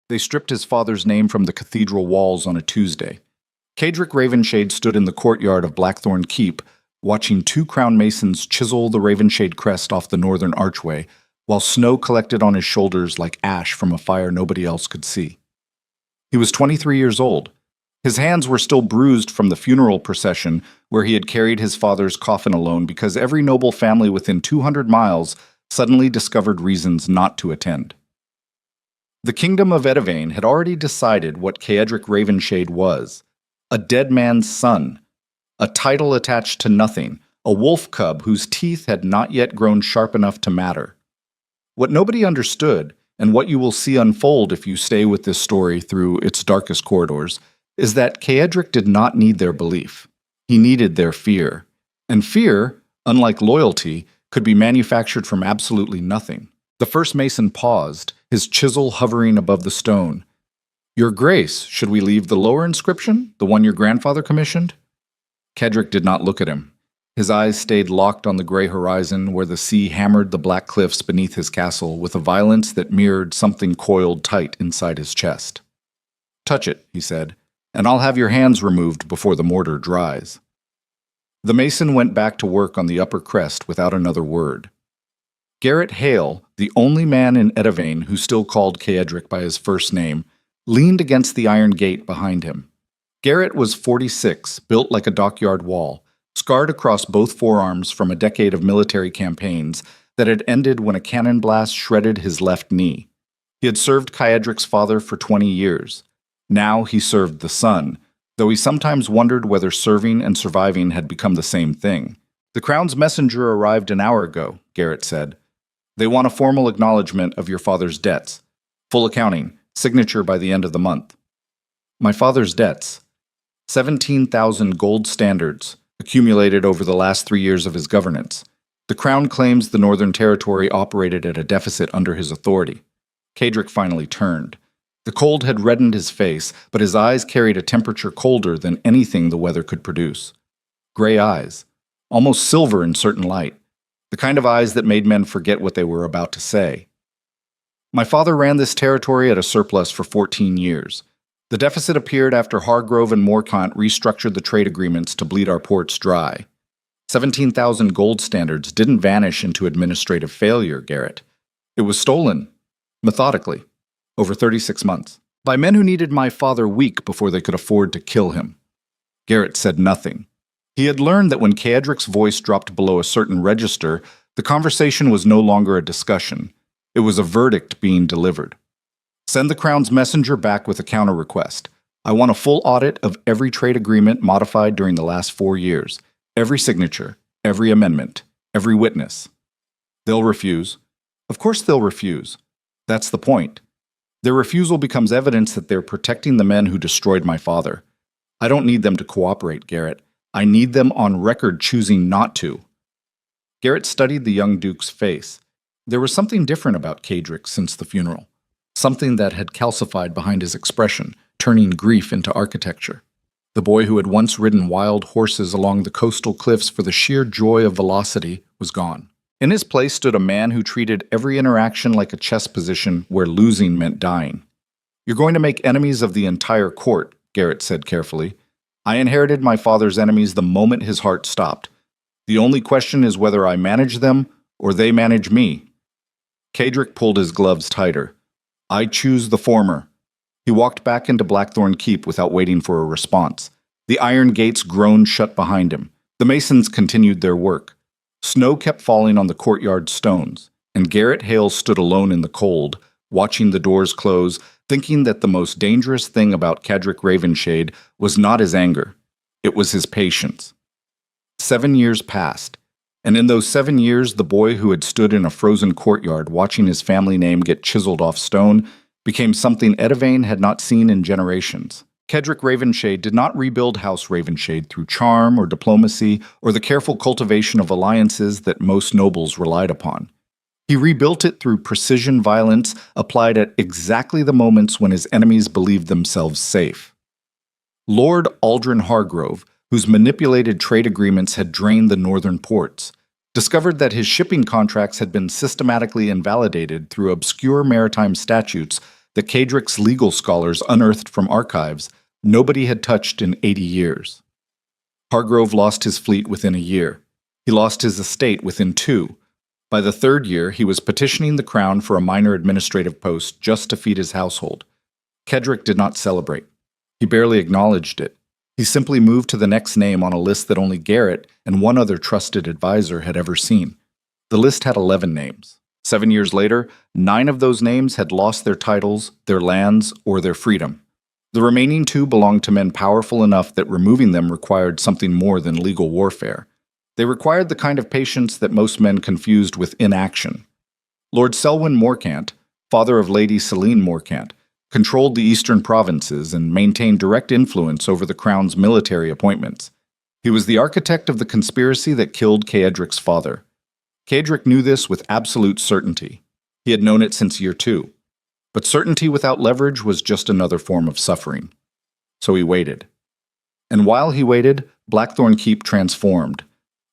They stripped his father's name from the cathedral walls on a Tuesday. Cedric Ravenshade stood in the courtyard of Blackthorn Keep, watching two crown masons chisel the Ravenshade crest off the northern archway, while snow collected on his shoulders like ash from a fire nobody else could see. He was 23 years old. His hands were still bruised from the funeral procession where he had carried his father's coffin alone because every noble family within 200 miles suddenly discovered reasons not to attend. The kingdom of Edivane had already decided what Cedric Ravenshade was: a dead man's son, a title attached to nothing, a wolf cub whose teeth had not yet grown sharp enough to matter. What nobody understood, and what you will see unfold if you stay with this story through its darkest corridors, is that Cedric did not need their belief. He needed their fear. And fear, unlike loyalty, could be manufactured from absolutely nothing. The first mason paused, his chisel hovering above the stone. "Your Grace, should we leave the lower inscription, the one your grandfather commissioned?" Cedric did not look at him. His eyes stayed locked on the gray horizon where the sea hammered the black cliffs beneath his castle with a violence that mirrored something coiled tight inside his chest. "Touch it," he said, "and I'll have your hands removed before the mortar dries." The mason went back to work on the upper crest without another word. Garrett Hale, the only man in Edivane who still called Cedric by his first name, leaned against the iron gate behind him. Garrett was 46, built like a dockyard wall, scarred across both forearms from a decade of military campaigns that had ended when a cannon blast shredded his left knee. He had served Cedric's father for 20 years. Now he served the son, though he sometimes wondered whether serving and surviving had become the same thing. "The Crown's messenger arrived an hour ago," Garrett said. "They want a formal acknowledgement of your father's debts. Full accounting, signature by the end of the month." "My father's debts. 17,000 gold standards, accumulated over the last 3 years of his governance. The Crown claims the Northern Territory operated at a deficit under his authority." Cedric finally turned. The cold had reddened his face, but his eyes carried a temperature colder than anything the weather could produce. Gray eyes, almost silver in certain light, the kind of eyes that made men forget what they were about to say. "My father ran this territory at a surplus for 14 years. The deficit appeared after Hargrove and Morcant restructured the trade agreements to bleed our ports dry. 17,000 gold standards didn't vanish into administrative failure, Garrett. It was stolen, methodically, over 36 months, by men who needed my father weak before they could afford to kill him." Garrett said nothing. He had learned that when Cedric's voice dropped below a certain register, the conversation was no longer a discussion. It was a verdict being delivered. "Send the Crown's messenger back with a counter request. I want a full audit of every trade agreement modified during the last 4 years, every signature, every amendment, every witness." They'll refuse. Of course they'll refuse. That's the point. Their refusal becomes evidence that they're protecting the men who destroyed my father. I don't need them to cooperate, Garrett. I need them on record choosing not to. Garrett studied the young duke's face. There was something different about Cedric since the funeral. Something that had calcified behind his expression, turning grief into architecture. The boy who had once ridden wild horses along the coastal cliffs for the sheer joy of velocity was gone. In his place stood a man who treated every interaction like a chess position where losing meant dying. "You're going to make enemies of the entire court," Garrett said carefully. "I inherited my father's enemies the moment his heart stopped. The only question is whether I manage them or they manage me." Cedric pulled his gloves tighter. "I choose the former." He walked back into Blackthorn Keep without waiting for a response. The iron gates groaned shut behind him. The masons continued their work. Snow kept falling on the courtyard stones, and Garrett Hale stood alone in the cold, watching the doors close, thinking that the most dangerous thing about Cedric Ravenshade was not his anger. It was his patience. 7 years passed, and in those 7 years the boy who had stood in a frozen courtyard watching his family name get chiseled off stone became something Edivane had not seen in generations. Cedric Ravenshade did not rebuild House Ravenshade through charm or diplomacy or the careful cultivation of alliances that most nobles relied upon. He rebuilt it through precision violence applied at exactly the moments when his enemies believed themselves safe. Lord Aldrin Hargrove, whose manipulated trade agreements had drained the northern ports, discovered that his shipping contracts had been systematically invalidated through obscure maritime statutes that Kadrick's legal scholars unearthed from archives nobody had touched in 80 years. Hargrove lost his fleet within a year. He lost his estate within 2. By the 3rd year, he was petitioning the crown for a minor administrative post just to feed his household. Kedrick did not celebrate. He barely acknowledged it. He simply moved to the next name on a list that only Garrett and one other trusted advisor had ever seen. The list had 11 names. 7 years later, 9 of those names had lost their titles, their lands, or their freedom. The remaining 2 belonged to men powerful enough that removing them required something more than legal warfare. They required the kind of patience that most men confused with inaction. Lord Selwyn Morcant, father of Lady Celine Morcant, controlled the eastern provinces and maintained direct influence over the crown's military appointments. He was the architect of the conspiracy that killed Caedric's father. Caedric knew this with absolute certainty. He had known it since year 2. But certainty without leverage was just another form of suffering. So he waited. And while he waited, Blackthorn Keep transformed.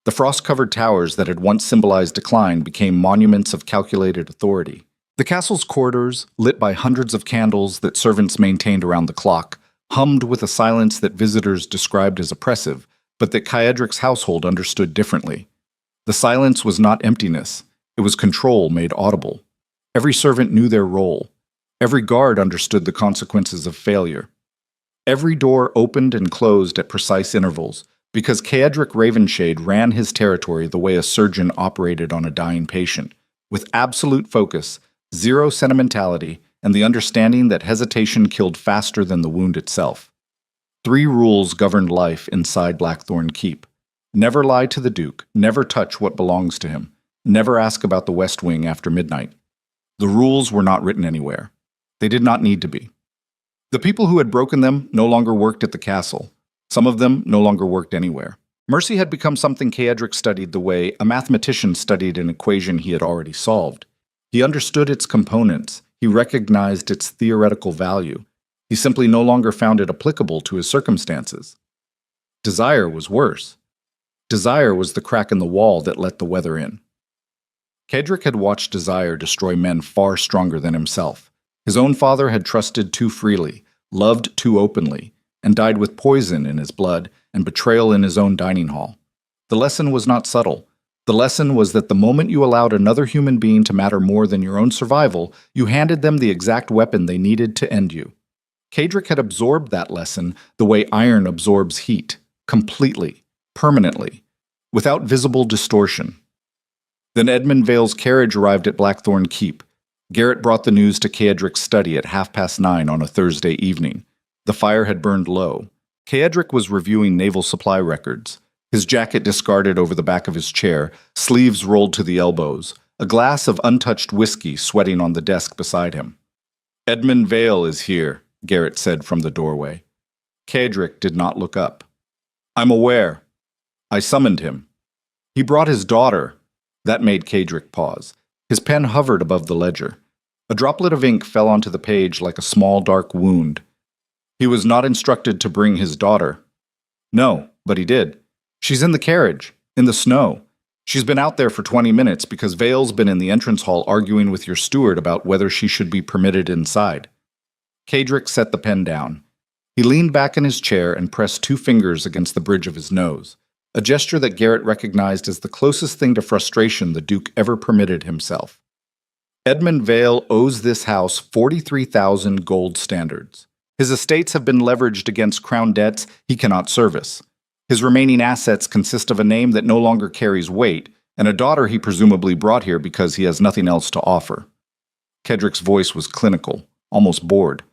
The frost-covered towers that had once symbolized decline became monuments of calculated authority. The castle's corridors, lit by hundreds of candles that servants maintained around the clock, hummed with a silence that visitors described as oppressive, but that Caedric's household understood differently. The silence was not emptiness. It was control made audible. Every servant knew their role. Every guard understood the consequences of failure. Every door opened and closed at precise intervals, because Caedric Ravenshade ran his territory the way a surgeon operated on a dying patient, with absolute focus, zero sentimentality, and the understanding that hesitation killed faster than the wound itself. 3 rules governed life inside Blackthorn Keep. Never lie to the Duke, never touch what belongs to him, never ask about the West Wing after midnight. The rules were not written anywhere. They did not need to be. The people who had broken them no longer worked at the castle. Some of them no longer worked anywhere. Mercy had become something Caedric studied the way a mathematician studied an equation he had already solved. He understood its components. He recognized its theoretical value. He simply no longer found it applicable to his circumstances. Desire was worse. Desire was the crack in the wall that let the weather in. Caedric had watched desire destroy men far stronger than himself. His own father had trusted too freely, loved too openly, and died with poison in his blood and betrayal in his own dining hall. The lesson was not subtle. The lesson was that the moment you allowed another human being to matter more than your own survival, you handed them the exact weapon they needed to end you. Caedric had absorbed that lesson the way iron absorbs heat, completely, permanently, without visible distortion. Then Edmund Vale's carriage arrived at Blackthorn Keep. Garrett brought the news to Caedric's study at 9:30 on a Thursday evening. The fire had burned low. Caedric was reviewing naval supply records, his jacket discarded over the back of his chair, sleeves rolled to the elbows, a glass of untouched whiskey sweating on the desk beside him. "Edmund Vale is here," Garrett said from the doorway. Caedric did not look up. "I'm aware. I summoned him. He brought his daughter." That made Caedric pause. His pen hovered above the ledger. A droplet of ink fell onto the page like a small dark wound. "He was not instructed to bring his daughter." "No, but he did. She's in the carriage, in the snow. She's been out there for 20 minutes because Vale's been in the entrance hall arguing with your steward about whether she should be permitted inside." Caedric set the pen down. He leaned back in his chair and pressed 2 fingers against the bridge of his nose, a gesture that Garrett recognized as the closest thing to frustration the Duke ever permitted himself. "Edmund Vale owes this house 43,000 gold standards. His estates have been leveraged against crown debts he cannot service. His remaining assets consist of a name that no longer carries weight, and a daughter he presumably brought here because he has nothing else to offer." Caedric's voice was clinical, almost bored.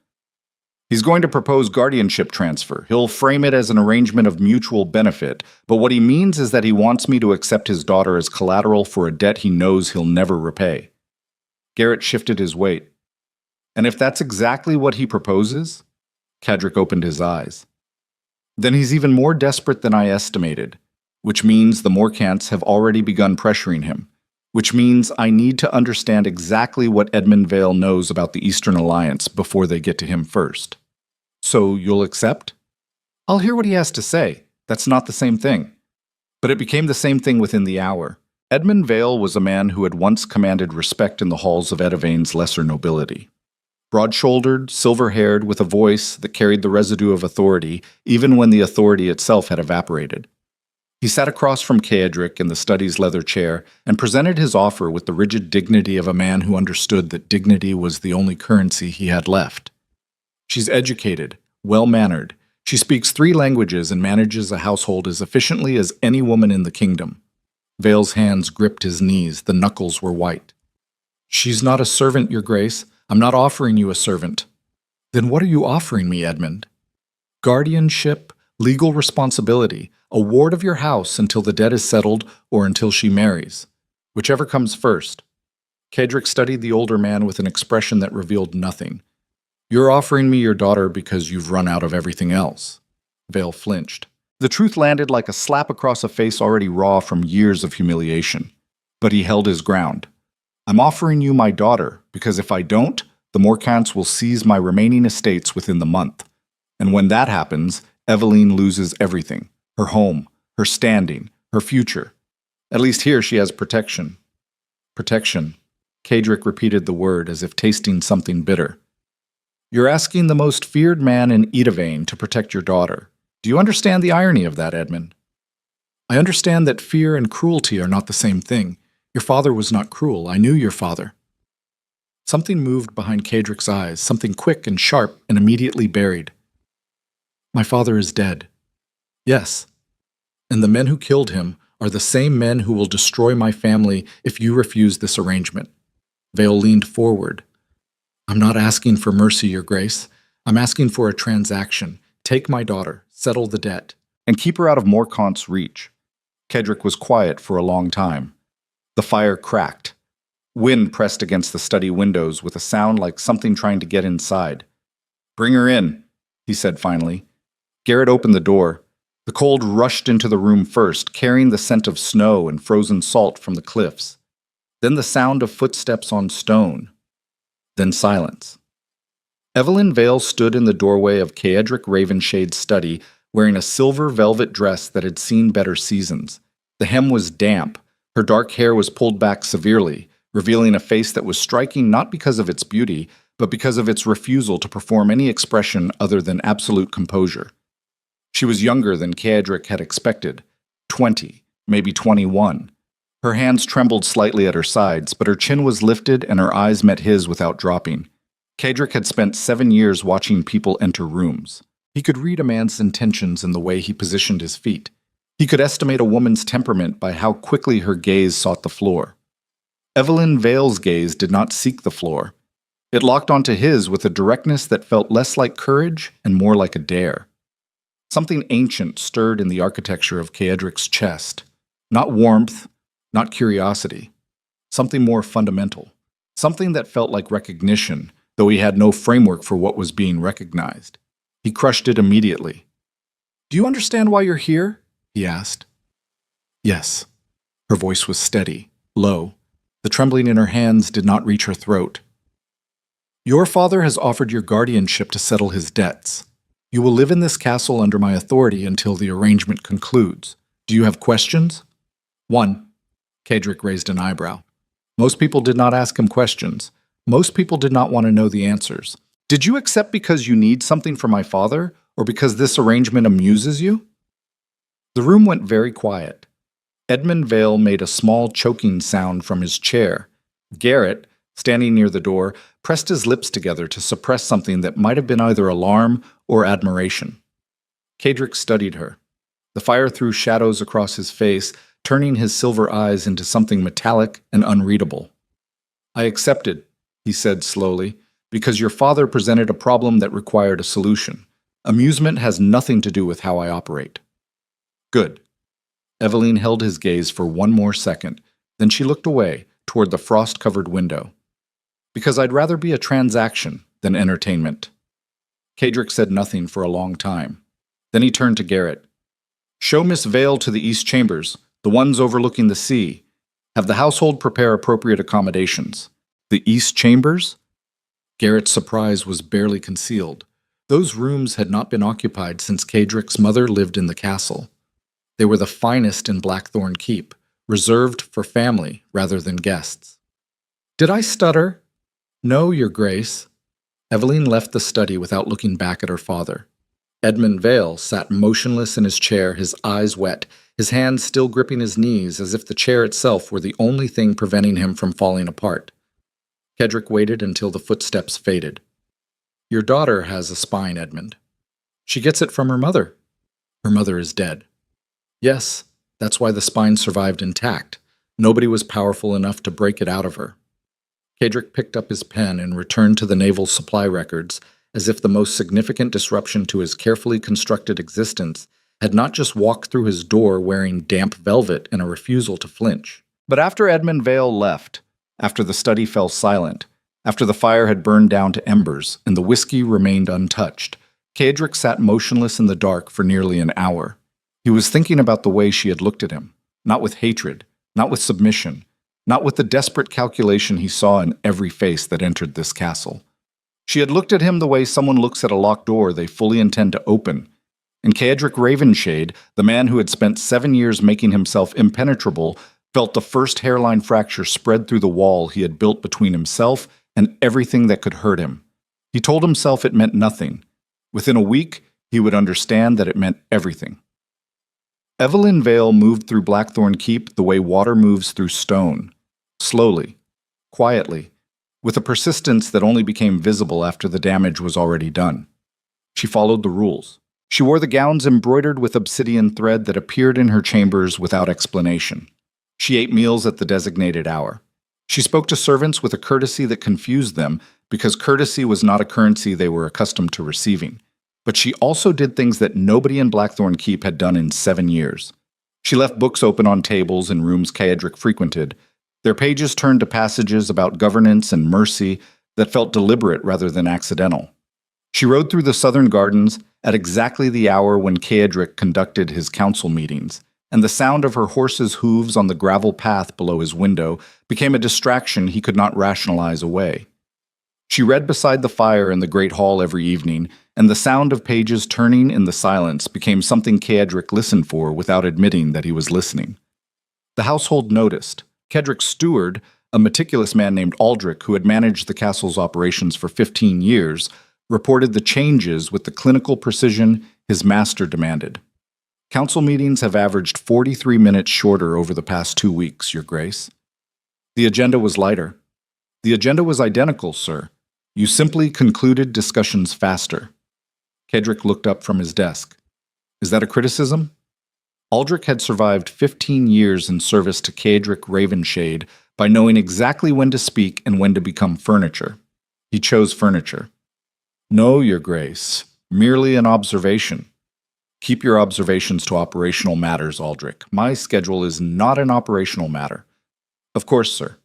"He's going to propose guardianship transfer. He'll frame it as an arrangement of mutual benefit, but what he means is that he wants me to accept his daughter as collateral for a debt he knows he'll never repay." Garrett shifted his weight. "And if that's exactly what he proposes?" Caedric opened his eyes. "Then he's even more desperate than I estimated, which means the Morcants have already begun pressuring him, which means I need to understand exactly what Edmund Vale knows about the Eastern Alliance before they get to him first." "So you'll accept?" "I'll hear what he has to say. That's not the same thing." But it became the same thing within the hour. Edmund Vale was a man who had once commanded respect in the halls of Edavane's lesser nobility. broad-shouldered, silver-haired, with a voice that carried the residue of authority, even when the authority itself had evaporated. He sat across from Kaedric in the study's leather chair and presented his offer with the rigid dignity of a man who understood that dignity was the only currency he had left. She's educated, well-mannered. She speaks 3 languages and manages a household as efficiently as any woman in the kingdom. Vale's hands gripped his knees. The knuckles were white. She's not a servant, Your Grace. I'm not offering you a servant. Then what are you offering me, Edmund? Guardianship, legal responsibility, a ward of your house until the debt is settled or until she marries. Whichever comes first. Kaedric studied the older man with an expression that revealed nothing. You're offering me your daughter because you've run out of everything else. Vale flinched. The truth landed like a slap across a face already raw from years of humiliation. But he held his ground. I'm offering you my daughter because if I don't, the Morcants will seize my remaining estates within the month. And when that happens, Eveline loses everything. Her home, her standing, her future. At least here she has protection. Protection. Kaedric repeated the word as if tasting something bitter. You're asking the most feared man in Edavane to protect your daughter. Do you understand the irony of that, Edmund? I understand that fear and cruelty are not the same thing. Your father was not cruel. I knew your father. Something moved behind Kaedric's eyes, something quick and sharp and immediately buried. My father is dead. Yes. And the men who killed him are the same men who will destroy my family if you refuse this arrangement. Vale leaned forward. I'm not asking for mercy, Your Grace. I'm asking for a transaction. Take my daughter, settle the debt, and keep her out of Morcant's reach. Kaedric was quiet for a long time. The fire cracked. Wind pressed against the study windows with a sound like something trying to get inside. Bring her in, he said finally. Garrett opened the door. The cold rushed into the room first, carrying the scent of snow and frozen salt from the cliffs. Then the sound of footsteps on stone. Then silence. Evelyn Vale stood in the doorway of Kaedric Ravenshade's study, wearing a silver velvet dress that had seen better seasons. The hem was damp. Her dark hair was pulled back severely, revealing a face that was striking not because of its beauty, but because of its refusal to perform any expression other than absolute composure. She was younger than Kaedric had expected, 20, maybe 21. Her hands trembled slightly at her sides, but her chin was lifted and her eyes met his without dropping. Kaedric had spent 7 years watching people enter rooms. He could read a man's intentions in the way he positioned his feet. He could estimate a woman's temperament by how quickly her gaze sought the floor. Evelyn Vale's gaze did not seek the floor. It locked onto his with a directness that felt less like courage and more like a dare. Something ancient stirred in the architecture of Kaedric's chest. Not warmth, not curiosity. Something more fundamental. Something that felt like recognition, though he had no framework for what was being recognized. He crushed it immediately. Do you understand why you're here? He asked. Yes. Her voice was steady, low. The trembling in her hands did not reach her throat. Your father has offered your guardianship to settle his debts. You will live in this castle under my authority until the arrangement concludes. Do you have questions? 1. Kaedric raised an eyebrow. Most people did not ask him questions. Most people did not want to know the answers. Did you accept because you need something from my father, or because this arrangement amuses you? The room went very quiet. Edmund Vale made a small choking sound from his chair. Garrett, standing near the door, pressed his lips together to suppress something that might have been either alarm or admiration. Kaedric studied her. The fire threw shadows across his face, turning his silver eyes into something metallic and unreadable. I accepted, he said slowly, because your father presented a problem that required a solution. Amusement has nothing to do with how I operate. Good. Eveline held his gaze for one more second, then she looked away, toward the frost-covered window. Because I'd rather be a transaction than entertainment. Kaedric said nothing for a long time. Then he turned to Garrett. Show Miss Vale to the east chambers, the ones overlooking the sea. Have the household prepare appropriate accommodations. The east chambers? Garrett's surprise was barely concealed. Those rooms had not been occupied since Kaedric's mother lived in the castle. They were the finest in Blackthorn Keep, reserved for family rather than guests. Did I stutter? No, Your Grace. Eveline left the study without looking back at her father. Edmund Vale sat motionless in his chair, his eyes wet, his hands still gripping his knees as if the chair itself were the only thing preventing him from falling apart. Kedrick waited until the footsteps faded. "Your daughter has a spine, Edmund. She gets it from her mother. Her mother is dead." "Yes, that's why the spine survived intact. Nobody was powerful enough to break it out of her." Kedrick picked up his pen and returned to the naval supply records, as if the most significant disruption to his carefully constructed existence had not just walked through his door wearing damp velvet and a refusal to flinch. But after Edmund Vale left, after the study fell silent, after the fire had burned down to embers and the whiskey remained untouched, Kedrick sat motionless in the dark for nearly an hour. He was thinking about the way she had looked at him, not with hatred, not with submission, not with the desperate calculation he saw in every face that entered this castle. She had looked at him the way someone looks at a locked door they fully intend to open. And Kedrick Ravenshade, the man who had spent 7 years making himself impenetrable, felt the first hairline fracture spread through the wall he had built between himself and everything that could hurt him. He told himself it meant nothing. Within a week, he would understand that it meant everything. Eveline Vale moved through Blackthorn Keep the way water moves through stone, slowly, quietly, with a persistence that only became visible after the damage was already done. She followed the rules. She wore the gowns embroidered with obsidian thread that appeared in her chambers without explanation. She ate meals at the designated hour. She spoke to servants with a courtesy that confused them because courtesy was not a currency they were accustomed to receiving. But she also did things that nobody in Blackthorn Keep had done in 7 years. She left books open on tables in rooms Kedrick frequented. Their pages turned to passages about governance and mercy that felt deliberate rather than accidental. She rode through the southern gardens at exactly the hour when Kedrick conducted his council meetings, and the sound of her horse's hooves on the gravel path below his window became a distraction he could not rationalize away. She read beside the fire in the great hall every evening, and the sound of pages turning in the silence became something Kedrick listened for without admitting that he was listening. The household noticed. Kedrick's steward, a meticulous man named Aldrich who had managed the castle's operations for 15 years, reported the changes with the clinical precision his master demanded. "Council meetings have averaged 43 minutes shorter over the past 2 weeks, Your Grace." The agenda was lighter. "The agenda was identical, sir. You simply concluded discussions faster." Kedrick looked up from his desk. "Is that a criticism?" Aldrich had survived 15 years in service to Kedrick Ravenshade by knowing exactly when to speak and when to become furniture. He chose furniture. "No, Your Grace. Merely an observation." "Keep your observations to operational matters, Aldrich. My schedule is not an operational matter." "Of course, sir."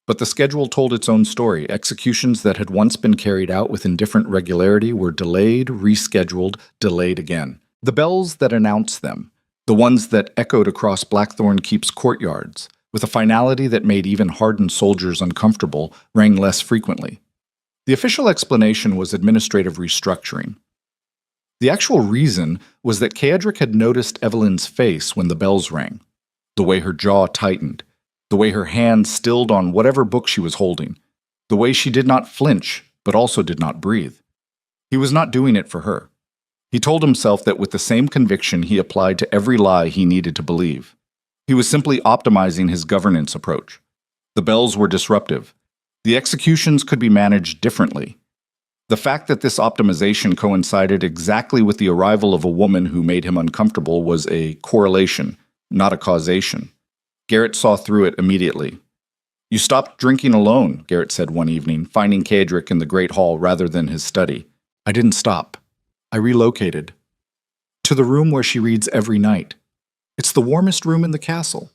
But the schedule told its own story. Executions that had once been carried out with indifferent regularity were delayed, rescheduled, delayed again. The bells that announced them, the ones that echoed across Blackthorn Keep's courtyards, with a finality that made even hardened soldiers uncomfortable, rang less frequently. The official explanation was administrative restructuring. The actual reason was that Kedrick had noticed Eveline's face when the bells rang, the way her jaw tightened, the way her hand stilled on whatever book she was holding, the way she did not flinch but also did not breathe. He was not doing it for her. He told himself that with the same conviction he applied to every lie he needed to believe. He was simply optimizing his governance approach. The bells were disruptive. The executions could be managed differently. The fact that this optimization coincided exactly with the arrival of a woman who made him uncomfortable was a correlation, not a causation. Garrett saw through it immediately. "You stopped drinking alone," Garrett said one evening, finding Kedrick in the great hall rather than his study. "I didn't stop. I relocated. To the room where she reads every night. It's the warmest room in the castle."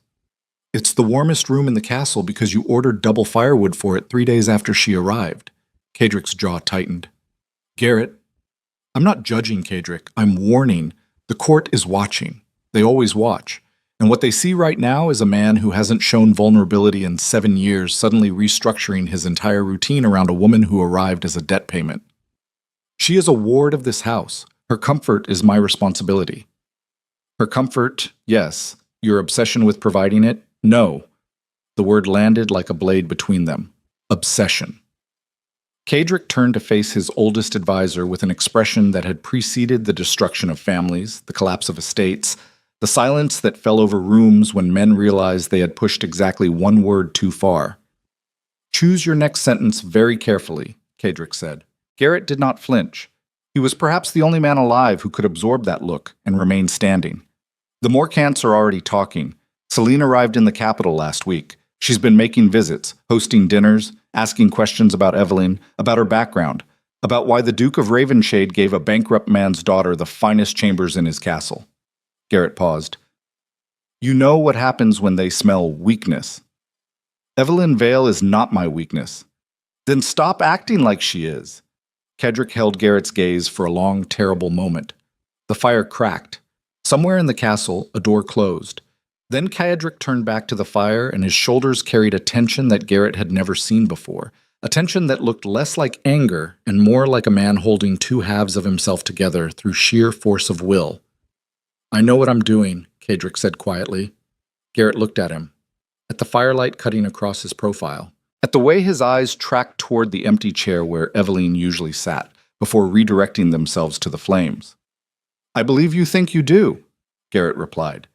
"It's the warmest room in the castle because you ordered double firewood for it 3 days after she arrived." Kedrick's jaw tightened. "Garrett, I'm not judging Kedrick. I'm warning. The court is watching. They always watch. And what they see right now is a man who hasn't shown vulnerability in 7 years suddenly restructuring his entire routine around a woman who arrived as a debt payment. She is a ward of this house. Her comfort is my responsibility." "Her comfort, yes. Your obsession with providing it, no." The word landed like a blade between them. Obsession. Cadric turned to face his oldest advisor with an expression that had preceded the destruction of families, the collapse of estates, the silence that fell over rooms when men realized they had pushed exactly one word too far. "Choose your next sentence very carefully," Cadric said. Garrett did not flinch. He was perhaps the only man alive who could absorb that look and remain standing. "The Morcants are already talking. Celine arrived in the capital last week. She's been making visits, hosting dinners, asking questions about Evelyn, about her background, about why the Duke of Ravenshade gave a bankrupt man's daughter the finest chambers in his castle." Garrett paused. "You know what happens when they smell weakness." "Evelyn Vale is not my weakness." "Then stop acting like she is." Kedrick held Garrett's gaze for a long, terrible moment. The fire cracked. Somewhere in the castle, a door closed. Then Kedrick turned back to the fire, and his shoulders carried a tension that Garrett had never seen before, a tension that looked less like anger and more like a man holding two halves of himself together through sheer force of will. "I know what I'm doing," Kedrick said quietly. Garrett looked at him, at the firelight cutting across his profile, at the way his eyes tracked toward the empty chair where Evelyn usually sat, before redirecting themselves to the flames. "I believe you think you do," Garrett replied,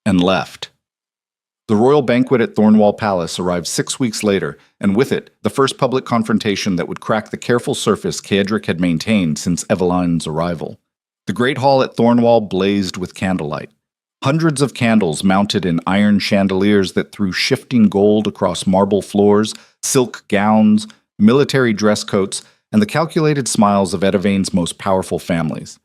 and left. The royal banquet at Thornwall Palace arrived 6 weeks later, and with it, the first public confrontation that would crack the careful surface Kedrick had maintained since Evelyn's arrival. The great hall at Thornwall blazed with candlelight. Hundreds of candles mounted in iron chandeliers that threw shifting gold across marble floors, silk gowns, military dress coats, and the calculated smiles of Edavane's most powerful families.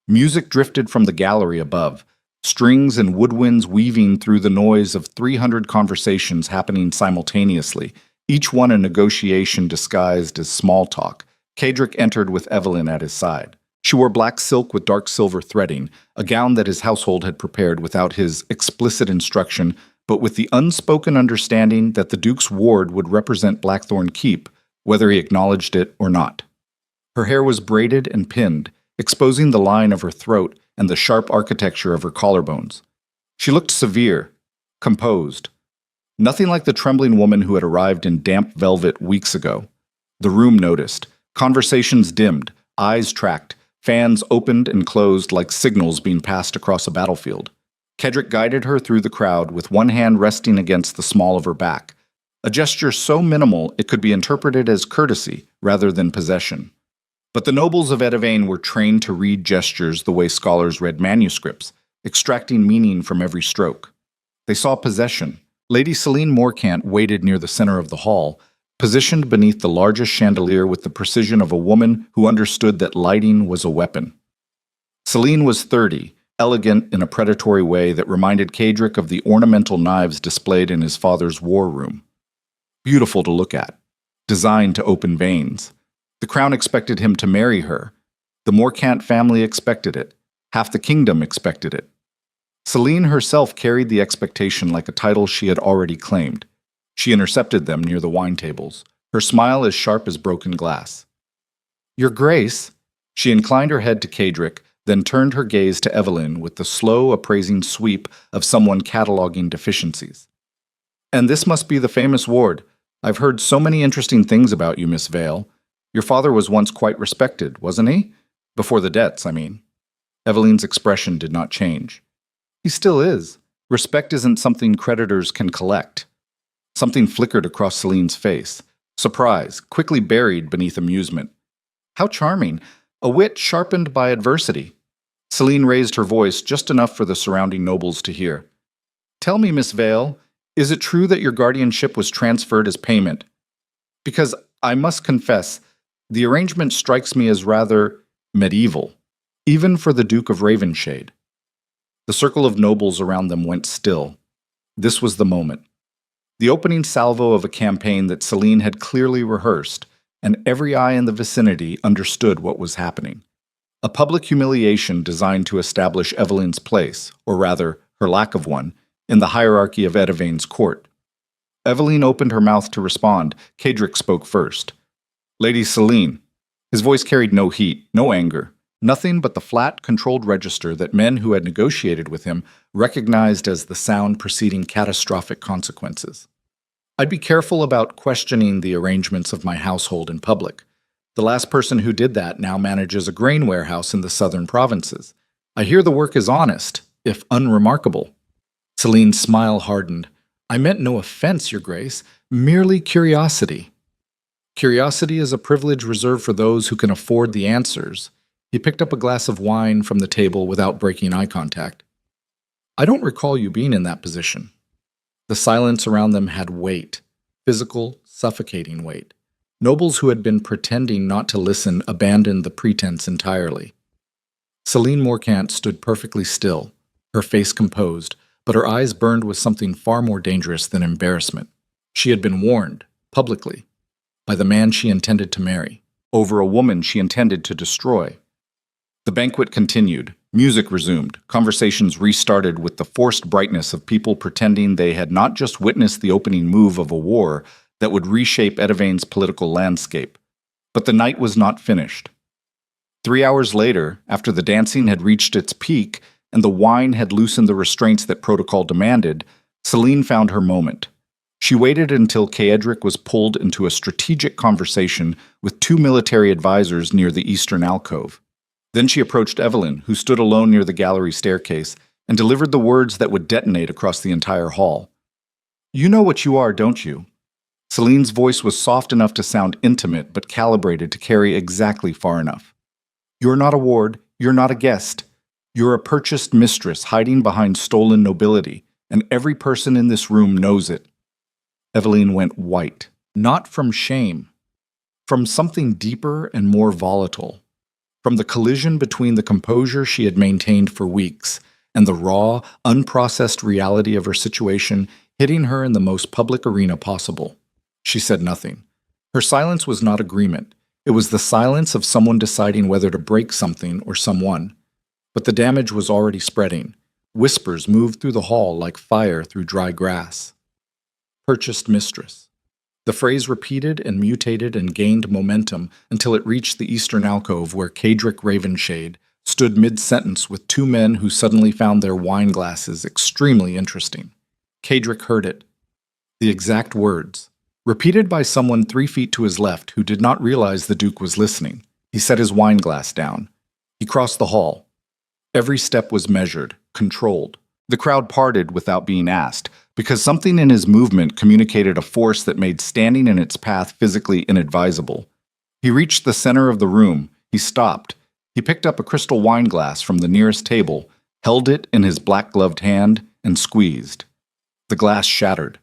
Music drifted from the gallery above, strings and woodwinds weaving through the noise of 300 conversations happening simultaneously, each one a negotiation disguised as small talk. Kedrick entered with Evelyn at his side. She wore black silk with dark silver threading, a gown that his household had prepared without his explicit instruction, but with the unspoken understanding that the Duke's ward would represent Blackthorn Keep, whether he acknowledged it or not. Her hair was braided and pinned, exposing the line of her throat and the sharp architecture of her collarbones. She looked severe, composed. Nothing like the trembling woman who had arrived in damp velvet weeks ago. The room noticed. Conversations dimmed, eyes tracked, fans opened and closed like signals being passed across a battlefield. Kedrick guided her through the crowd with one hand resting against the small of her back, a gesture so minimal it could be interpreted as courtesy rather than possession. But the nobles of Edavane were trained to read gestures the way scholars read manuscripts, extracting meaning from every stroke. They saw possession. Lady Celine Morcant waited near the center of the hall, positioned beneath the largest chandelier with the precision of a woman who understood that lighting was a weapon. Celine was 30, elegant in a predatory way that reminded Kedrick of the ornamental knives displayed in his father's war room. Beautiful to look at, designed to open veins. The crown expected him to marry her. The Morcant family expected it. Half the kingdom expected it. Celine herself carried the expectation like a title she had already claimed. She intercepted them near the wine tables, her smile as sharp as broken glass. "Your Grace," she inclined her head to Kedrick, then turned her gaze to Evelyn with the slow, appraising sweep of someone cataloging deficiencies. "And this must be the famous ward. I've heard so many interesting things about you, Miss Vale. Your father was once quite respected, wasn't he? Before the debts, I mean." Evelyn's expression did not change. "He still is. Respect isn't something creditors can collect." Something flickered across Celine's face. Surprise, quickly buried beneath amusement. "How charming! A wit sharpened by adversity." Celine raised her voice just enough for the surrounding nobles to hear. "Tell me, Miss Vale, is it true that your guardianship was transferred as payment? Because I must confess, the arrangement strikes me as rather medieval, even for the Duke of Ravenshade." The circle of nobles around them went still. This was the moment. The opening salvo of a campaign that Celine had clearly rehearsed, and every eye in the vicinity understood what was happening. A public humiliation designed to establish Evelyn's place, or rather, her lack of one, in the hierarchy of Edavane's court. Evelyn opened her mouth to respond. Kedrick spoke first. "Lady Celine." His voice carried no heat, no anger, nothing but the flat, controlled register that men who had negotiated with him recognized as the sound preceding catastrophic consequences. "I'd be careful about questioning the arrangements of my household in public. The last person who did that now manages a grain warehouse in the southern provinces. I hear the work is honest, if unremarkable." Celine's smile hardened. "I meant no offense, Your Grace, merely curiosity." "Curiosity is a privilege reserved for those who can afford the answers." He picked up a glass of wine from the table without breaking eye contact. "I don't recall you being in that position." The silence around them had weight, physical, suffocating weight. Nobles who had been pretending not to listen abandoned the pretense entirely. Celine Morcant stood perfectly still, her face composed, but her eyes burned with something far more dangerous than embarrassment. She had been warned, publicly, by the man she intended to marry, over a woman she intended to destroy. The banquet continued. Music resumed. Conversations restarted with the forced brightness of people pretending they had not just witnessed the opening move of a war that would reshape Edivaine's political landscape. But the night was not finished. 3 hours later, after the dancing had reached its peak and the wine had loosened the restraints that protocol demanded, Celine found her moment. She waited until Caedric was pulled into a strategic conversation with 2 military advisors near the eastern alcove. Then she approached Evelyn, who stood alone near the gallery staircase, and delivered the words that would detonate across the entire hall. "You know what you are, don't you?" Celine's voice was soft enough to sound intimate, but calibrated to carry exactly far enough. "You're not a ward, you're not a guest. You're a purchased mistress hiding behind stolen nobility, and every person in this room knows it." Eveline went white, not from shame, from something deeper and more volatile. From the collision between the composure she had maintained for weeks and the raw, unprocessed reality of her situation hitting her in the most public arena possible. She said nothing. Her silence was not agreement. It was the silence of someone deciding whether to break something or someone. But the damage was already spreading. Whispers moved through the hall like fire through dry grass. Purchased mistress. The phrase repeated and mutated and gained momentum until it reached the eastern alcove where Caedric Ravenshade stood mid-sentence with 2 men who suddenly found their wine glasses extremely interesting. Caedric heard it. The exact words. Repeated by someone 3 feet to his left who did not realize the Duke was listening. He set his wine glass down. He crossed the hall. Every step was measured, controlled. The crowd parted without being asked, because something in his movement communicated a force that made standing in its path physically inadvisable. He reached the center of the room. He stopped. He picked up a crystal wine glass from the nearest table, held it in his black-gloved hand, and squeezed. The glass shattered.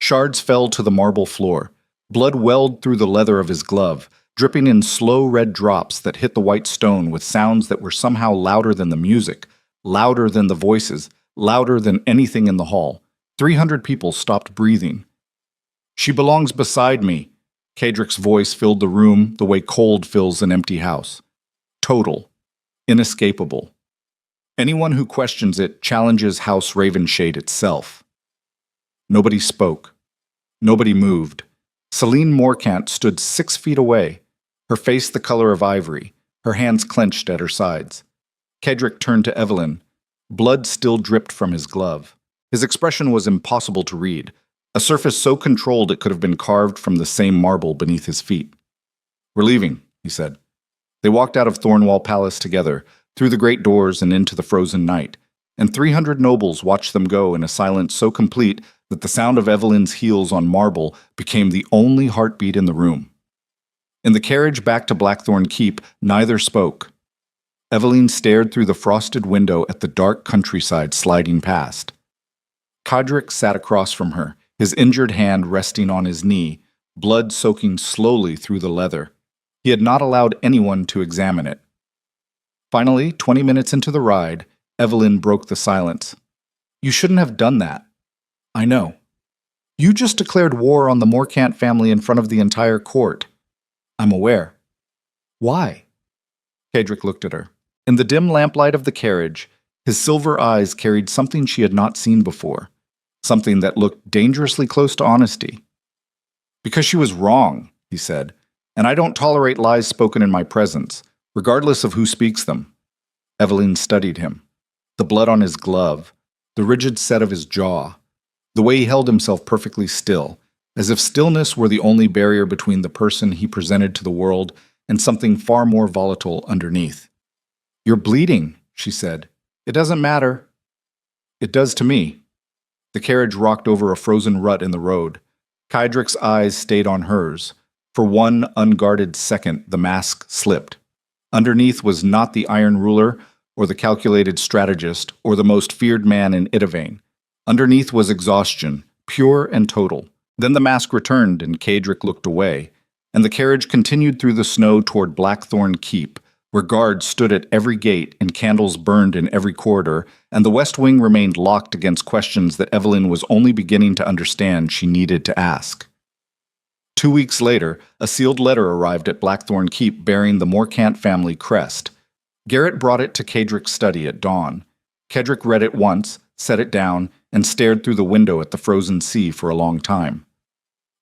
Shards fell to the marble floor. Blood welled through the leather of his glove, dripping in slow red drops that hit the white stone with sounds that were somehow louder than the music, louder than the voices, louder than anything in the hall. 300 people stopped breathing. "She belongs beside me." Caedric's voice filled the room the way cold fills an empty house. Total. Inescapable. Anyone who questions it challenges House Ravenshade itself. Nobody spoke. Nobody moved. Celine Morcant stood 6 feet away, her face the color of ivory, her hands clenched at her sides. Caedric turned to Evelyn. Blood still dripped from his glove. His expression was impossible to read, a surface so controlled it could have been carved from the same marble beneath his feet. "We're leaving," he said. They walked out of Thornwall Palace together, through the great doors and into the frozen night, and 300 nobles watched them go in a silence so complete that the sound of Evelyn's heels on marble became the only heartbeat in the room. In the carriage back to Blackthorn Keep, neither spoke. Evelyn stared through the frosted window at the dark countryside sliding past. Caedric sat across from her, his injured hand resting on his knee, blood soaking slowly through the leather. He had not allowed anyone to examine it. Finally, 20 minutes into the ride, Evelyn broke the silence. "You shouldn't have done that." "I know." "You just declared war on the Morcant family in front of the entire court." "I'm aware." "Why?" Caedric looked at her. In the dim lamplight of the carriage, his silver eyes carried something she had not seen before, something that looked dangerously close to honesty. "Because she was wrong," he said, "and I don't tolerate lies spoken in my presence, regardless of who speaks them." Evelyn studied him. The blood on his glove, the rigid set of his jaw, the way he held himself perfectly still, as if stillness were the only barrier between the person he presented to the world and something far more volatile underneath. "You're bleeding," she said. "It doesn't matter." "It does to me." The carriage rocked over a frozen rut in the road. Kydrick's eyes stayed on hers. For one unguarded second, the mask slipped. Underneath was not the iron ruler, or the calculated strategist, or the most feared man in Idavane. Underneath was exhaustion, pure and total. Then the mask returned, and Kadrick looked away, and the carriage continued through the snow toward Blackthorn Keep, where guards stood at every gate and candles burned in every corridor, and the West Wing remained locked against questions that Evelyn was only beginning to understand she needed to ask. 2 weeks later, a sealed letter arrived at Blackthorn Keep bearing the Morcant family crest. Garrett brought it to Kadrick's study at dawn. Kedrick read it once, set it down, and stared through the window at the frozen sea for a long time.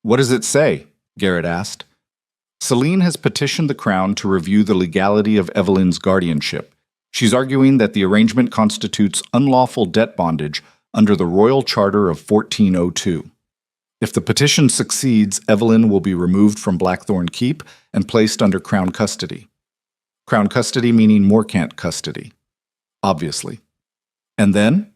"What does it say?" Garrett asked. "Celine has petitioned the Crown to review the legality of Evelyn's guardianship. She's arguing that the arrangement constitutes unlawful debt bondage under the Royal Charter of 1402. If the petition succeeds, Evelyn will be removed from Blackthorn Keep and placed under Crown custody. Crown custody meaning Morcant custody. Obviously. And then?"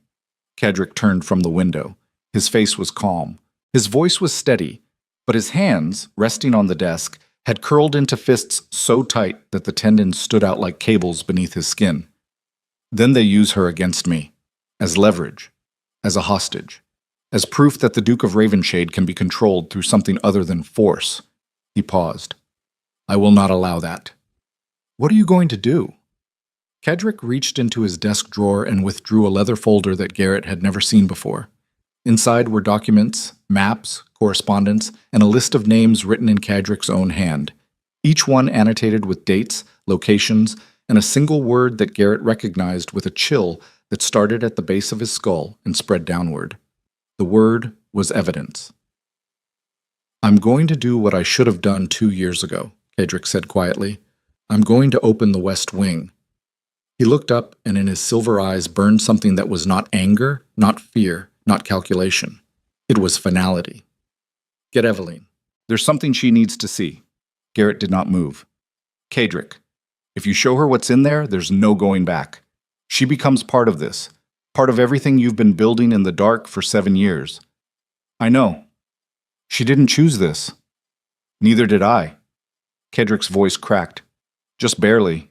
Kedrick turned from the window. His face was calm. His voice was steady, but his hands, resting on the desk, had curled into fists so tight that the tendons stood out like cables beneath his skin. "Then they use her against me, as leverage, as a hostage, as proof that the Duke of Ravenshade can be controlled through something other than force." He paused. "I will not allow that." "What are you going to do?" Kedrick reached into his desk drawer and withdrew a leather folder that Garrett had never seen before. Inside were documents, maps, correspondence, and a list of names written in Kedrick's own hand, each one annotated with dates, locations, and a single word that Garrett recognized with a chill that started at the base of his skull and spread downward. The word was evidence. "I'm going to do what I should have done 2 years ago," Kedrick said quietly. "I'm going to open the West Wing." He looked up, and in his silver eyes burned something that was not anger, not fear, not calculation. It was finality. "Get Evelyn. There's something she needs to see." Garrett did not move. "Kadrick, if you show her what's in there, there's no going back. She becomes part of this, part of everything you've been building in the dark for 7 years. I know. She didn't choose this. Neither did I." Kedrick's voice cracked. Just barely.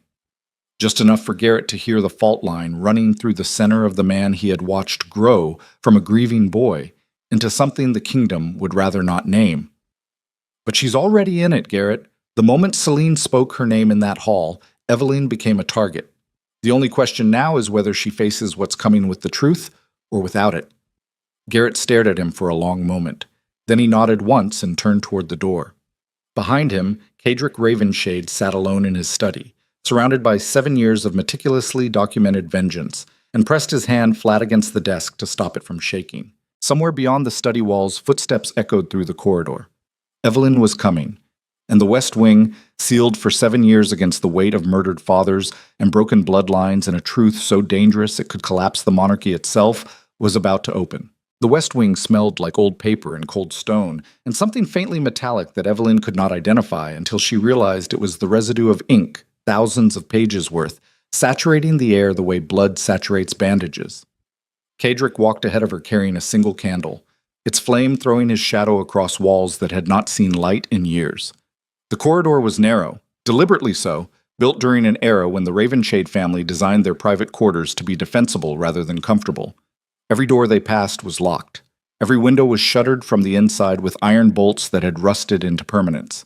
Just enough for Garrett to hear the fault line running through the center of the man he had watched grow from a grieving boy into something the kingdom would rather not name. "But she's already in it, Garrett. The moment Celine spoke her name in that hall, Evelyn became a target. The only question now is whether she faces what's coming with the truth or without it." Garrett stared at him for a long moment. Then he nodded once and turned toward the door. Behind him, Kadrick Ravenshade sat alone in his study, surrounded by 7 years of meticulously documented vengeance, and pressed his hand flat against the desk to stop it from shaking. Somewhere beyond the study walls, footsteps echoed through the corridor. Evelyn was coming, and the West Wing, sealed for 7 years against the weight of murdered fathers and broken bloodlines and a truth so dangerous it could collapse the monarchy itself, was about to open. The West Wing smelled like old paper and cold stone, and something faintly metallic that Evelyn could not identify until she realized it was the residue of ink, thousands of pages worth, saturating the air the way blood saturates bandages. Kadrick walked ahead of her carrying a single candle, its flame throwing his shadow across walls that had not seen light in years. The corridor was narrow, deliberately so, built during an era when the Ravenshade family designed their private quarters to be defensible rather than comfortable. Every door they passed was locked. Every window was shuttered from the inside with iron bolts that had rusted into permanence.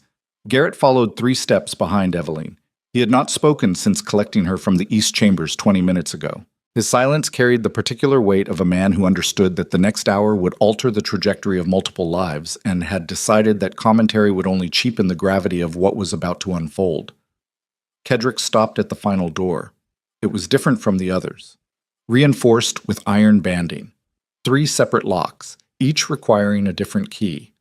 Garrett followed 3 steps behind Evelyn. He had not spoken since collecting her from the East Chambers 20 minutes ago. His silence carried the particular weight of a man who understood that the next hour would alter the trajectory of multiple lives and had decided that commentary would only cheapen the gravity of what was about to unfold. Kedrick stopped at the final door. It was different from the others, reinforced with iron banding. 3 separate locks, each requiring a different key.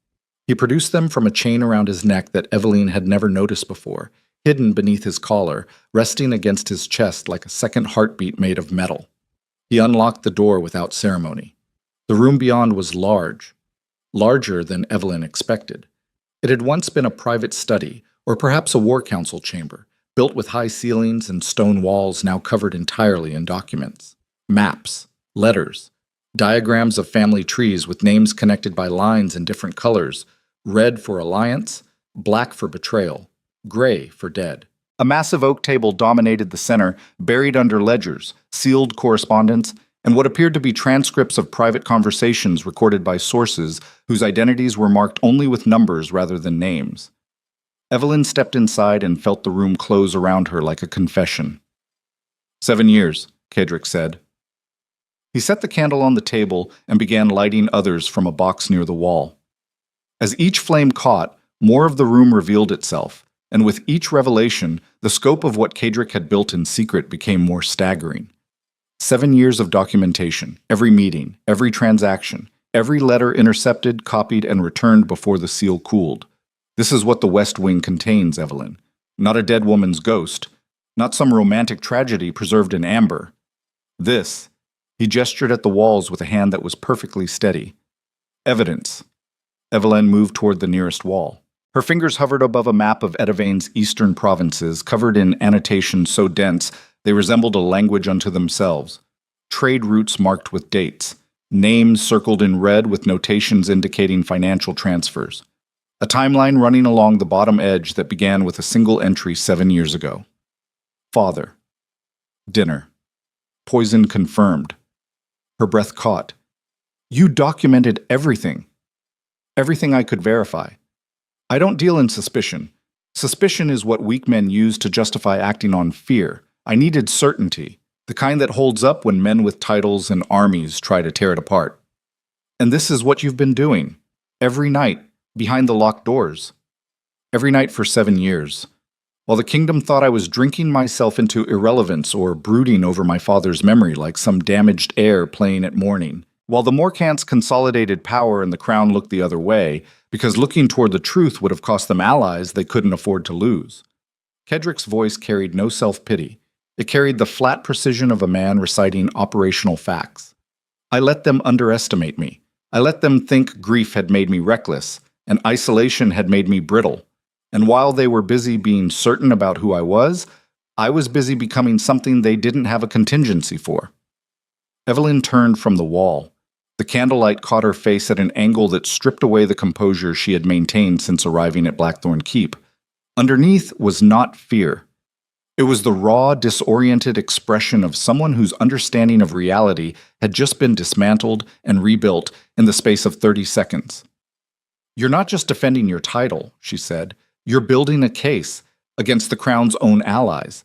He produced them from a chain around his neck that Evelyn had never noticed before, hidden beneath his collar, resting against his chest like a second heartbeat made of metal. He unlocked the door without ceremony. The room beyond was large, larger than Evelyn expected. It had once been a private study, or perhaps a war council chamber, built with high ceilings and stone walls now covered entirely in documents. Maps, letters, diagrams of family trees with names connected by lines in different colors, red for alliance, black for betrayal, gray for dead. A massive oak table dominated the center, buried under ledgers, sealed correspondence, and what appeared to be transcripts of private conversations recorded by sources whose identities were marked only with numbers rather than names. Evelyn stepped inside and felt the room close around her like a confession. 7 years, Kedrick said. He set the candle on the table and began lighting others from a box near the wall. As each flame caught, more of the room revealed itself, and with each revelation, the scope of what Kedrick had built in secret became more staggering. 7 years of documentation, every meeting, every transaction, every letter intercepted, copied, and returned before the seal cooled. This is what the West Wing contains, Evelyn. Not a dead woman's ghost, not some romantic tragedy preserved in amber. This, he gestured at the walls with a hand that was perfectly steady. Evidence. Evelyn moved toward the nearest wall. Her fingers hovered above a map of Edavain's eastern provinces, covered in annotations so dense they resembled a language unto themselves. Trade routes marked with dates, names circled in red with notations indicating financial transfers. A timeline running along the bottom edge that began with a single entry 7 years ago. Father. Dinner. Poison confirmed. Her breath caught. You documented everything. Everything I could verify. I don't deal in suspicion. Suspicion is what weak men use to justify acting on fear. I needed certainty, the kind that holds up when men with titles and armies try to tear it apart. And this is what you've been doing. Every night, behind the locked doors. Every night for 7 years. While the kingdom thought I was drinking myself into irrelevance or brooding over my father's memory like some damaged heir playing at morning. While the Morcants consolidated power and the crown looked the other way, because looking toward the truth would have cost them allies they couldn't afford to lose. Kedrick's voice carried no self-pity. It carried the flat precision of a man reciting operational facts. I let them underestimate me. I let them think grief had made me reckless, and isolation had made me brittle. And while they were busy being certain about who I was busy becoming something they didn't have a contingency for. Evelyn turned from the wall. The candlelight caught her face at an angle that stripped away the composure she had maintained since arriving at Blackthorn Keep. Underneath was not fear. It was the raw, disoriented expression of someone whose understanding of reality had just been dismantled and rebuilt in the space of 30 seconds. You're not just defending your title, she said. You're building a case against the crown's own allies.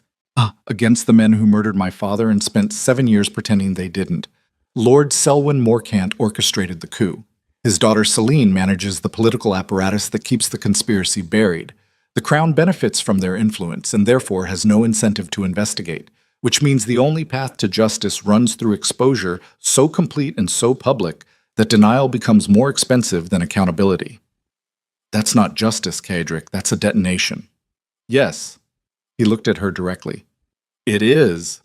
Against the men who murdered my father and spent 7 years pretending they didn't. Lord Selwyn Morcant orchestrated the coup. His daughter Celine manages the political apparatus that keeps the conspiracy buried. The crown benefits from their influence and therefore has no incentive to investigate, which means the only path to justice runs through exposure so complete and so public that denial becomes more expensive than accountability. That's not justice, Kedrick. That's a detonation. Yes. He looked at her directly. It is.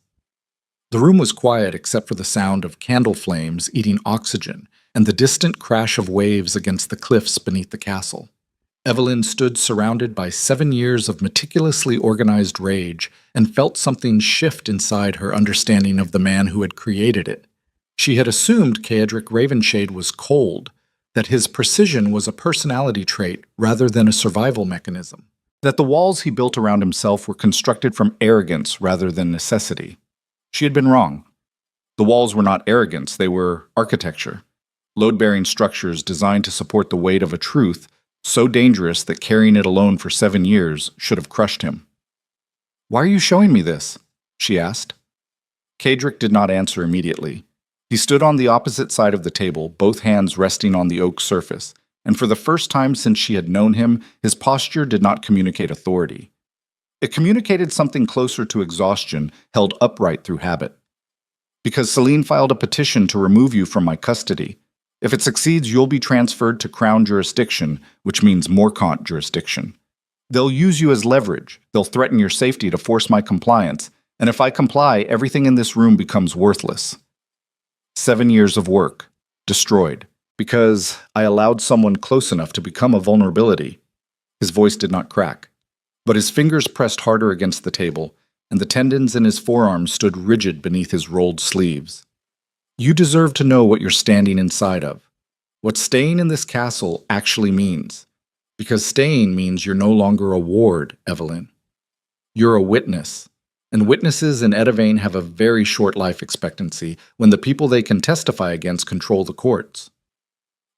The room was quiet except for the sound of candle flames eating oxygen and the distant crash of waves against the cliffs beneath the castle. Evelyn stood surrounded by 7 years of meticulously organized rage and felt something shift inside her understanding of the man who had created it. She had assumed Kedrick Ravenshade was cold, that his precision was a personality trait rather than a survival mechanism, that the walls he built around himself were constructed from arrogance rather than necessity. She had been wrong. The walls were not arrogance, they were architecture, load-bearing structures designed to support the weight of a truth so dangerous that carrying it alone for 7 years should have crushed him. Why are you showing me this? She asked. Kedrick did not answer immediately. He stood on the opposite side of the table, both hands resting on the oak surface, and for the first time since she had known him, his posture did not communicate authority. It communicated something closer to exhaustion, held upright through habit. Because Celine filed a petition to remove you from my custody. If it succeeds, you'll be transferred to Crown jurisdiction, which means Morcant jurisdiction. They'll use you as leverage. They'll threaten your safety to force my compliance, and if I comply, everything in this room becomes worthless. 7 years of work, destroyed, because I allowed someone close enough to become a vulnerability. His voice did not crack. but his fingers pressed harder against the table, and the tendons in his forearms stood rigid beneath his rolled sleeves. You deserve to know what you're standing inside of, what staying in this castle actually means. Because staying means you're no longer a ward, Evelyn. You're a witness, and witnesses in Edivane have a very short life expectancy when the people they can testify against control the courts.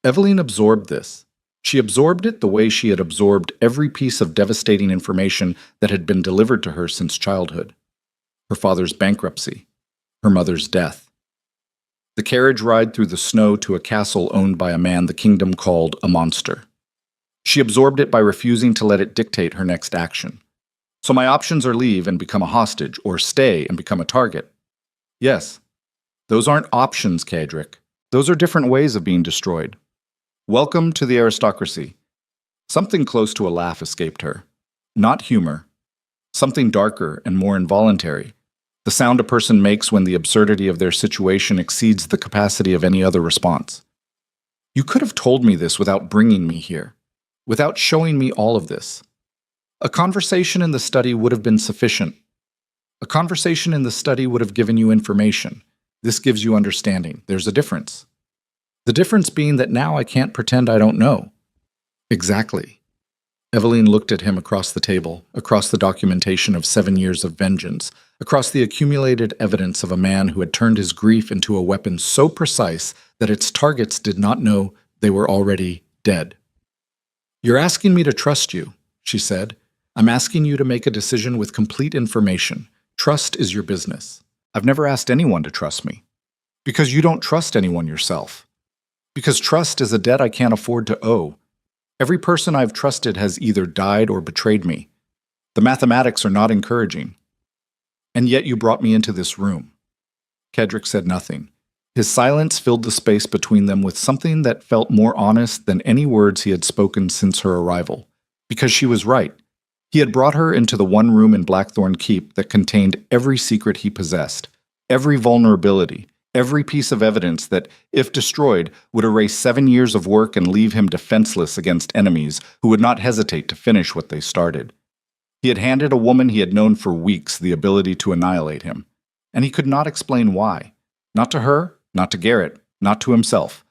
Evelyn absorbed this. She absorbed it the way she had absorbed every piece of devastating information that had been delivered to her since childhood. Her father's bankruptcy, her mother's death, the carriage ride through the snow to a castle owned by a man the kingdom called a monster. She absorbed it by refusing to let it dictate her next action. So my options are leave and become a hostage, or stay and become a target. Yes, those aren't options, Cadric. Those are different ways of being destroyed. Welcome to the aristocracy. Something close to a laugh escaped her. Not humor. Something darker and more involuntary. The sound a person makes when the absurdity of their situation exceeds the capacity of any other response. You could have told me this without bringing me here, without showing me all of this. A conversation in the study would have been sufficient. A conversation in the study would have given you information. This gives you understanding. There's a difference. The difference being that now I can't pretend I don't know. Exactly. Evelyn looked at him across the table, across the documentation of 7 years of vengeance, across the accumulated evidence of a man who had turned his grief into a weapon so precise that its targets did not know they were already dead. You're asking me to trust you, she said. I'm asking you to make a decision with complete information. Trust is your business. I've never asked anyone to trust me. Because you don't trust anyone yourself. Because trust is a debt I can't afford to owe. Every person I've trusted has either died or betrayed me. The mathematics are not encouraging. And yet you brought me into this room. Kedrick said nothing. His silence filled the space between them with something that felt more honest than any words he had spoken since her arrival. Because she was right. He had brought her into the one room in Blackthorn Keep that contained every secret he possessed, every vulnerability, every piece of evidence that, if destroyed, would erase 7 years of work and leave him defenseless against enemies who would not hesitate to finish what they started. He had handed a woman he had known for weeks the ability to annihilate him, and he could not explain why. Not to her, not to Garrett, not to himself.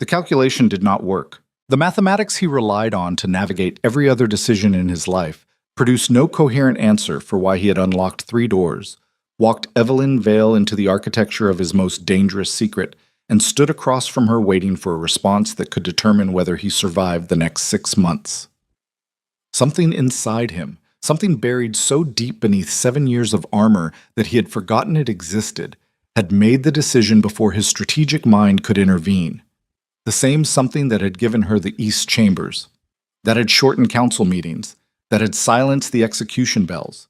The calculation did not work. The mathematics he relied on to navigate every other decision in his life produced no coherent answer for why he had unlocked 3 doors, walked Evelyn Vale into the architecture of his most dangerous secret, and stood across from her waiting for a response that could determine whether he survived the next 6 months. Something inside him, something buried so deep beneath 7 years of armor that he had forgotten it existed, had made the decision before his strategic mind could intervene. The same something that had given her the East Chambers, that had shortened council meetings, that had silenced the execution bells,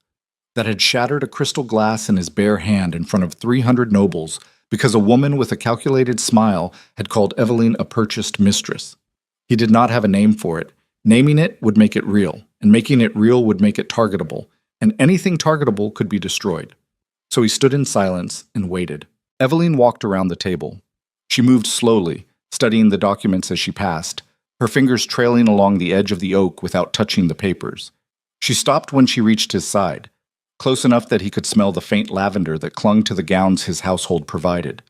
that had shattered a crystal glass in his bare hand in front of 300 nobles because a woman with a calculated smile had called Evelyn a purchased mistress. He did not have a name for it. Naming it would make it real, and making it real would make it targetable, and anything targetable could be destroyed. So he stood in silence and waited. Evelyn walked around the table. She moved slowly, studying the documents as she passed, her fingers trailing along the edge of the oak without touching the papers. She stopped when she reached his side, close enough that he could smell the faint lavender that clung to the gowns his household provided,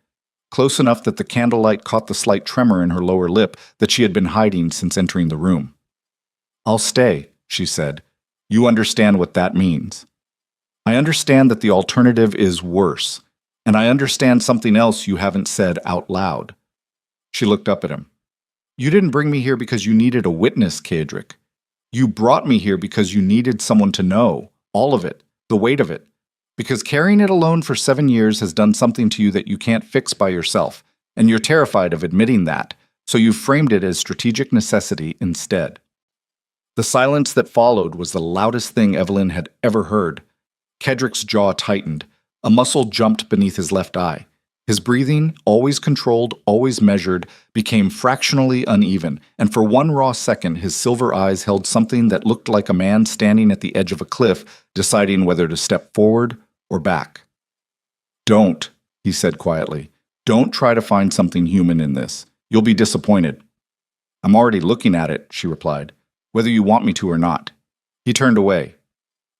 close enough that the candlelight caught the slight tremor in her lower lip that she had been hiding since entering the room. "I'll stay," she said. "You understand what that means. I understand that the alternative is worse, and I understand something else you haven't said out loud." She looked up at him. "You didn't bring me here because you needed a witness, Cadric. You brought me here because you needed someone to know, all of it, the weight of it. Because carrying it alone for 7 years has done something to you that you can't fix by yourself, and you're terrified of admitting that, so you've framed it as strategic necessity instead." The silence that followed was the loudest thing Evelyn had ever heard. Kedrick's jaw tightened. A muscle jumped beneath his left eye. His breathing, always controlled, always measured, became fractionally uneven, and for one raw second his silver eyes held something that looked like a man standing at the edge of a cliff, deciding whether to step forward or back. "Don't," he said quietly. "Don't try to find something human in this. You'll be disappointed." "I'm already looking at it," she replied, "whether you want me to or not." He turned away.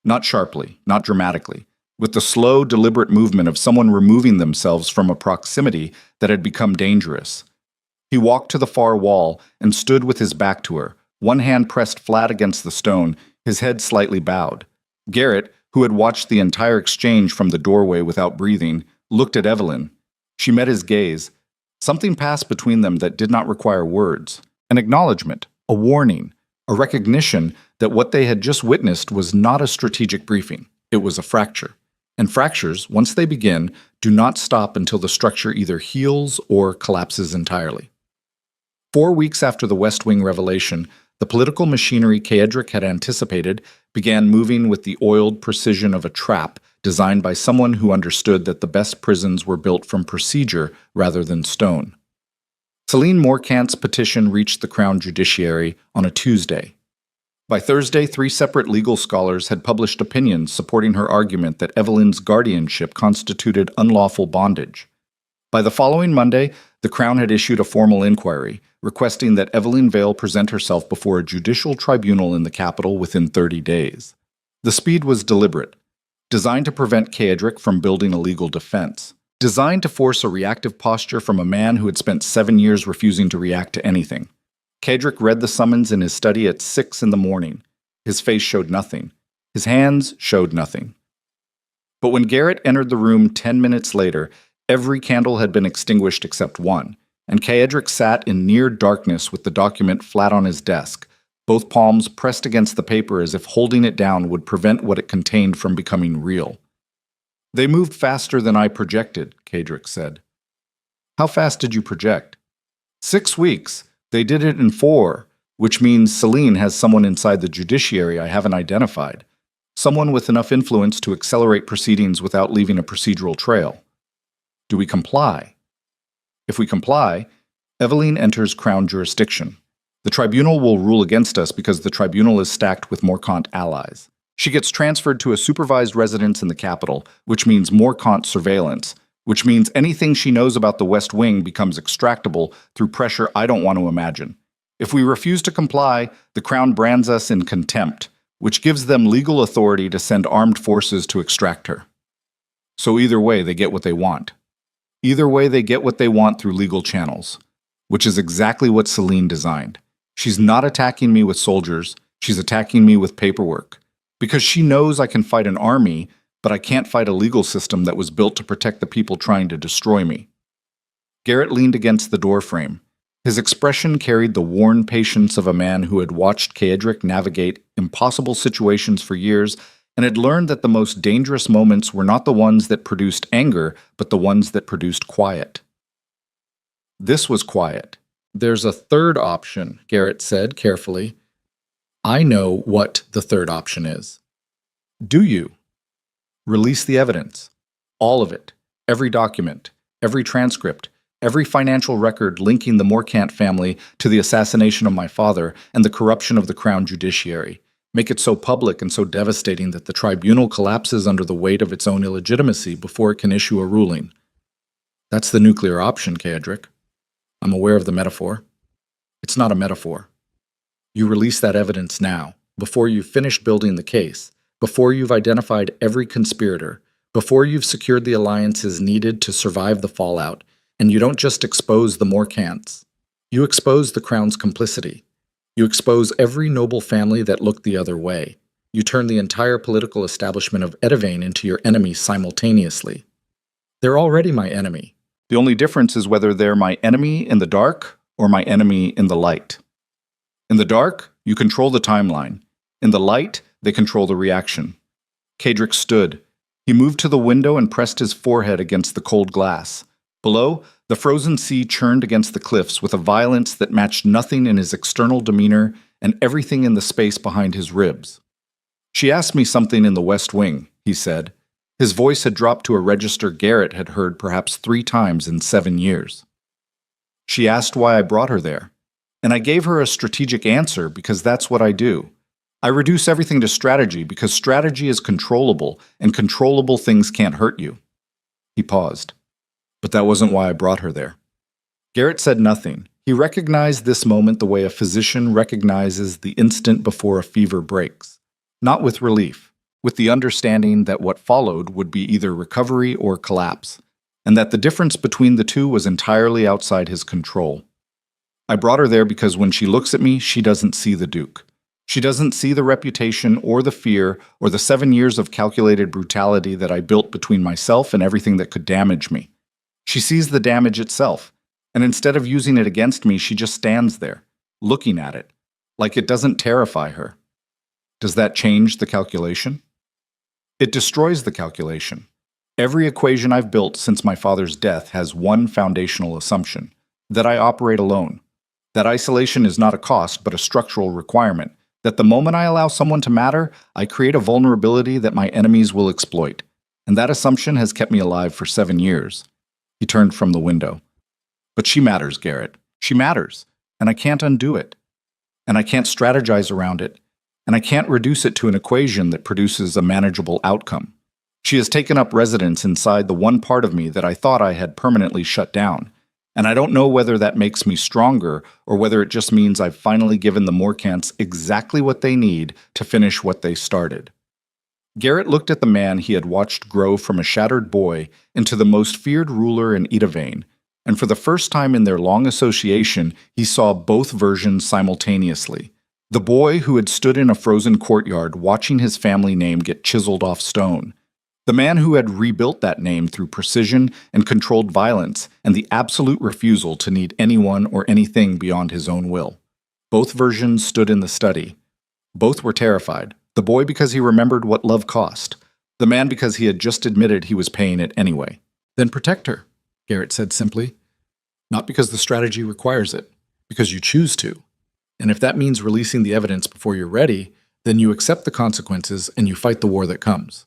Not sharply, not dramatically, with the slow, deliberate movement of someone removing themselves from a proximity that had become dangerous. He walked to the far wall and stood with his back to her, one hand pressed flat against the stone, his head slightly bowed. Garrett, who had watched the entire exchange from the doorway without breathing, looked at Evelyn. She met his gaze. Something passed between them that did not require words. An acknowledgement, a warning, a recognition that what they had just witnessed was not a strategic briefing. It was a fracture. And fractures, once they begin, do not stop until the structure either heals or collapses entirely. 4 weeks after the West Wing revelation, the political machinery Kaedric had anticipated began moving with the oiled precision of a trap designed by someone who understood that the best prisons were built from procedure rather than stone. Celine Morcant's petition reached the Crown Judiciary on a Tuesday. By Thursday, 3 separate legal scholars had published opinions supporting her argument that Evelyn's guardianship constituted unlawful bondage. By the following Monday, the Crown had issued a formal inquiry, requesting that Evelyn Vale present herself before a judicial tribunal in the capital within 30 days. The speed was deliberate, designed to prevent Kaedric from building a legal defense, designed to force a reactive posture from a man who had spent 7 years refusing to react to anything. Kaedric read the summons in his study at 6 in the morning. His face showed nothing. His hands showed nothing. But when Garrett entered the room 10 minutes later, every candle had been extinguished except one, and Kaedric sat in near darkness with the document flat on his desk, both palms pressed against the paper as if holding it down would prevent what it contained from becoming real. "They moved faster than I projected," Kaedric said. "How fast did you project?" 6 weeks. They did it in 4, which means Celine has someone inside the judiciary I haven't identified, someone with enough influence to accelerate proceedings without leaving a procedural trail. Do we comply? If we comply, Evelyn enters Crown jurisdiction. The tribunal will rule against us because the tribunal is stacked with Morcant allies. She gets transferred to a supervised residence in the capital, which means Morcant surveillance, which means anything she knows about the West Wing becomes extractable through pressure I don't want to imagine. If we refuse to comply, the Crown brands us in contempt, which gives them legal authority to send armed forces to extract her. So either way, they get what they want. Either way, they get what they want through legal channels, which is exactly what Celine designed. She's not attacking me with soldiers, she's attacking me with paperwork. Because she knows I can fight an army, but I can't fight a legal system that was built to protect the people trying to destroy me. Garrett leaned against the doorframe. His expression carried the worn patience of a man who had watched Kaedric navigate impossible situations for years and had learned that the most dangerous moments were not the ones that produced anger, but the ones that produced quiet. This was quiet. "There's a third option," Garrett said carefully. "I know what the third option is." "Do you?" "Release the evidence. All of it. Every document. Every transcript. Every financial record linking the Morcant family to the assassination of my father and the corruption of the Crown Judiciary. Make it so public and so devastating that the tribunal collapses under the weight of its own illegitimacy before it can issue a ruling." "That's the nuclear option, Kaedric. I'm aware of the metaphor." "It's not a metaphor. You release that evidence now, before you've finished building the case, before you've identified every conspirator, before you've secured the alliances needed to survive the fallout, and you don't just expose the Morcants. You expose the Crown's complicity. You expose every noble family that looked the other way. You turn the entire political establishment of Edivane into your enemy simultaneously. They're already my enemy. The only difference is whether they're my enemy in the dark or my enemy in the light. In the dark, you control the timeline. In the light, they control the reaction." Kaedric stood. He moved to the window and pressed his forehead against the cold glass. Below, the frozen sea churned against the cliffs with a violence that matched nothing in his external demeanor and everything in the space behind his ribs. "She asked me something in the West Wing," he said. His voice had dropped to a register Garrett had heard perhaps 3 times in 7 years. "She asked why I brought her there. And I gave her a strategic answer because that's what I do. I reduce everything to strategy because strategy is controllable, and controllable things can't hurt you." He paused. "But that wasn't why I brought her there." Garrett said nothing. He recognized this moment the way a physician recognizes the instant before a fever breaks. Not with relief, with the understanding that what followed would be either recovery or collapse, and that the difference between the two was entirely outside his control. I brought her there because when she looks at me, she doesn't see the Duke. She doesn't see the reputation or the fear or the 7 years of calculated brutality that I built between myself and everything that could damage me. She sees the damage itself, and instead of using it against me, she just stands there, looking at it, like it doesn't terrify her. Does that change the calculation? It destroys the calculation. Every equation I've built since my father's death has one foundational assumption: that I operate alone. That isolation is not a cost, but a structural requirement. That the moment I allow someone to matter, I create a vulnerability that my enemies will exploit. And that assumption has kept me alive for 7 years. He turned from the window. But she matters, Garrett. She matters. And I can't undo it. And I can't strategize around it. And I can't reduce it to an equation that produces a manageable outcome. She has taken up residence inside the one part of me that I thought I had permanently shut down. And I don't know whether that makes me stronger or whether it just means I've finally given the Morcants exactly what they need to finish what they started. Garrett looked at the man he had watched grow from a shattered boy into the most feared ruler in Edavane, and for the first time in their long association, he saw both versions simultaneously. The boy who had stood in a frozen courtyard watching his family name get chiseled off stone. The man who had rebuilt that name through precision and controlled violence and the absolute refusal to need anyone or anything beyond his own will. Both versions stood in the study. Both were terrified. The boy because he remembered what love cost. The man because he had just admitted he was paying it anyway. Then protect her, Garrett said simply. Not because the strategy requires it, because you choose to. And if that means releasing the evidence before you're ready, then you accept the consequences and you fight the war that comes.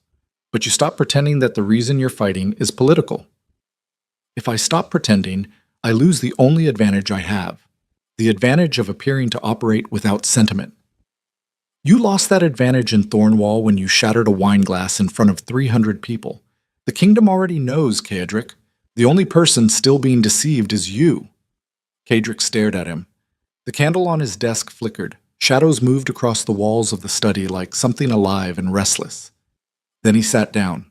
But you stop pretending that the reason you're fighting is political. If I stop pretending, I lose the only advantage I have, the advantage of appearing to operate without sentiment. You lost that advantage in Thornwall when you shattered a wine glass in front of 300 people. The kingdom already knows, Caedric. The only person still being deceived is you. Caedric stared at him. The candle on his desk flickered. Shadows moved across the walls of the study like something alive and restless. Then he sat down.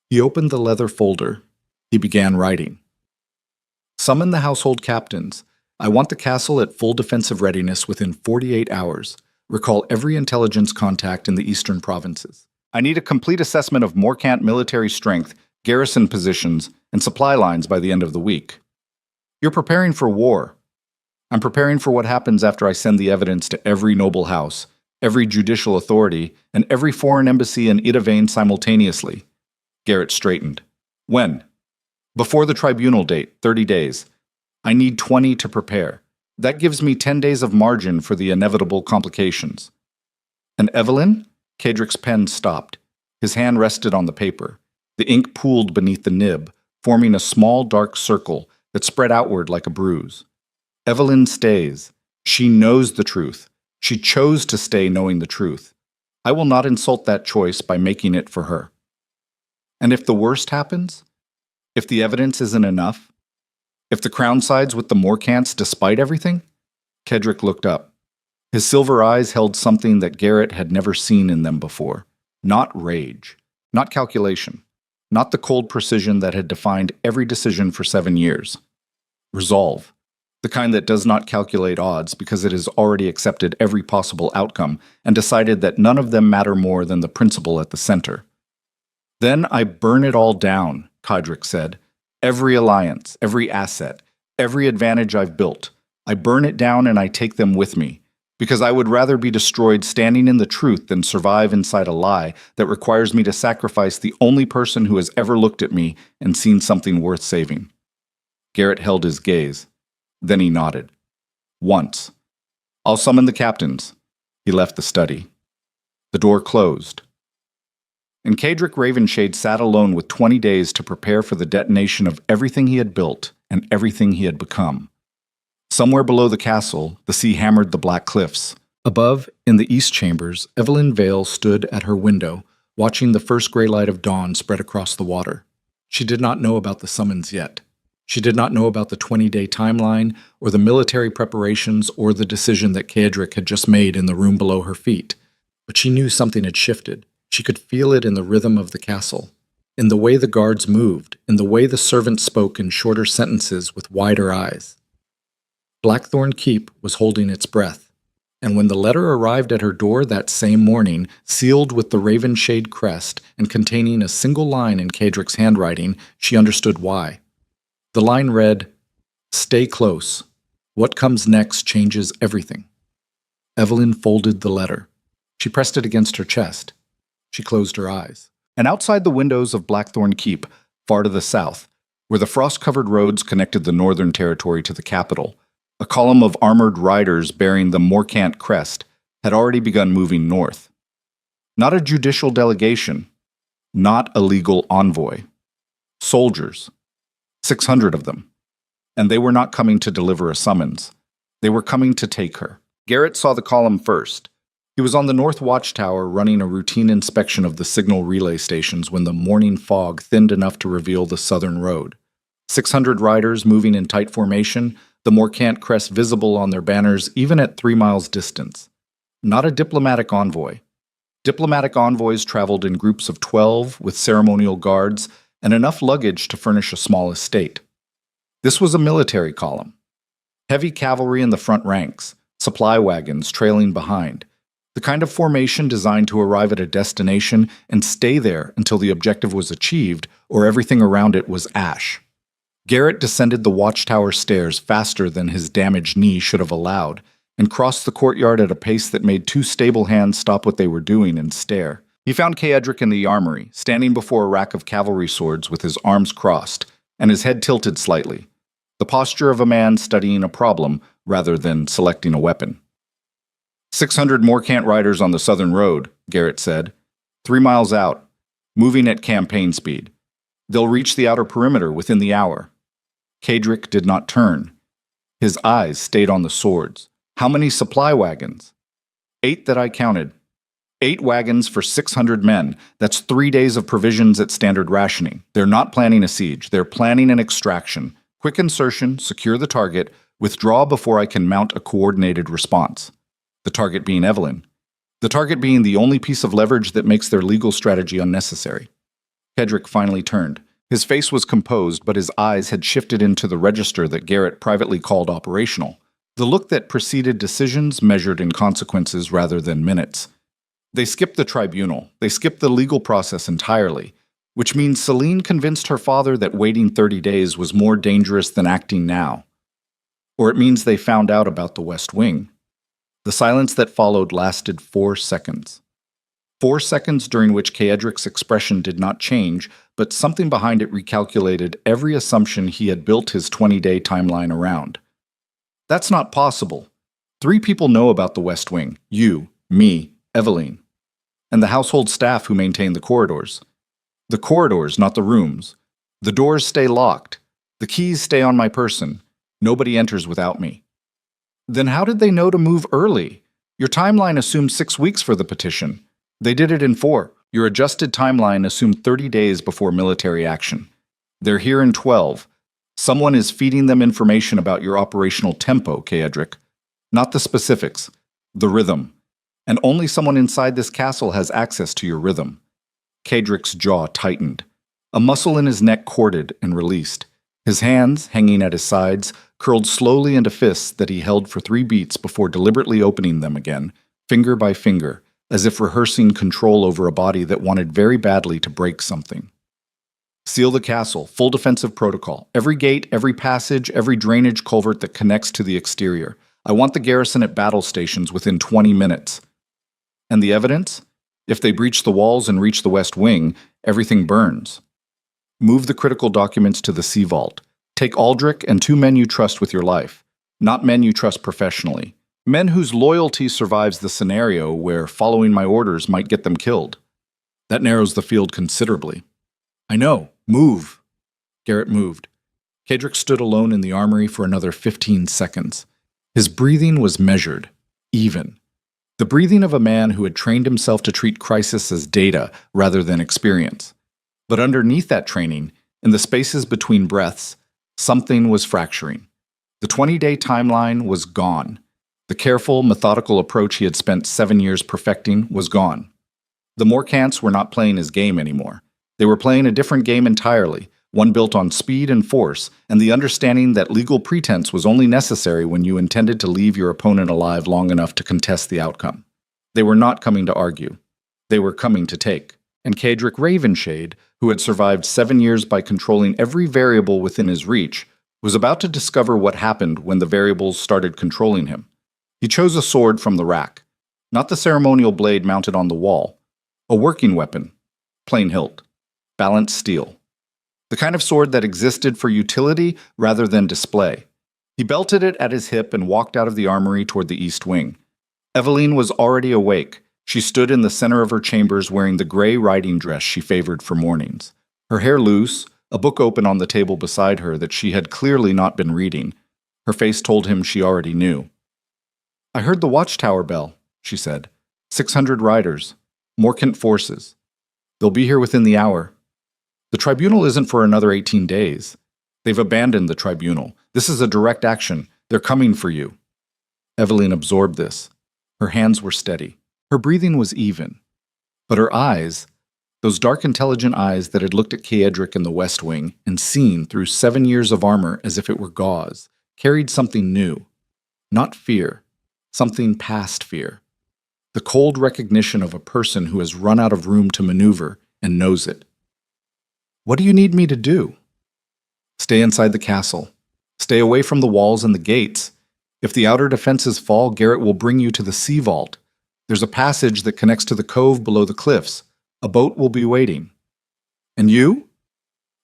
He opened the leather folder. He began writing. Summon the household captains. I want the castle at full defensive readiness within 48 hours. Recall every intelligence contact in the eastern provinces. I need a complete assessment of Morcant military strength, garrison positions, and supply lines by the end of the week. You're preparing for war. I'm preparing for what happens after I send the evidence to every noble house, every judicial authority, and every foreign embassy in Edavane simultaneously. Garrett straightened. When? Before the tribunal date, 30 days. I need 20 to prepare. That gives me 10 days of margin for the inevitable complications. And Evelyn? Caedric's pen stopped. His hand rested on the paper. The ink pooled beneath the nib, forming a small dark circle that spread outward like a bruise. Evelyn stays. She knows the truth. She chose to stay knowing the truth. I will not insult that choice by making it for her. And if the worst happens? If the evidence isn't enough? If the crown sides with the Morcants despite everything? Caedric looked up. His silver eyes held something that Garrett had never seen in them before. Not rage. Not calculation. Not the cold precision that had defined every decision for 7 years. Resolve. The kind that does not calculate odds because it has already accepted every possible outcome and decided that none of them matter more than the principle at the center. Then I burn it all down, Caedric said. Every alliance, every asset, every advantage I've built. I burn it down and I take them with me, because I would rather be destroyed standing in the truth than survive inside a lie that requires me to sacrifice the only person who has ever looked at me and seen something worth saving. Garrett held his gaze. Then he nodded. Once. I'll summon the captains. He left the study. The door closed. And Caedric Ravenshade sat alone with 20 days to prepare for the detonation of everything he had built and everything he had become. Somewhere below the castle, the sea hammered the black cliffs. Above, in the east chambers, Evelyn Vale stood at her window, watching the first gray light of dawn spread across the water. She did not know about the summons yet. She did not know about the 20-day timeline, or the military preparations, or the decision that Caedric had just made in the room below her feet. But she knew something had shifted. She could feel it in the rhythm of the castle, in the way the guards moved, in the way the servants spoke in shorter sentences with wider eyes. Blackthorn Keep was holding its breath, and when the letter arrived at her door that same morning, sealed with the Ravenshade crest and containing a single line in Cadrick's handwriting, she understood why. The line read, "Stay close. What comes next changes everything." Evelyn folded the letter. She pressed it against her chest. She closed her eyes. And outside the windows of Blackthorn Keep, far to the south, where the frost-covered roads connected the northern territory to the capital, a column of armored riders bearing the Morcant crest had already begun moving north. Not a judicial delegation, not a legal envoy. Soldiers. 600 of them. And they were not coming to deliver a summons. They were coming to take her. Garrett saw the column first. He was on the North Watchtower running a routine inspection of the signal relay stations when the morning fog thinned enough to reveal the southern road. 600 riders moving in tight formation, the Morcant crest visible on their banners even at 3 miles distance. Not a diplomatic envoy. Diplomatic envoys traveled in groups of 12 with ceremonial guards and enough luggage to furnish a small estate. This was a military column. Heavy cavalry in the front ranks, supply wagons trailing behind. The kind of formation designed to arrive at a destination and stay there until the objective was achieved or everything around it was ash. Garrett descended the watchtower stairs faster than his damaged knee should have allowed and crossed the courtyard at a pace that made 2 stable hands stop what they were doing and stare. He found Ceadric in the armory, standing before a rack of cavalry swords with his arms crossed and his head tilted slightly, the posture of a man studying a problem rather than selecting a weapon. 600 Morcant riders on the southern road, Garrett said. 3 miles out, moving at campaign speed. They'll reach the outer perimeter within the hour. Ceadric did not turn. His eyes stayed on the swords. How many supply wagons? 8 that I counted. 8 wagons for 600 men. That's 3 days of provisions at standard rationing. They're not planning a siege. They're planning an extraction. Quick insertion, secure the target, withdraw before I can mount a coordinated response. The target being Evelyn. The target being the only piece of leverage that makes their legal strategy unnecessary. Ceadric finally turned. His face was composed, but his eyes had shifted into the register that Garrett privately called operational. The look that preceded decisions measured in consequences rather than minutes. They skipped the tribunal. They skipped the legal process entirely, which means Celine convinced her father that waiting 30 days was more dangerous than acting now. Or it means they found out about the West Wing. The silence that followed lasted 4 seconds. 4 seconds during which Ceadric's expression did not change, but something behind it recalculated every assumption he had built his 20-day timeline around. That's not possible. 3 people know about the West Wing. You, me, Evelyn. And the household staff who maintain the corridors. The corridors, not the rooms. The doors stay locked. The keys stay on my person. Nobody enters without me. Then how did they know to move early? Your timeline assumed 6 weeks for the petition. They did it in 4. Your adjusted timeline assumed 30 days before military action. They're here in 12. Someone is feeding them information about your operational tempo, Ceadric. Not the specifics, the rhythm. And only someone inside this castle has access to your rhythm. Ceadric's jaw tightened. A muscle in his neck corded and released. His hands, hanging at his sides, curled slowly into fists that he held for 3 beats before deliberately opening them again, finger by finger, as if rehearsing control over a body that wanted very badly to break something. Seal the castle, full defensive protocol. Every gate, every passage, every drainage culvert that connects to the exterior. I want the garrison at battle stations within 20 minutes. And the evidence? If they breach the walls and reach the West Wing, everything burns. Move the critical documents to the Sea Vault. Take Aldrich and 2 men you trust with your life, not men you trust professionally. Men whose loyalty survives the scenario where following my orders might get them killed. That narrows the field considerably. I know. Move. Garrett moved. Ceadric stood alone in the armory for another 15 seconds. His breathing was measured, even. The breathing of a man who had trained himself to treat crisis as data rather than experience. But underneath that training, in the spaces between breaths, something was fracturing. The 20-day timeline was gone. The careful, methodical approach he had spent 7 years perfecting was gone. The Morcants were not playing his game anymore. They were playing a different game entirely, one built on speed and force, and the understanding that legal pretense was only necessary when you intended to leave your opponent alive long enough to contest the outcome. They were not coming to argue. They were coming to take. And Cadric Ravenshade, who had survived 7 years by controlling every variable within his reach, was about to discover what happened when the variables started controlling him. He chose a sword from the rack, not the ceremonial blade mounted on the wall, a working weapon, plain hilt, balanced steel. The kind of sword that existed for utility rather than display. He belted it at his hip and walked out of the armory toward the east wing. Eveline was already awake. She stood in the center of her chambers wearing the gray riding dress she favored for mornings. Her hair loose, a book open on the table beside her that she had clearly not been reading. Her face told him she already knew. "I heard the watchtower bell," she said. 600 riders. Morcant forces. They'll be here within the hour. The tribunal isn't for another 18 days. They've abandoned the tribunal. This is a direct action. They're coming for you. Eveline absorbed this. Her hands were steady. Her breathing was even. But her eyes, those dark, intelligent eyes that had looked at Cadric in the West Wing and seen through 7 years of armor as if it were gauze, carried something new. Not fear. Something past fear. The cold recognition of a person who has run out of room to maneuver and knows it. "What do you need me to do?" "Stay inside the castle. Stay away from the walls and the gates. If the outer defenses fall, Garrett will bring you to the sea vault. There's a passage that connects to the cove below the cliffs. A boat will be waiting." "And you?"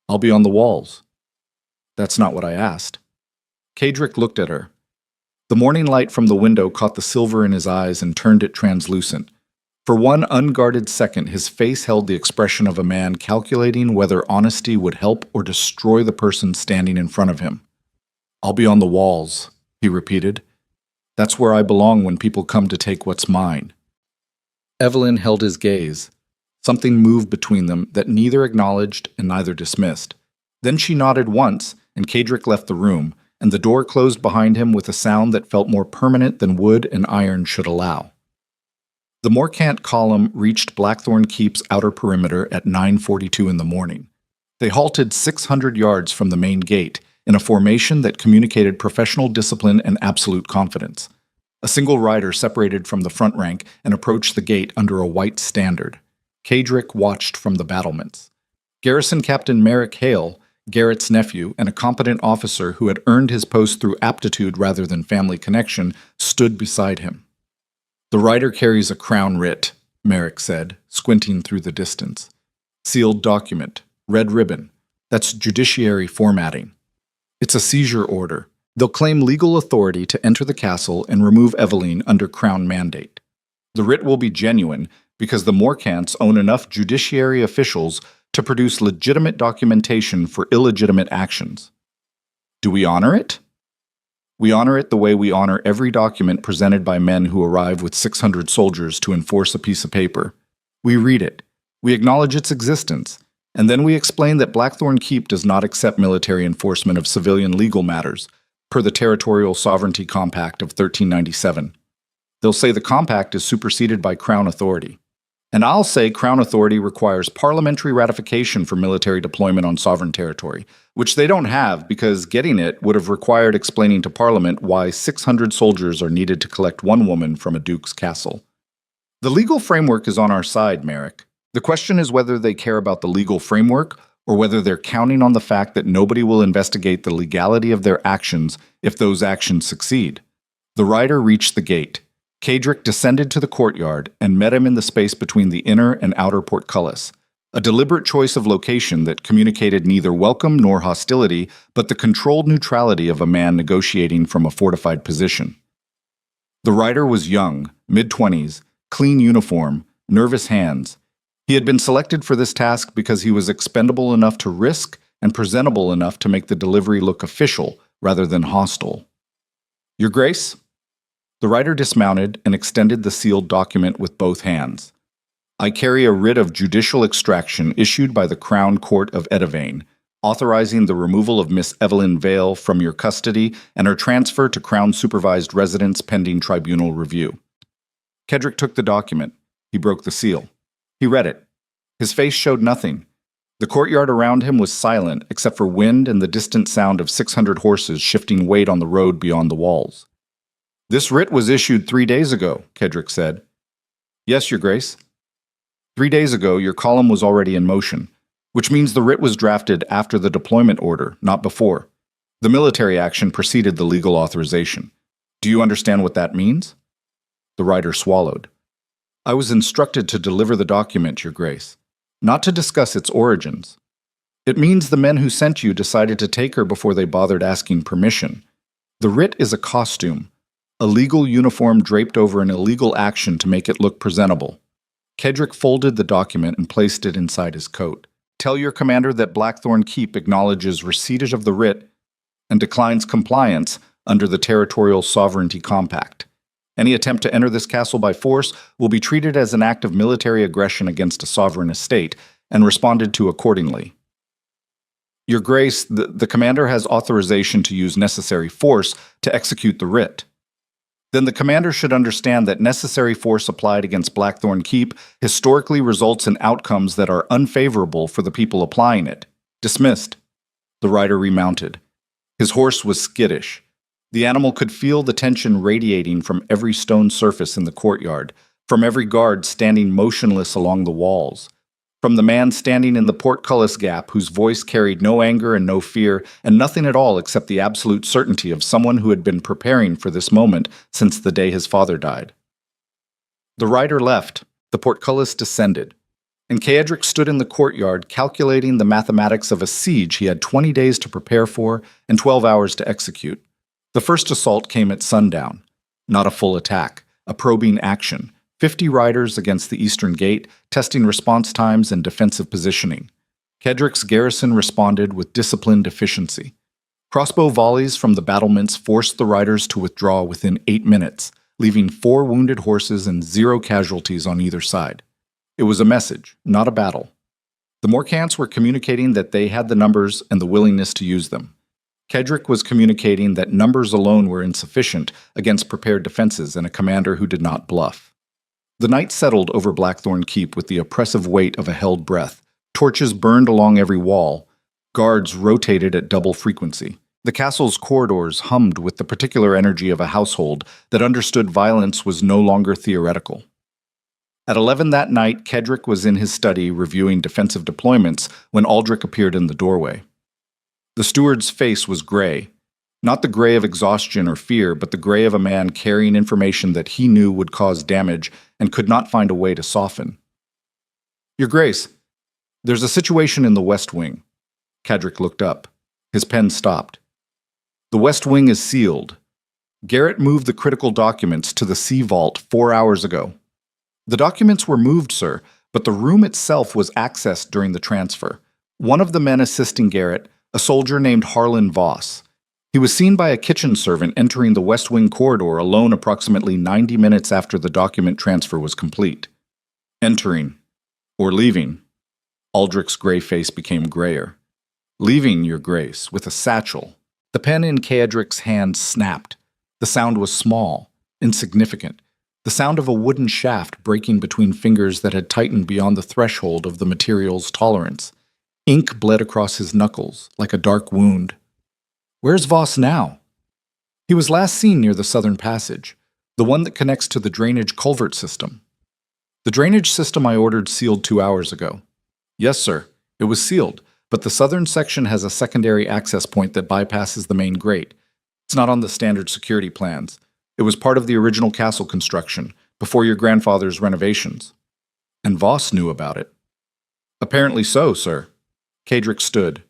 "I'll be on the walls." "That's not what I asked." Cadric looked at her. The morning light from the window caught the silver in his eyes and turned it translucent. For one unguarded second, his face held the expression of a man calculating whether honesty would help or destroy the person standing in front of him. "I'll be on the walls," he repeated. "That's where I belong when people come to take what's mine." Eveline held his gaze. Something moved between them that neither acknowledged and neither dismissed. Then she nodded once, and Cadric left the room, and the door closed behind him with a sound that felt more permanent than wood and iron should allow. The Morcant column reached Blackthorn Keep's outer perimeter at 9:42 in the morning. They halted 600 yards from the main gate, in a formation that communicated professional discipline and absolute confidence. A single rider separated from the front rank and approached the gate under a white standard. Cadric watched from the battlements. Garrison Captain Merrick Hale, Garrett's nephew and a competent officer who had earned his post through aptitude rather than family connection, stood beside him. "The rider carries a crown writ," Merrick said, squinting through the distance. "Sealed document, red ribbon. That's judiciary formatting. It's a seizure order. They'll claim legal authority to enter the castle and remove Eveline under Crown mandate. The writ will be genuine because the Morcants own enough judiciary officials to produce legitimate documentation for illegitimate actions. Do we honor it? We honor it the way we honor every document presented by men who arrive with 600 soldiers to enforce a piece of paper. We read it. We acknowledge its existence. And then we explain that Blackthorn Keep does not accept military enforcement of civilian legal matters, per the Territorial Sovereignty Compact of 1397. They'll say the compact is superseded by Crown authority. And I'll say Crown authority requires parliamentary ratification for military deployment on sovereign territory, which they don't have because getting it would have required explaining to Parliament why 600 soldiers are needed to collect one woman from a duke's castle. The legal framework is on our side, Merrick. The question is whether they care about the legal framework or whether they're counting on the fact that nobody will investigate the legality of their actions if those actions succeed. The rider reached the gate. Cadric descended to the courtyard and met him in the space between the inner and outer portcullis, a deliberate choice of location that communicated neither welcome nor hostility, but the controlled neutrality of a man negotiating from a fortified position. The rider was young, mid-20s, clean uniform, nervous hands. He had been selected for this task because he was expendable enough to risk and presentable enough to make the delivery look official rather than hostile. "Your Grace?" The rider dismounted and extended the sealed document with both hands. "I carry a writ of judicial extraction issued by the Crown Court of Edivane, authorizing the removal of Miss Eveline Vale from your custody and her transfer to Crown-supervised residence pending tribunal review." Cadric took the document. He broke the seal. He read it. His face showed nothing. The courtyard around him was silent, except for wind and the distant sound of 600 horses shifting weight on the road beyond the walls. "This writ was issued 3 days ago," Kedrick said. "Yes, Your Grace." 3 days ago, your column was already in motion, which means the writ was drafted after the deployment order, not before. The military action preceded the legal authorization. Do you understand what that means? The writer swallowed. "I was instructed to deliver the document, Your Grace, not to discuss its origins. It means the men who sent you decided to take her before they bothered asking permission. The writ is a costume, a legal uniform draped over an illegal action to make it look presentable." Kedrick folded the document and placed it inside his coat. "Tell your commander that Blackthorn Keep acknowledges receipt of the writ and declines compliance under the Territorial Sovereignty Compact. Any attempt to enter this castle by force will be treated as an act of military aggression against a sovereign estate and responded to accordingly. Your Grace, the commander has authorization to use necessary force to execute the writ. Then the commander should understand that necessary force applied against Blackthorn Keep historically results in outcomes that are unfavorable for the people applying it. Dismissed." The rider remounted. His horse was skittish. The animal could feel the tension radiating from every stone surface in the courtyard, from every guard standing motionless along the walls, from the man standing in the portcullis gap whose voice carried no anger and no fear, and nothing at all except the absolute certainty of someone who had been preparing for this moment since the day his father died. The rider left, the portcullis descended, and Kedrick stood in the courtyard calculating the mathematics of a siege he had 20 days to prepare for and 12 hours to execute. The first assault came at sundown. Not a full attack, a probing action. 50 riders against the eastern gate, testing response times and defensive positioning. Kedrick's garrison responded with disciplined efficiency. Crossbow volleys from the battlements forced the riders to withdraw within 8 minutes, leaving 4 wounded horses and 0 casualties on either side. It was a message, not a battle. The Morcants were communicating that they had the numbers and the willingness to use them. Kedrick was communicating that numbers alone were insufficient against prepared defenses and a commander who did not bluff. The night settled over Blackthorn Keep with the oppressive weight of a held breath. Torches burned along every wall. Guards rotated at double frequency. The castle's corridors hummed with the particular energy of a household that understood violence was no longer theoretical. At 11 that night, Kedrick was in his study reviewing defensive deployments when Aldrich appeared in the doorway. The steward's face was gray. Not the gray of exhaustion or fear, but the gray of a man carrying information that he knew would cause damage and could not find a way to soften. "Your Grace, there's a situation in the West Wing." Kedrick looked up. His pen stopped. "The West Wing is sealed. Garrett moved the critical documents to the sea vault 4 hours ago." "The documents were moved, sir, but the room itself was accessed during the transfer. One of the men assisting Garrett, a soldier named Harlan Voss. He was seen by a kitchen servant entering the West Wing corridor alone approximately 90 minutes after the document transfer was complete." "Entering. Or leaving." Aldrich's gray face became grayer. "Leaving, Your Grace, with a satchel." The pen in Kedrick's hand snapped. The sound was small, insignificant. The sound of a wooden shaft breaking between fingers that had tightened beyond the threshold of the material's tolerance. Ink bled across his knuckles, like a dark wound. "Where's Voss now?" "He was last seen near the southern passage, the one that connects to the drainage culvert system." "The drainage system I ordered sealed 2 hours ago." "Yes, sir. It was sealed, but the southern section has a secondary access point that bypasses the main grate. It's not on the standard security plans. It was part of the original castle construction, before your grandfather's renovations." "And Voss knew about it." "Apparently so, sir." Kedrick stood.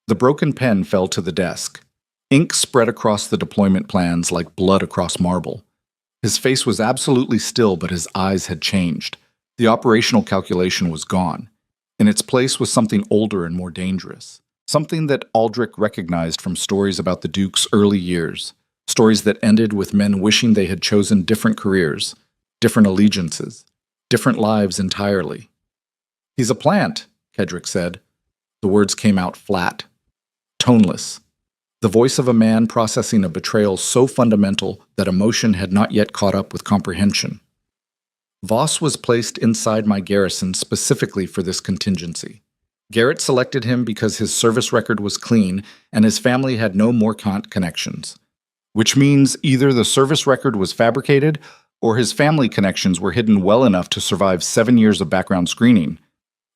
The broken pen fell to the desk. Ink spread across the deployment plans like blood across marble. His face was absolutely still, but his eyes had changed. The operational calculation was gone. In its place was something older and more dangerous. Something that Aldrich recognized from stories about the Duke's early years. Stories that ended with men wishing they had chosen different careers, different allegiances, different lives entirely. "He's a plant," Kedrick said. The words came out flat, toneless. The voice of a man processing a betrayal so fundamental that emotion had not yet caught up with comprehension. Voss was placed inside my garrison specifically for this contingency. Garrett selected him because his service record was clean and his family had no Morkant connections, which means either the service record was fabricated or his family connections were hidden well enough to survive 7 years of background screening.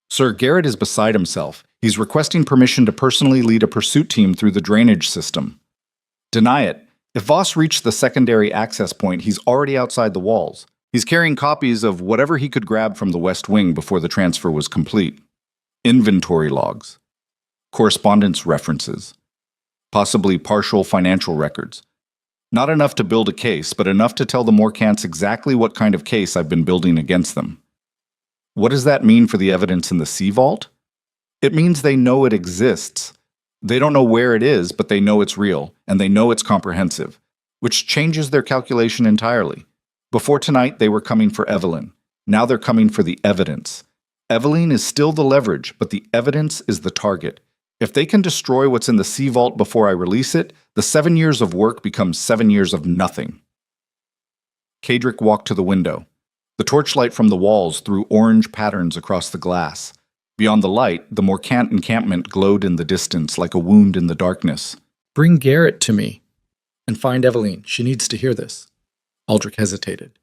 Sir, Garrett is beside himself. He's requesting permission to personally lead a pursuit team through the drainage system. Deny it. If Voss reached the secondary access point, he's already outside the walls. He's carrying copies of whatever he could grab from the West Wing before the transfer was complete. Inventory logs, correspondence references, possibly partial financial records. Not enough to build a case, but enough to tell the Morkants exactly what kind of case I've been building against them. What does that mean for the evidence in the Sea Vault? It means they know it exists. They don't know where it is, but they know it's real, and they know it's comprehensive, which changes their calculation entirely. Before tonight, they were coming for Evelyn. Now they're coming for the evidence. Evelyn is still the leverage, but the evidence is the target. If they can destroy what's in the Sea Vault before I release it, the 7 years of work becomes 7 years of nothing. Kadrick walked to the window. The torchlight from the walls threw orange patterns across the glass. Beyond the light, the Morkant encampment glowed in the distance like a wound in the darkness. "Bring Garrett to me. And find Evelyn. She needs to hear this." Aldrich hesitated.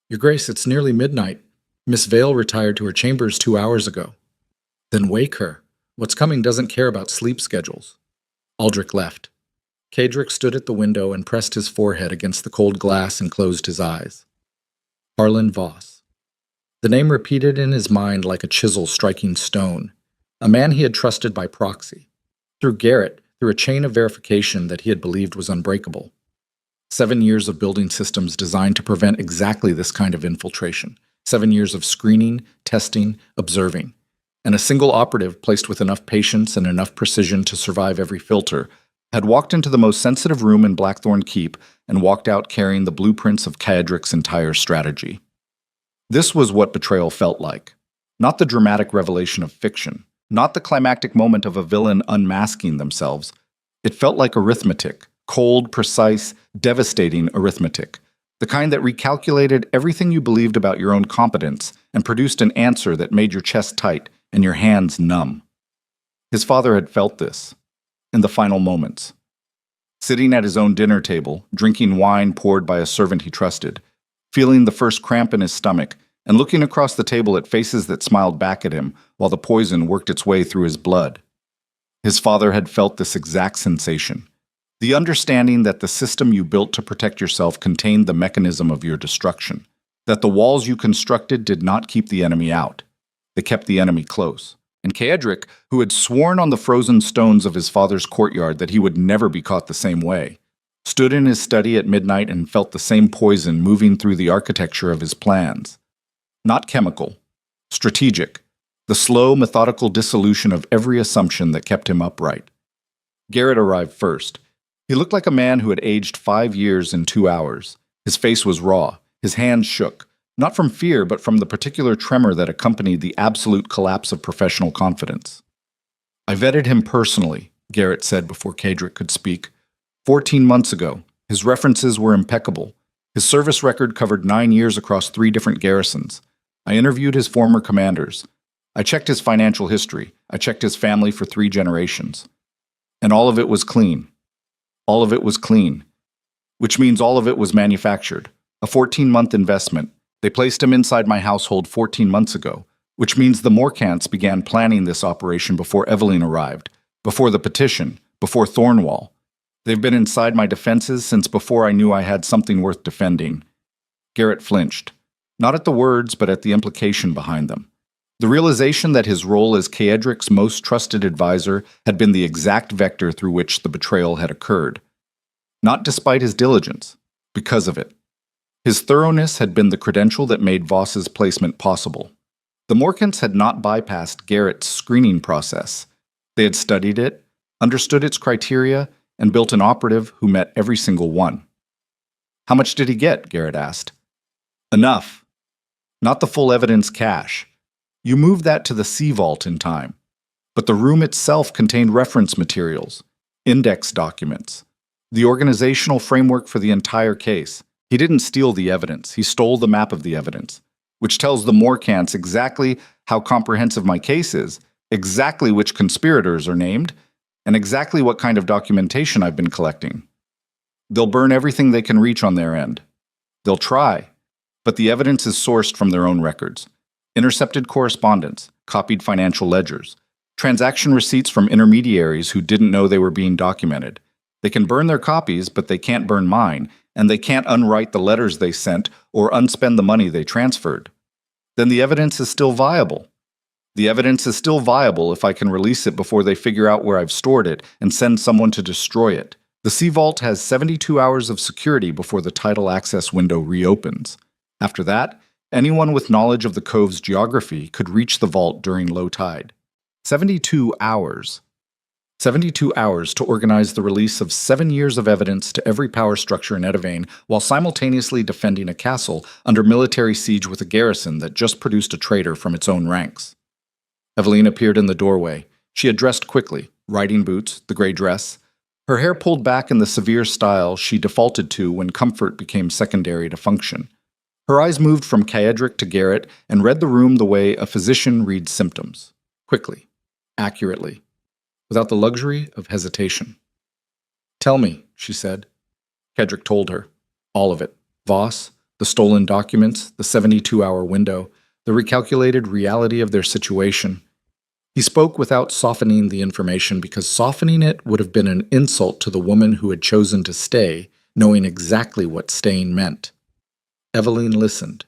"Your Grace, it's nearly midnight. Miss Vale retired to her chambers 2 hours ago." "Then wake her. What's coming doesn't care about sleep schedules." Aldrich left. Kadrick stood at the window and pressed his forehead against the cold glass and closed his eyes. Harlan Voss. The name repeated in his mind like a chisel striking stone. A man he had trusted by proxy. Through Garrett, through a chain of verification that he had believed was unbreakable. 7 years of building systems designed to prevent exactly this kind of infiltration. 7 years of screening, testing, observing. And a single operative placed with enough patience and enough precision to survive every filter had walked into the most sensitive room in Blackthorn Keep and walked out carrying the blueprints of Kadrick's entire strategy. This was what betrayal felt like. Not the dramatic revelation of fiction. Not the climactic moment of a villain unmasking themselves. It felt like arithmetic. Cold, precise, devastating arithmetic. The kind that recalculated everything you believed about your own competence and produced an answer that made your chest tight and your hands numb. His father had felt this in the final moments. Sitting at his own dinner table, drinking wine poured by a servant he trusted, feeling the first cramp in his stomach, and looking across the table at faces that smiled back at him while the poison worked its way through his blood. His father had felt this exact sensation. The understanding that the system you built to protect yourself contained the mechanism of your destruction. That the walls you constructed did not keep the enemy out. They kept the enemy close. And Kadrick, who had sworn on the frozen stones of his father's courtyard that he would never be caught the same way, stood in his study at midnight and felt the same poison moving through the architecture of his plans. Not chemical, strategic, the slow, methodical dissolution of every assumption that kept him upright. Garrett arrived first. He looked like a man who had aged 5 years in 2 hours. His face was raw. His hands shook, not from fear, but from the particular tremor that accompanied the absolute collapse of professional confidence. "I vetted him personally," Garrett said before Kadrick could speak. 14 months ago, his references were impeccable. His service record covered 9 years across 3 different garrisons. I interviewed his former commanders. I checked his financial history. I checked his family for 3 generations. And all of it was clean. All of it was clean. Which means all of it was manufactured. A 14-month investment. They placed him inside my household 14 months ago, which means the Morkants began planning this operation before Evelyn arrived, before the petition, before Thornwall. They've been inside my defenses since before I knew I had something worth defending. Garrett flinched, not at the words, but at the implication behind them. The realization that his role as Kadrick's most trusted advisor had been the exact vector through which the betrayal had occurred. Not despite his diligence, because of it. His thoroughness had been the credential that made Voss's placement possible. The Morkants had not bypassed Garrett's screening process. They had studied it, understood its criteria, and built an operative who met every single one. "How much did he get?" Garrett asked. "Enough. Not the full evidence cache. You moved that to the Sea Vault in time. But the room itself contained reference materials, index documents, the organizational framework for the entire case. He didn't steal the evidence. He stole the map of the evidence. which tells the Morcants exactly how comprehensive my case is, exactly which conspirators are named, and exactly what kind of documentation I've been collecting. They'll burn everything they can reach on their end. They'll try, but the evidence is sourced from their own records. Intercepted correspondence, copied financial ledgers, transaction receipts from intermediaries who didn't know they were being documented. They can burn their copies, but they can't burn mine, and they can't unwrite the letters they sent or unspend the money they transferred. Then the evidence is still viable. The evidence is still viable if I can release it before they figure out where I've stored it and send someone to destroy it. The Sea Vault has 72 hours of security before the tidal access window reopens. After that, anyone with knowledge of the cove's geography could reach the vault during low tide. 72 hours. 72 hours to organize the release of 7 years of evidence to every power structure in Edivane while simultaneously defending a castle under military siege with a garrison that just produced a traitor from its own ranks. Eveline appeared in the doorway. She had dressed quickly, riding boots, the gray dress, her hair pulled back in the severe style she defaulted to when comfort became secondary to function. Her eyes moved from Kaedric to Garrett and read the room the way a physician reads symptoms. Quickly, accurately, without the luxury of hesitation. "Tell me," she said. Kaedric told her. All of it. Voss, the stolen documents, the 72-hour window, the recalculated reality of their situation. He spoke without softening the information because softening it would have been an insult to the woman who had chosen to stay, knowing exactly what staying meant. Eveline listened.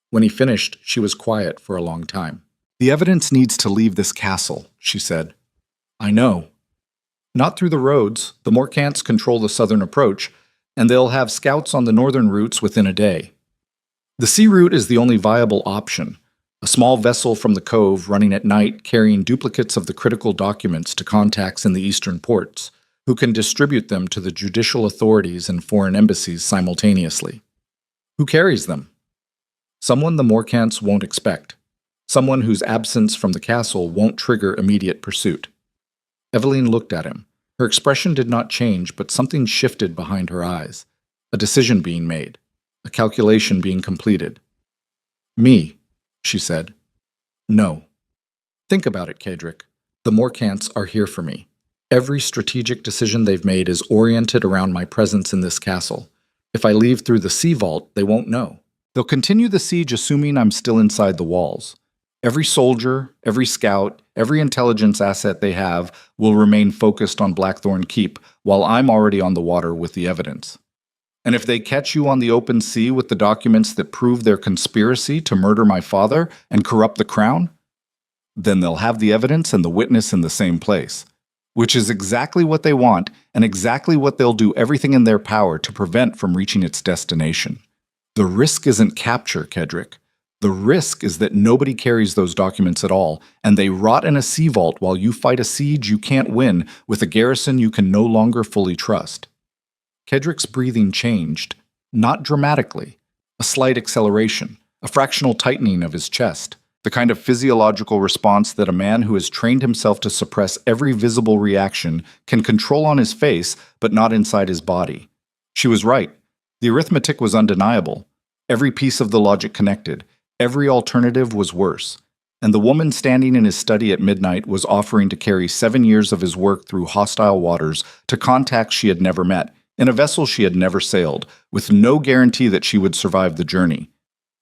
When he finished, she was quiet for a long time. "The evidence needs to leave this castle," she said. "I know. Not through the roads. The Morcants control the southern approach, and they'll have scouts on the northern routes within a day. The sea route is the only viable option. A small vessel from the cove running at night carrying duplicates of the critical documents to contacts in the eastern ports, who can distribute them to the judicial authorities and foreign embassies simultaneously. Who carries them? Someone the Morcants won't expect. Someone whose absence from the castle won't trigger immediate pursuit." Eveline looked at him. Her expression did not change, but something shifted behind her eyes. A decision being made. A calculation being completed. "Me," she said. "No. Think about it, Kaedric. The Morcants are here for me. Every strategic decision they've made is oriented around my presence in this castle. If I leave through the Sea Vault, they won't know. They'll continue the siege assuming I'm still inside the walls. Every soldier, every scout, every intelligence asset they have will remain focused on Blackthorn Keep while I'm already on the water with the evidence. And if they catch you on the open sea with the documents that prove their conspiracy to murder my father and corrupt the crown, then they'll have the evidence and the witness in the same place, which is exactly what they want and exactly what they'll do everything in their power to prevent from reaching its destination. The risk isn't capture, Kaedric. The risk is that nobody carries those documents at all, and they rot in a sea vault while you fight a siege you can't win with a garrison you can no longer fully trust." Kaedric's breathing changed, not dramatically, a slight acceleration, a fractional tightening of his chest, the kind of physiological response that a man who has trained himself to suppress every visible reaction can control on his face but not inside his body. She was right. The arithmetic was undeniable. Every piece of the logic connected. Every alternative was worse. And the woman standing in his study at midnight was offering to carry 7 years of his work through hostile waters to contacts she had never met, in a vessel she had never sailed, with no guarantee that she would survive the journey.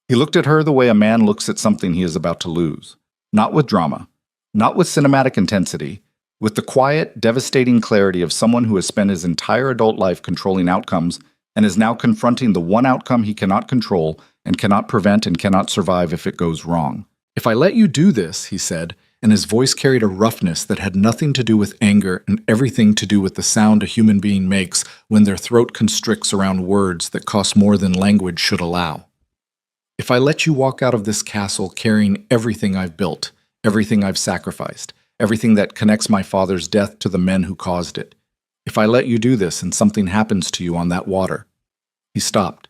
He looked at her the way a man looks at something he is about to lose. Not with drama, not with cinematic intensity, with the quiet, devastating clarity of someone who has spent his entire adult life controlling outcomes and is now confronting the one outcome he cannot control and cannot prevent and cannot survive if it goes wrong. "If I let you do this," he said, and his voice carried a roughness that had nothing to do with anger and everything to do with the sound a human being makes when their throat constricts around words that cost more than language should allow. "If I let you walk out of this castle carrying everything I've built, everything I've sacrificed, everything that connects my father's death to the men who caused it, if I let you do this and something happens to you on that water." He stopped.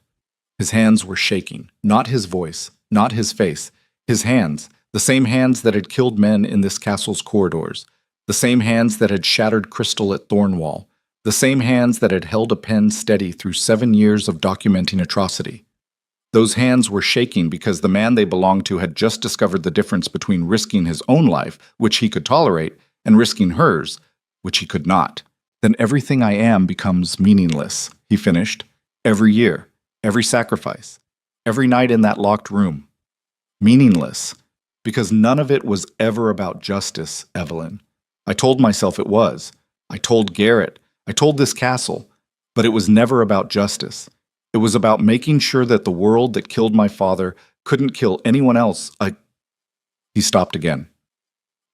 His hands were shaking, not his voice, not his face, his hands, the same hands that had killed men in this castle's corridors, the same hands that had shattered crystal at Thornwall, the same hands that had held a pen steady through 7 years of documenting atrocity. Those hands were shaking because the man they belonged to had just discovered the difference between risking his own life, which he could tolerate, and risking hers, which he could not. Then everything I am becomes meaningless, he finished. Every year, every sacrifice, every night in that locked room. Meaningless, because none of it was ever about justice, Evelyn. I told myself it was. I told Garrett. I told this castle. But it was never about justice. It was about making sure that the world that killed my father couldn't kill anyone else. He stopped again.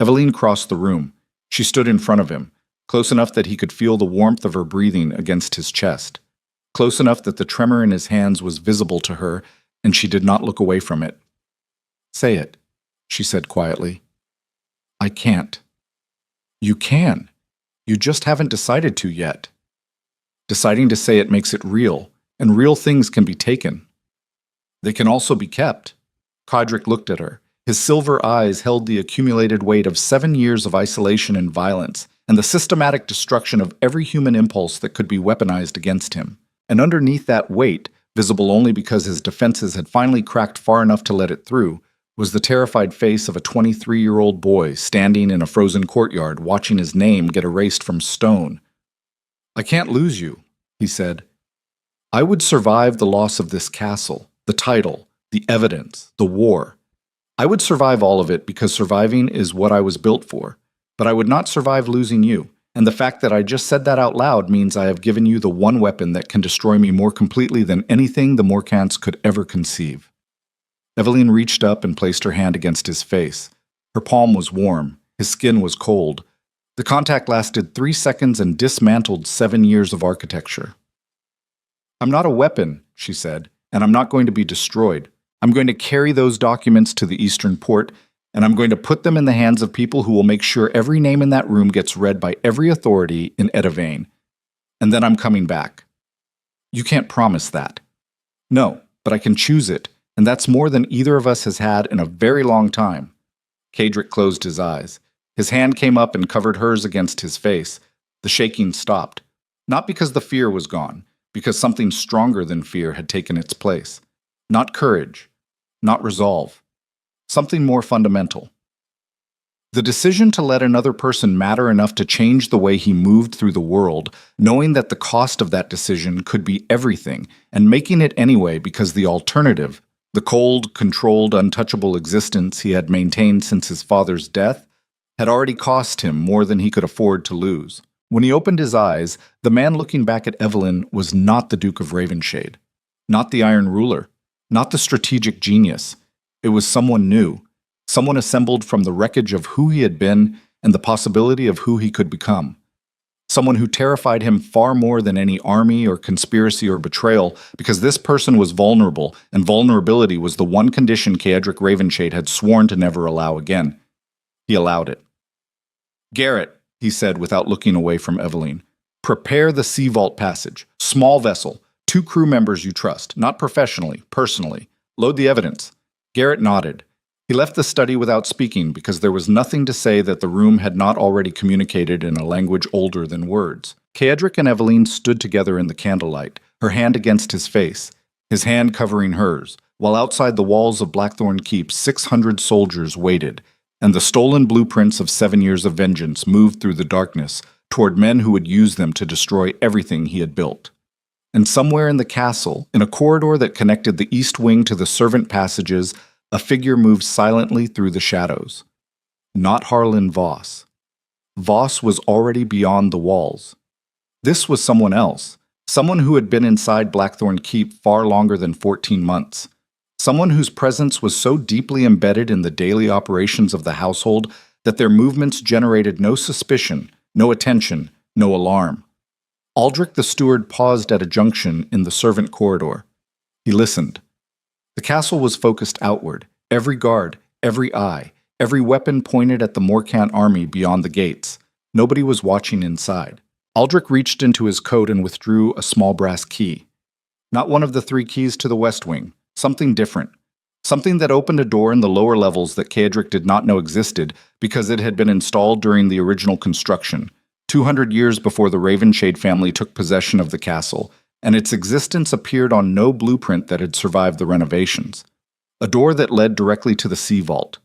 Evelyn crossed the room. She stood in front of him, close enough that he could feel the warmth of her breathing against his chest, close enough that the tremor in his hands was visible to her, and she did not look away from it. Say it, she said quietly. I can't. You can. You just haven't decided to yet. Deciding to say it makes it real, and real things can be taken. They can also be kept. Kodrick looked at her. His silver eyes held the accumulated weight of 7 years of isolation and violence, and the systematic destruction of every human impulse that could be weaponized against him. And underneath that weight, visible only because his defenses had finally cracked far enough to let it through, was the terrified face of a 23-year-old boy standing in a frozen courtyard watching his name get erased from stone. I can't lose you, he said. I would survive the loss of this castle, the title, the evidence, the war. I would survive all of it because surviving is what I was built for, but I would not survive losing you, and the fact that I just said that out loud means I have given you the one weapon that can destroy me more completely than anything the Morcants could ever conceive. Evelyn reached up and placed her hand against his face. Her palm was warm, his skin was cold. The contact lasted 3 seconds and dismantled 7 years of architecture. I'm not a weapon, she said, and I'm not going to be destroyed. I'm going to carry those documents to the Eastern Port, and I'm going to put them in the hands of people who will make sure every name in that room gets read by every authority in Edavane. And then I'm coming back. You can't promise that. No, but I can choose it, and that's more than either of us has had in a very long time. Kadrick closed his eyes. His hand came up and covered hers against his face. The shaking stopped. Not because the fear was gone, because something stronger than fear had taken its place. Not courage, not resolve. Something more fundamental. The decision to let another person matter enough to change the way he moved through the world, knowing that the cost of that decision could be everything, and making it anyway because the alternative, the cold, controlled, untouchable existence he had maintained since his father's death, had already cost him more than he could afford to lose. When he opened his eyes, the man looking back at Evelyn was not the Duke of Ravenshade, not the Iron Ruler, not the strategic genius. It was someone new, someone assembled from the wreckage of who he had been and the possibility of who he could become. Someone who terrified him far more than any army or conspiracy or betrayal, because this person was vulnerable, and vulnerability was the one condition Caedric Ravenshade had sworn to never allow again. He allowed it. Garrett, he said without looking away from Evelyn, prepare the Sea Vault passage. Small vessel. 2 crew members you trust, not professionally, personally. Load the evidence. Garrett nodded. He left the study without speaking because there was nothing to say that the room had not already communicated in a language older than words. Caedric and Evelyn stood together in the candlelight, her hand against his face, his hand covering hers, while outside the walls of Blackthorn Keep 600 soldiers waited, and the stolen blueprints of 7 years of vengeance moved through the darkness toward men who would use them to destroy everything he had built. And somewhere in the castle, in a corridor that connected the east wing to the servant passages, a figure moved silently through the shadows. Not Harlan Voss. Voss was already beyond the walls. This was someone else, someone who had been inside Blackthorn Keep far longer than 14 months. Someone whose presence was so deeply embedded in the daily operations of the household that their movements generated no suspicion, no attention, no alarm. Aldrich the steward paused at a junction in the servant corridor. He listened. The castle was focused outward, every guard, every eye, every weapon pointed at the Morcant army beyond the gates. Nobody was watching inside. Aldrich reached into his coat and withdrew a small brass key. Not one of the 3 keys to the west wing, something different. Something that opened a door in the lower levels that Caedric did not know existed because it had been installed during the original construction, 200 years before the Ravenshade family took possession of the castle, and its existence appeared on no blueprint that had survived the renovations. A door that led directly to the sea vault.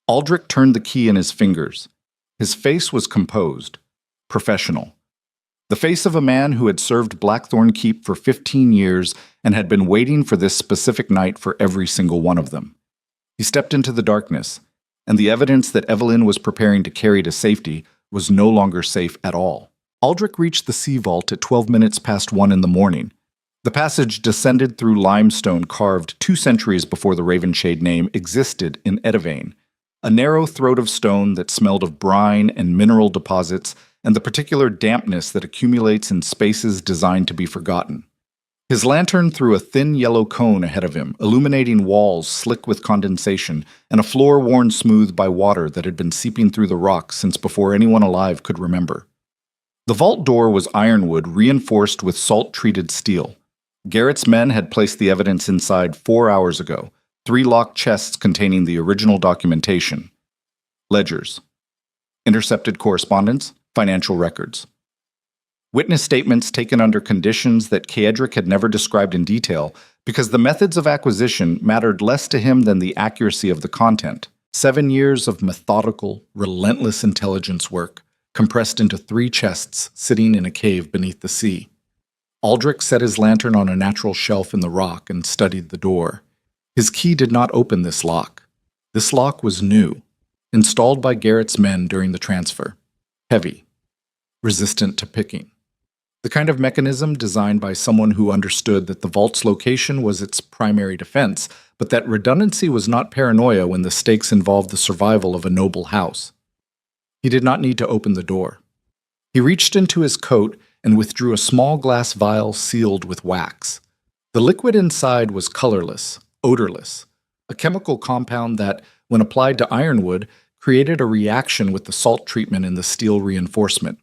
Aldrich turned the key in his fingers. His face was composed, professional. The face of a man who had served Blackthorn Keep for 15 years and had been waiting for this specific night for every single one of them. He stepped into the darkness, and the evidence that Evelyn was preparing to carry to safety was no longer safe at all. Aldrich reached the sea vault at 12 minutes past 1 in the morning. The passage descended through limestone carved 2 centuries before the Ravenshade name existed in Edivane, a narrow throat of stone that smelled of brine and mineral deposits and the particular dampness that accumulates in spaces designed to be forgotten. His lantern threw a thin yellow cone ahead of him, illuminating walls slick with condensation and a floor worn smooth by water that had been seeping through the rock since before anyone alive could remember. The vault door was ironwood reinforced with salt-treated steel. Garrett's men had placed the evidence inside 4 hours ago, 3 locked chests containing the original documentation. Ledgers. Intercepted correspondence. Financial records. Witness statements taken under conditions that Kaedric had never described in detail because the methods of acquisition mattered less to him than the accuracy of the content. 7 years of methodical, relentless intelligence work compressed into 3 chests sitting in a cave beneath the sea. Aldrich set his lantern on a natural shelf in the rock and studied the door. His key did not open this lock. This lock was new, installed by Garrett's men during the transfer. Heavy, resistant to picking. The kind of mechanism designed by someone who understood that the vault's location was its primary defense, but that redundancy was not paranoia when the stakes involved the survival of a noble house. He did not need to open the door. He reached into his coat and withdrew a small glass vial sealed with wax. The liquid inside was colorless, odorless, a chemical compound that, when applied to ironwood, created a reaction with the salt treatment in the steel reinforcement.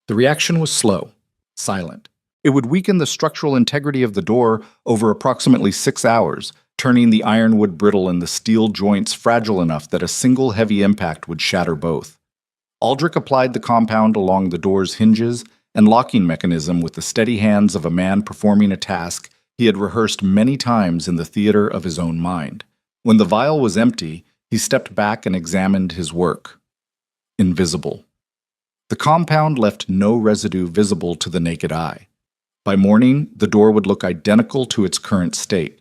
The reaction was slow, silent. It would weaken the structural integrity of the door over approximately 6 hours, turning the ironwood brittle and the steel joints fragile enough that a single heavy impact would shatter both. Aldrich applied the compound along the door's hinges and locking mechanism with the steady hands of a man performing a task he had rehearsed many times in the theater of his own mind. When the vial was empty, he stepped back and examined his work. Invisible. The compound left no residue visible to the naked eye. By morning, the door would look identical to its current state.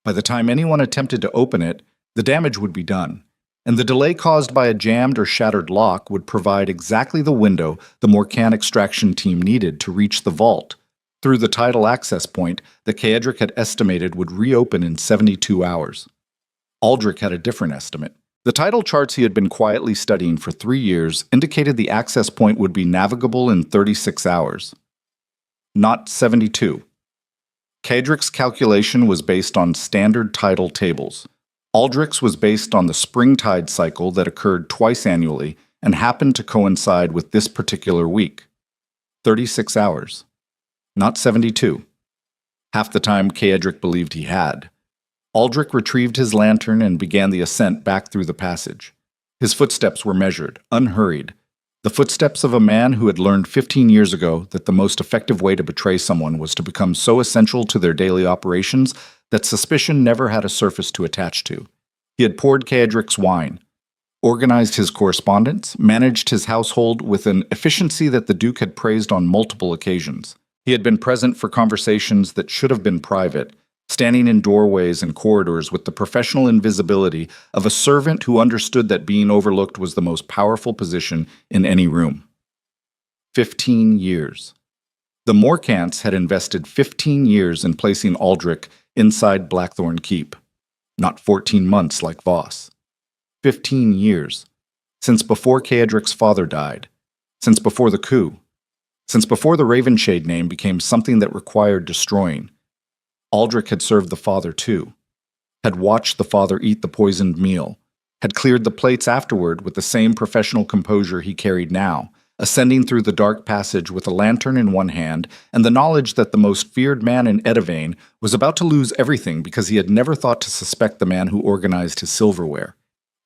By the time anyone attempted to open it, the damage would be done, and the delay caused by a jammed or shattered lock would provide exactly the window the Morcan extraction team needed to reach the vault, through the tidal access point that Kaedric had estimated would reopen in 72 hours. Aldrich had a different estimate. The tidal charts he had been quietly studying for 3 years indicated the access point would be navigable in 36 hours. Not 72. Kaedric's calculation was based on standard tidal tables. Aldrich's was based on the spring tide cycle that occurred twice annually and happened to coincide with this particular week. 36 hours. Not 72. Half the time Kaedric believed he had. Aldrich retrieved his lantern and began the ascent back through the passage. His footsteps were measured, unhurried. The footsteps of a man who had learned 15 years ago that the most effective way to betray someone was to become so essential to their daily operations that suspicion never had a surface to attach to. He had poured Kaedric's wine, organized his correspondence, managed his household with an efficiency that the Duke had praised on multiple occasions. He had been present for conversations that should have been private, standing in doorways and corridors with the professional invisibility of a servant who understood that being overlooked was the most powerful position in any room. 15 years. The Morcants had invested 15 years in placing Aldrich inside Blackthorn Keep. Not 14 months like Voss. 15 years. Since before Kaedric's father died. Since before the coup. Since before the Ravenshade name became something that required destroying. Aldrich had served the father too, had watched the father eat the poisoned meal, had cleared the plates afterward with the same professional composure he carried now, ascending through the dark passage with a lantern in one hand and the knowledge that the most feared man in Edivane was about to lose everything because he had never thought to suspect the man who organized his silverware.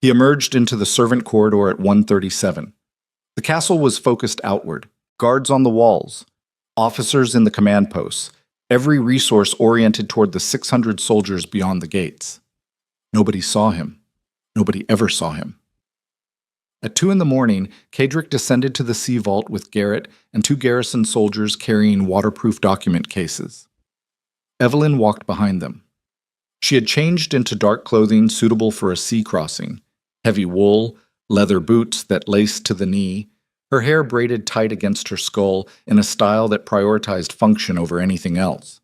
He emerged into the servant corridor at 137. The castle was focused outward, guards on the walls, officers in the command posts, every resource oriented toward the 600 soldiers beyond the gates. Nobody saw him. Nobody ever saw him. At 2 in the morning, Kadrick descended to the sea vault with Garrett and 2 garrison soldiers carrying waterproof document cases. Evelyn walked behind them. She had changed into dark clothing suitable for a sea crossing, heavy wool, leather boots that laced to the knee, her hair braided tight against her skull in a style that prioritized function over anything else.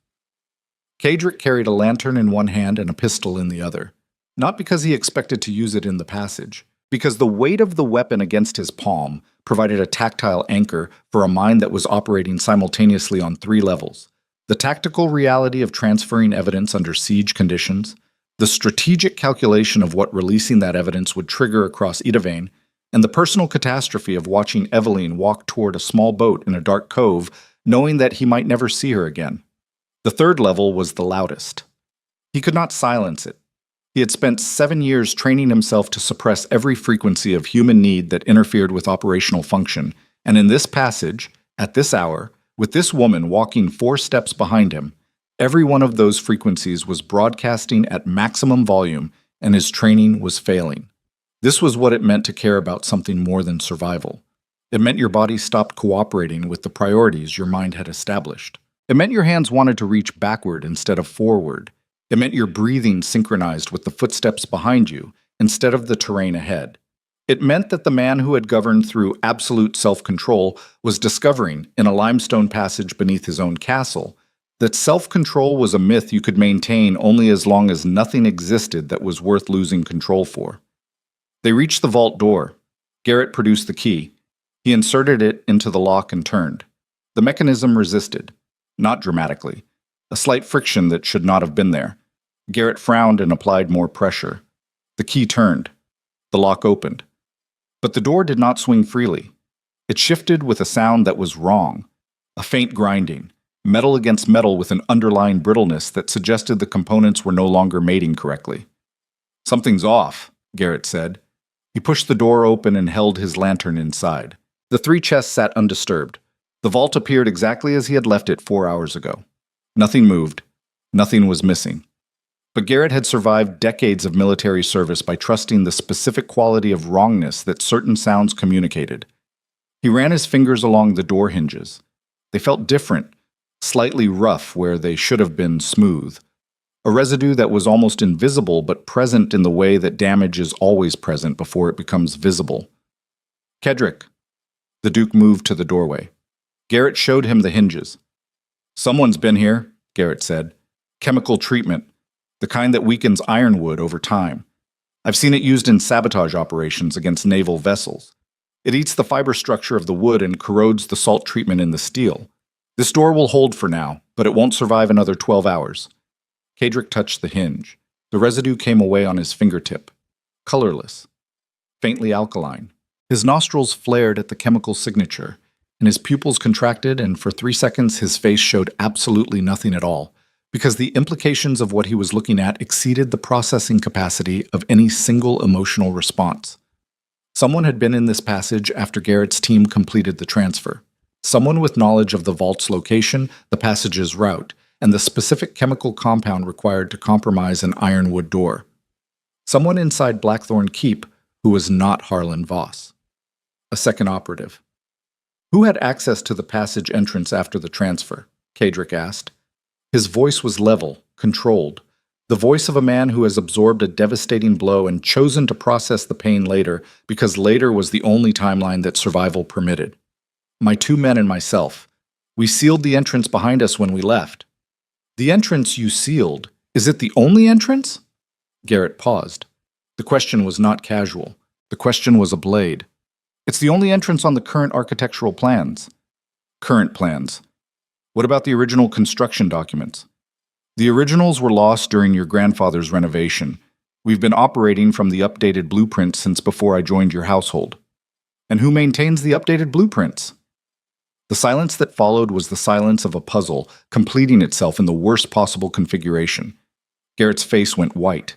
Kadrick carried a lantern in one hand and a pistol in the other, not because he expected to use it in the passage, because the weight of the weapon against his palm provided a tactile anchor for a mind that was operating simultaneously on 3 levels: the tactical reality of transferring evidence under siege conditions, the strategic calculation of what releasing that evidence would trigger across Idavane, and the personal catastrophe of watching Evelyn walk toward a small boat in a dark cove, knowing that he might never see her again. The 3rd level was the loudest. He could not silence it. He had spent 7 years training himself to suppress every frequency of human need that interfered with operational function, and in this passage, at this hour, with this woman walking 4 steps behind him, every one of those frequencies was broadcasting at maximum volume, and his training was failing. This was what it meant to care about something more than survival. It meant your body stopped cooperating with the priorities your mind had established. It meant your hands wanted to reach backward instead of forward. It meant your breathing synchronized with the footsteps behind you instead of the terrain ahead. It meant that the man who had governed through absolute self-control was discovering, in a limestone passage beneath his own castle, that self-control was a myth you could maintain only as long as nothing existed that was worth losing control for. They reached the vault door. Garrett produced the key. He inserted it into the lock and turned. The mechanism resisted, not dramatically, a slight friction that should not have been there. Garrett frowned and applied more pressure. The key turned. The lock opened. But the door did not swing freely. It shifted with a sound that was wrong, a faint grinding, metal against metal with an underlying brittleness that suggested the components were no longer mating correctly. "Something's off," Garrett said. He pushed the door open and held his lantern inside. The 3 chests sat undisturbed. The vault appeared exactly as he had left it 4 hours ago. Nothing moved. Nothing was missing. But Garrett had survived decades of military service by trusting the specific quality of wrongness that certain sounds communicated. He ran his fingers along the door hinges. They felt different, slightly rough where they should have been smooth. A residue that was almost invisible but present in the way that damage is always present before it becomes visible. "Kedrick." The Duke moved to the doorway. Garrett showed him the hinges. "Someone's been here," Garrett said. "Chemical treatment, the kind that weakens ironwood over time. I've seen it used in sabotage operations against naval vessels. It eats the fiber structure of the wood and corrodes the salt treatment in the steel. This door will hold for now, but it won't survive another 12 hours. Kadrick touched the hinge. The residue came away on his fingertip. Colorless. Faintly alkaline. His nostrils flared at the chemical signature, and his pupils contracted, and for 3 seconds his face showed absolutely nothing at all, because the implications of what he was looking at exceeded the processing capacity of any single emotional response. Someone had been in this passage after Garrett's team completed the transfer. Someone with knowledge of the vault's location, the passage's route, and the specific chemical compound required to compromise an ironwood door. Someone inside Blackthorn Keep who was not Harlan Voss. A second operative. Who had access to the passage entrance after the transfer? Kadrick asked. His voice was level, controlled, the voice of a man who has absorbed a devastating blow and chosen to process the pain later because later was the only timeline that survival permitted. My 2 men and myself. We sealed the entrance behind us when we left. The entrance you sealed, is it the only entrance? Garrett paused. The question was not casual. The question was a blade. It's the only entrance on the current architectural plans. Current plans. What about the original construction documents? The originals were lost during your grandfather's renovation. We've been operating from the updated blueprints since before I joined your household. And who maintains the updated blueprints? The silence that followed was the silence of a puzzle completing itself in the worst possible configuration. Garrett's face went white.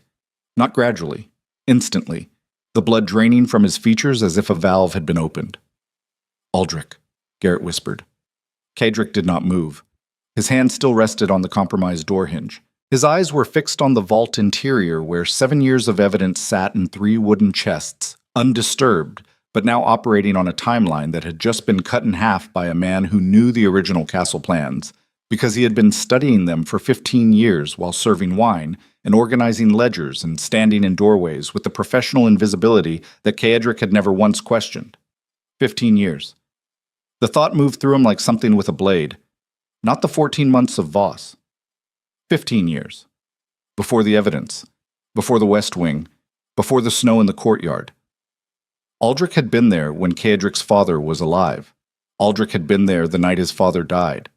Not gradually, instantly, the blood draining from his features as if a valve had been opened. Aldrich, Garrett whispered. Kadrick did not move. His hand still rested on the compromised door hinge. His eyes were fixed on the vault interior where 7 years of evidence sat in 3 wooden chests, undisturbed, but now operating on a timeline that had just been cut in half by a man who knew the original castle plans, because he had been studying them for 15 years while serving wine and organizing ledgers and standing in doorways with the professional invisibility that Kaedric had never once questioned. 15 years. The thought moved through him like something with a blade. Not the 14 months of Voss. 15 years. Before the evidence. Before the West Wing. Before the snow in the courtyard. Aldrich had been there when Kaedric's father was alive. Aldrich had been there the night his father died.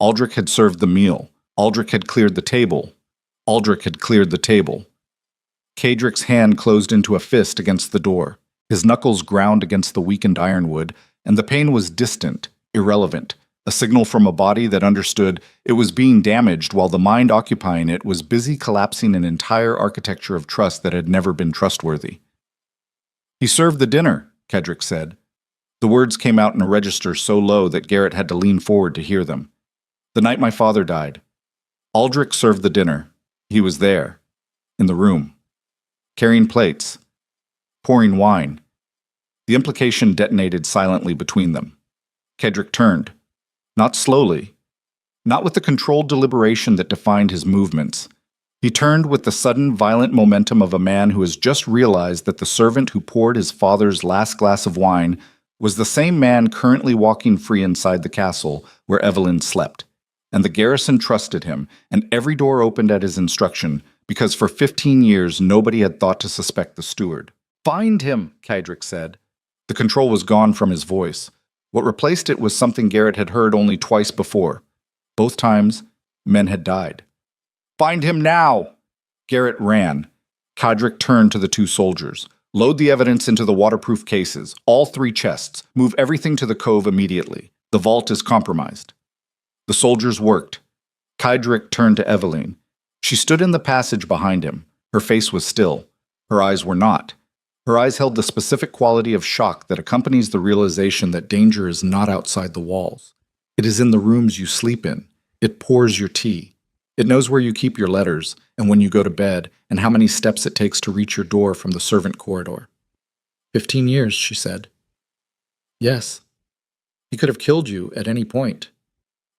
Aldrich had served the meal. Aldrich had cleared the table. Aldrich had cleared the table. Kaedric's hand closed into a fist against the door. His knuckles ground against the weakened ironwood, and the pain was distant, irrelevant, a signal from a body that understood it was being damaged while the mind occupying it was busy collapsing an entire architecture of trust that had never been trustworthy. "He served the dinner," Kaedric said. The words came out in a register so low that Garrett had to lean forward to hear them. "The night my father died. Aldrich served the dinner. He was there, in the room, carrying plates, pouring wine." The implication detonated silently between them. Kaedric turned. Not slowly. Not with the controlled deliberation that defined his movements. He turned with the sudden, violent momentum of a man who has just realized that the servant who poured his father's last glass of wine was the same man currently walking free inside the castle where Evelyn slept. And the garrison trusted him, and every door opened at his instruction, because for 15 years nobody had thought to suspect the steward. "Find him," Kaedric said. The control was gone from his voice. What replaced it was something Garrett had heard only twice before. Both times, men had died. "Find him now!" Garrett ran. Kaedric turned to the 2 soldiers. "Load the evidence into the waterproof cases, all 3 chests. Move everything to the cove immediately. The vault is compromised." The soldiers worked. Kaedric turned to Evelyn. She stood in the passage behind him. Her face was still. Her eyes were not. Her eyes held the specific quality of shock that accompanies the realization that danger is not outside the walls. It is in the rooms you sleep in. It pours your tea. It knows where you keep your letters, and when you go to bed, and how many steps it takes to reach your door from the servant corridor. 15 years, she said. "Yes. He could have killed you at any point.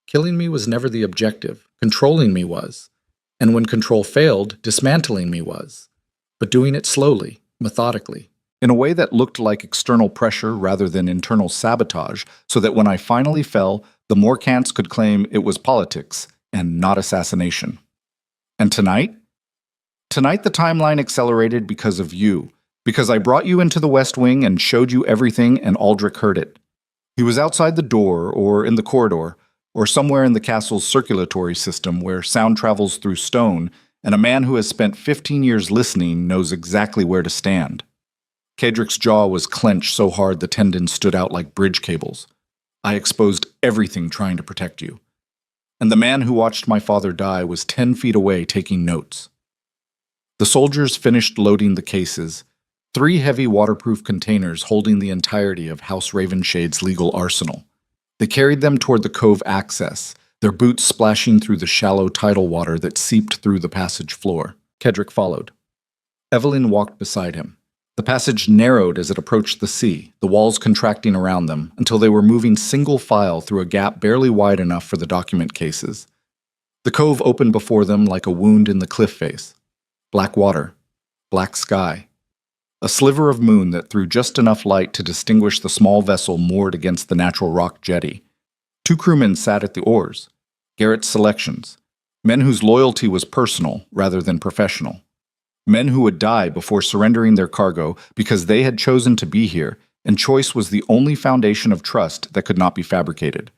Killing me was never the objective. Controlling me was. And when control failed, dismantling me was. But doing it slowly, methodically, in a way that looked like external pressure rather than internal sabotage, so that when I finally fell, the Morcants could claim it was politics and not assassination. And tonight? Tonight the timeline accelerated because of you, because I brought you into the West Wing and showed you everything and Aldrich heard it. He was outside the door or in the corridor, or somewhere in the castle's circulatory system where sound travels through stone, and a man who has spent 15 years listening knows exactly where to stand. Kaedric's jaw was clenched so hard the tendons stood out like bridge cables. I exposed everything trying to protect you. And the man who watched my father die was 10 feet away taking notes. The soldiers finished loading the cases, 3 heavy waterproof containers holding the entirety of House Ravenshade's legal arsenal. They carried them toward the cove access, their boots splashing through the shallow tidal water that seeped through the passage floor. Kaedric followed. Evelyn walked beside him. The passage narrowed as it approached the sea, the walls contracting around them, until they were moving single file through a gap barely wide enough for the document cases. The cove opened before them like a wound in the cliff face. Black water, black sky. A sliver of moon that threw just enough light to distinguish the small vessel moored against the natural rock jetty. 2 crewmen sat at the oars. Garrett's selections. Men whose loyalty was personal rather than professional. Men who would die before surrendering their cargo because they had chosen to be here, and choice was the only foundation of trust that could not be fabricated.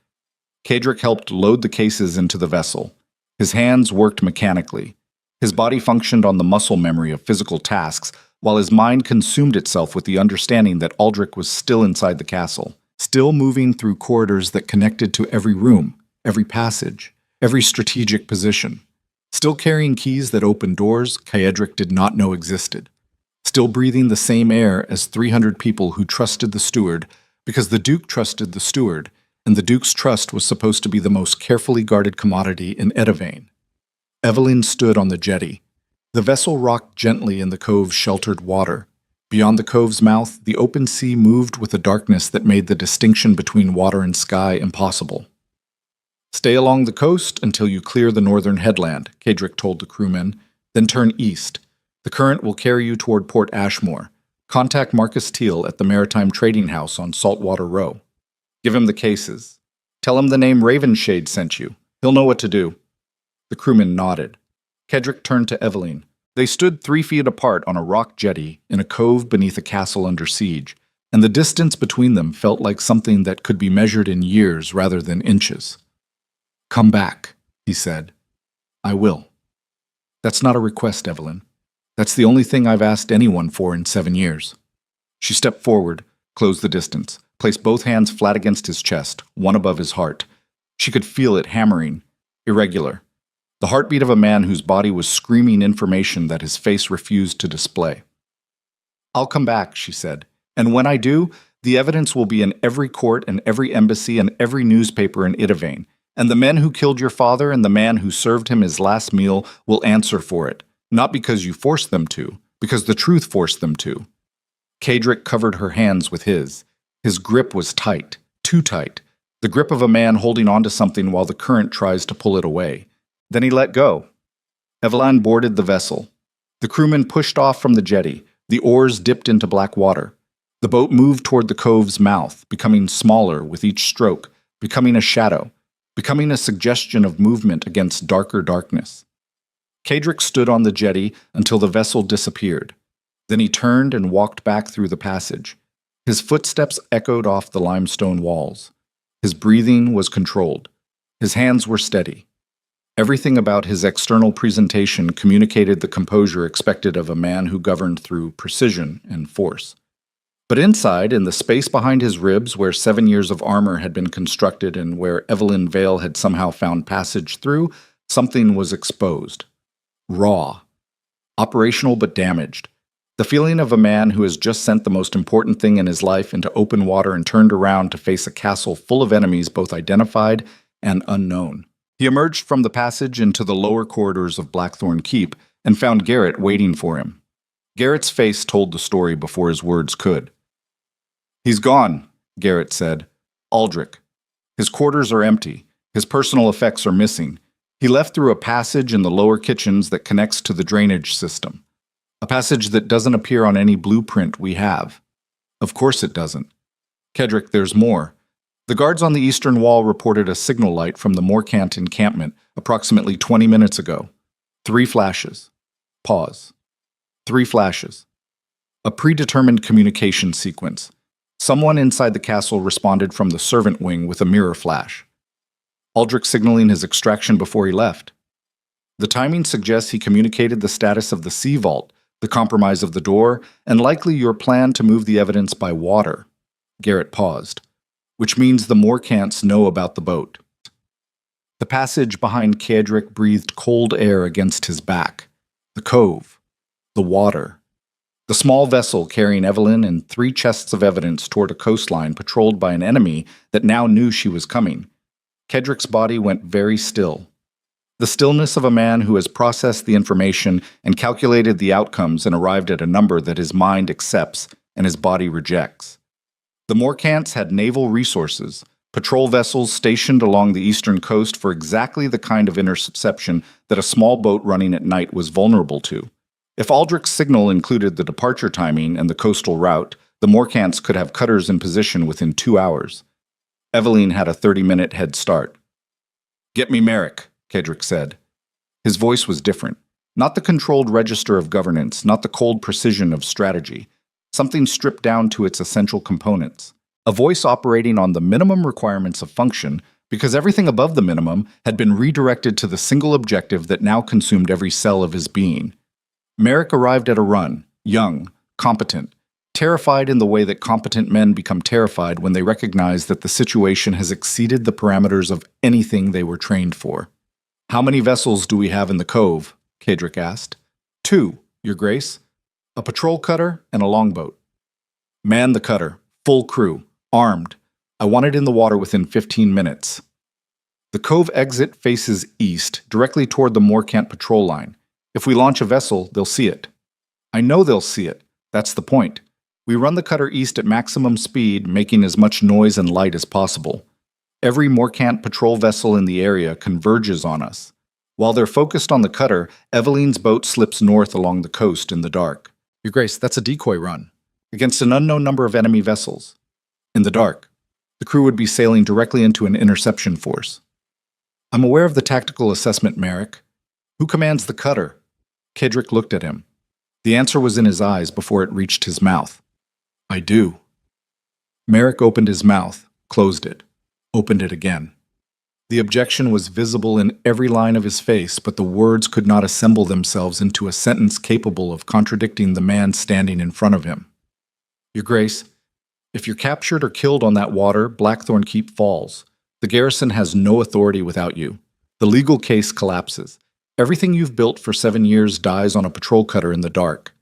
Kaedric helped load the cases into the vessel. His hands worked mechanically. His body functioned on the muscle memory of physical tasks, while his mind consumed itself with the understanding that Aldrich was still inside the castle, still moving through corridors that connected to every room, every passage, every strategic position. Still carrying keys that opened doors Kaedric did not know existed. Still breathing the same air as 300 people who trusted the steward because the Duke trusted the steward, and the Duke's trust was supposed to be the most carefully guarded commodity in Edivane. Evelyn stood on the jetty. The vessel rocked gently in the cove's sheltered water. Beyond the cove's mouth, the open sea moved with a darkness that made the distinction between water and sky impossible. "Stay along the coast until you clear the northern headland," Kadrick told the crewmen. "Then turn east. The current will carry you toward Port Ashmore. Contact Marcus Teal at the Maritime Trading House on Saltwater Row. Give him the cases. Tell him the name Ravenshade sent you. He'll know what to do." The crewman nodded. Kedrick turned to Evelyn. They stood 3 feet apart on a rock jetty in a cove beneath a castle under siege, and the distance between them felt like something that could be measured in years rather than inches. "Come back," he said. "I will." "That's not a request, Evelyn. That's the only thing I've asked anyone for in 7 years." She stepped forward, closed the distance, placed both hands flat against his chest, one above his heart. She could feel it hammering, irregular. The heartbeat of a man whose body was screaming information that his face refused to display. "I'll come back," she said, "and when I do, the evidence will be in every court and every embassy and every newspaper in Idavane, and the men who killed your father and the man who served him his last meal will answer for it, not because you forced them to, because the truth forced them to." Kadrick covered her hands with his. His grip was tight, too tight, the grip of a man holding onto something while the current tries to pull it away. Then he let go. Evelyn boarded the vessel. The crewmen pushed off from the jetty. The oars dipped into black water. The boat moved toward the cove's mouth, becoming smaller with each stroke, becoming a shadow, becoming a suggestion of movement against darker darkness. Kadrick stood on the jetty until the vessel disappeared. Then he turned and walked back through the passage. His footsteps echoed off the limestone walls. His breathing was controlled. His hands were steady. Everything about his external presentation communicated the composure expected of a man who governed through precision and force. But inside, in the space behind his ribs where 7 years of armor had been constructed and where Evelyn Vale had somehow found passage through, something was exposed. Raw. Operational but damaged. The feeling of a man who has just sent the most important thing in his life into open water and turned around to face a castle full of enemies both identified and unknown. He emerged from the passage into the lower corridors of Blackthorn Keep and found Garrett waiting for him. Garrett's face told the story before his words could. "He's gone," Garrett said. "Aldrich. His quarters are empty. His personal effects are missing. He left through a passage in the lower kitchens that connects to the drainage system. A passage that doesn't appear on any blueprint we have." "Of course it doesn't." "Kedrick, there's more. The guards on the eastern wall reported a signal light from the Moorcant encampment approximately 20 minutes ago. 3 flashes. Pause. 3 flashes. A predetermined communication sequence. Someone inside the castle responded from the servant wing with a mirror flash. Aldrich signaling his extraction before he left. The timing suggests he communicated the status of the sea vault, the compromise of the door, and likely your plan to move the evidence by water." Garrett paused. "Which means the Moorcants know about the boat." The passage behind Kadrick breathed cold air against his back. The cove. The water. The small vessel carrying Evelyn and 3 chests of evidence toward a coastline patrolled by an enemy that now knew she was coming. Kedrick's body went very still. The stillness of a man who has processed the information and calculated the outcomes and arrived at a number that his mind accepts and his body rejects. The Moorcants had naval resources, patrol vessels stationed along the eastern coast for exactly the kind of interception that a small boat running at night was vulnerable to. If Aldrich's signal included the departure timing and the coastal route, the Moorcants could have cutters in position within 2 hours. Evelyn had a 30-minute head start. "Get me Merrick," Kedrick said. His voice was different. Not the controlled register of governance, not the cold precision of strategy. Something stripped down to its essential components. A voice operating on the minimum requirements of function, because everything above the minimum had been redirected to the single objective that now consumed every cell of his being. Merrick arrived at a run, young, competent, terrified in the way that competent men become terrified when they recognize that the situation has exceeded the parameters of anything they were trained for. "How many vessels do we have in the cove?" Kadrick asked. "2, Your Grace. A patrol cutter and a longboat." "Man the cutter, full crew, armed. I want it in the water within 15 minutes. The cove exit faces east, directly toward the Moorcant patrol line. If we launch a vessel, they'll see it. I know they'll see it. That's the point. We run the cutter east at maximum speed, making as much noise and light as possible. Every Moorcant patrol vessel in the area converges on us. While they're focused on the cutter, Eveline's boat slips north along the coast in the dark. Your Grace, that's a decoy run. Against an unknown number of enemy vessels. In the dark. The crew would be sailing directly into an interception force. I'm aware of the tactical assessment, Merrick. Who commands the cutter? Kedrick looked at him. The answer was in his eyes before it reached his mouth. I do. Merrick opened his mouth, closed it, opened it again. The objection was visible in every line of his face, but the words could not assemble themselves into a sentence capable of contradicting the man standing in front of him. Your Grace, if you're captured or killed on that water, Blackthorn Keep falls. The garrison has no authority without you. The legal case collapses. Everything you've built for 7 years dies on a patrol cutter in the dark.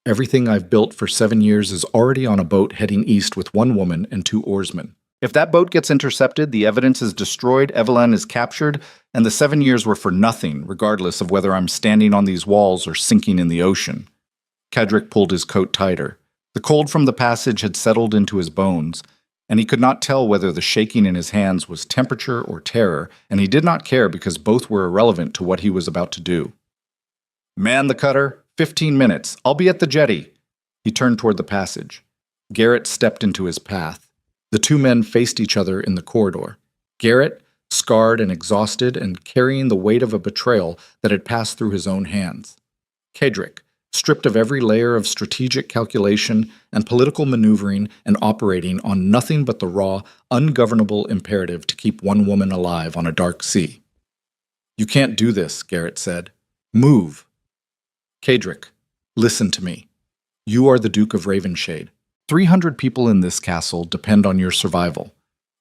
Everything I've built for 7 years is already on a boat heading east with 1 woman and 2 oarsmen. If that boat gets intercepted, the evidence is destroyed, Evelyn is captured, and the 7 years were for nothing, regardless of whether I'm standing on these walls or sinking in the ocean. Kedrick pulled his coat tighter. The cold from the passage had settled into his bones, and he could not tell whether the shaking in his hands was temperature or terror, and he did not care because both were irrelevant to what he was about to do. Man the cutter, 15 minutes, I'll be at the jetty. He turned toward the passage. Garrett stepped into his path. The 2 men faced each other in the corridor. Garrett, scarred and exhausted and carrying the weight of a betrayal that had passed through his own hands. Kedrick, stripped of every layer of strategic calculation and political maneuvering and operating on nothing but the raw, ungovernable imperative to keep 1 woman alive on a dark sea. You can't do this, Garrett said. Move. Kedrick, listen to me. You are the Duke of Ravenshade. 300 people in this castle depend on your survival.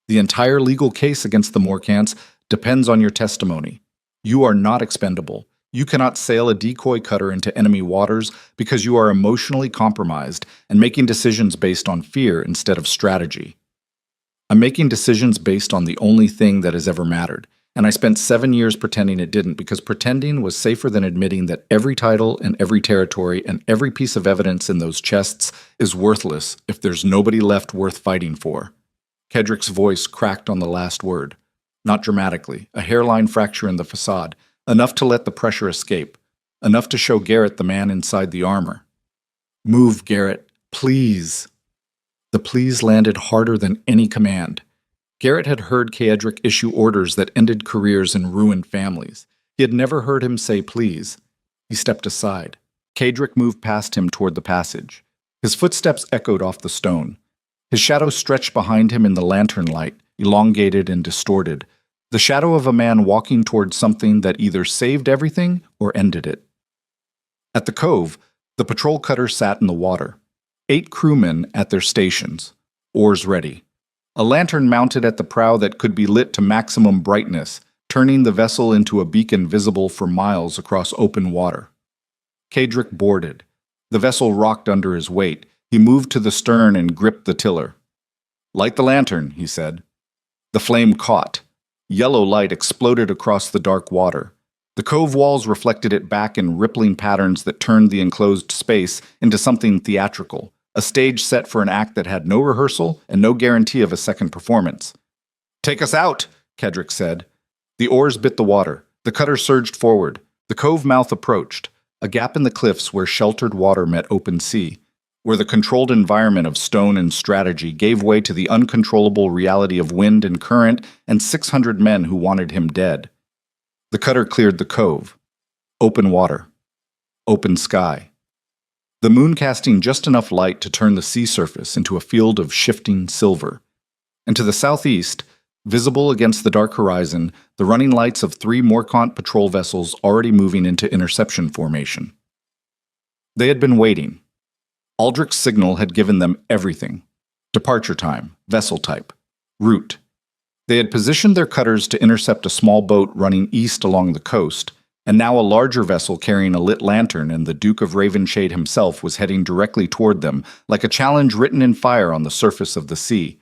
The entire legal case against the Moorcants depends on your testimony. You are not expendable. You cannot sail a decoy cutter into enemy waters because you are emotionally compromised and making decisions based on fear instead of strategy. I'm making decisions based on the only thing that has ever mattered, and I spent 7 years pretending it didn't because pretending was safer than admitting that every title and every territory and every piece of evidence in those chests is worthless if there's nobody left worth fighting for. Kedrick's voice cracked on the last word. Not dramatically, a hairline fracture in the facade, enough to let the pressure escape, enough to show Garrett the man inside the armor. Move, Garrett, please. The please landed harder than any command. Garrett had heard Kedrick issue orders that ended careers and ruined families. He had never heard him say please. He stepped aside. Kedrick moved past him toward the passage. His footsteps echoed off the stone. His shadow stretched behind him in the lantern light, elongated and distorted, the shadow of a man walking toward something that either saved everything or ended it. At the cove, the patrol cutter sat in the water. 8 crewmen at their stations, oars ready. A lantern mounted at the prow that could be lit to maximum brightness, turning the vessel into a beacon visible for miles across open water. Kedrick boarded. The vessel rocked under his weight. He moved to the stern and gripped the tiller. Light the lantern, he said. The flame caught. Yellow light exploded across the dark water. The cove walls reflected it back in rippling patterns that turned the enclosed space into something theatrical, a stage set for an act that had no rehearsal and no guarantee of a second performance. Take us out, Kedrick said. The oars bit the water. The cutter surged forward. The cove mouth approached, a gap in the cliffs where sheltered water met open sea, where the controlled environment of stone and strategy gave way to the uncontrollable reality of wind and current and 600 men who wanted him dead. The cutter cleared the cove. Open water. Open sky. The moon casting just enough light to turn the sea surface into a field of shifting silver. And to the southeast, visible against the dark horizon, the running lights of 3 Moorcant patrol vessels already moving into interception formation. They had been waiting. Aldrich's signal had given them everything. Departure time, vessel type, route. They had positioned their cutters to intercept a small boat running east along the coast, and now a larger vessel carrying a lit lantern and the Duke of Ravenshade himself was heading directly toward them, like a challenge written in fire on the surface of the sea.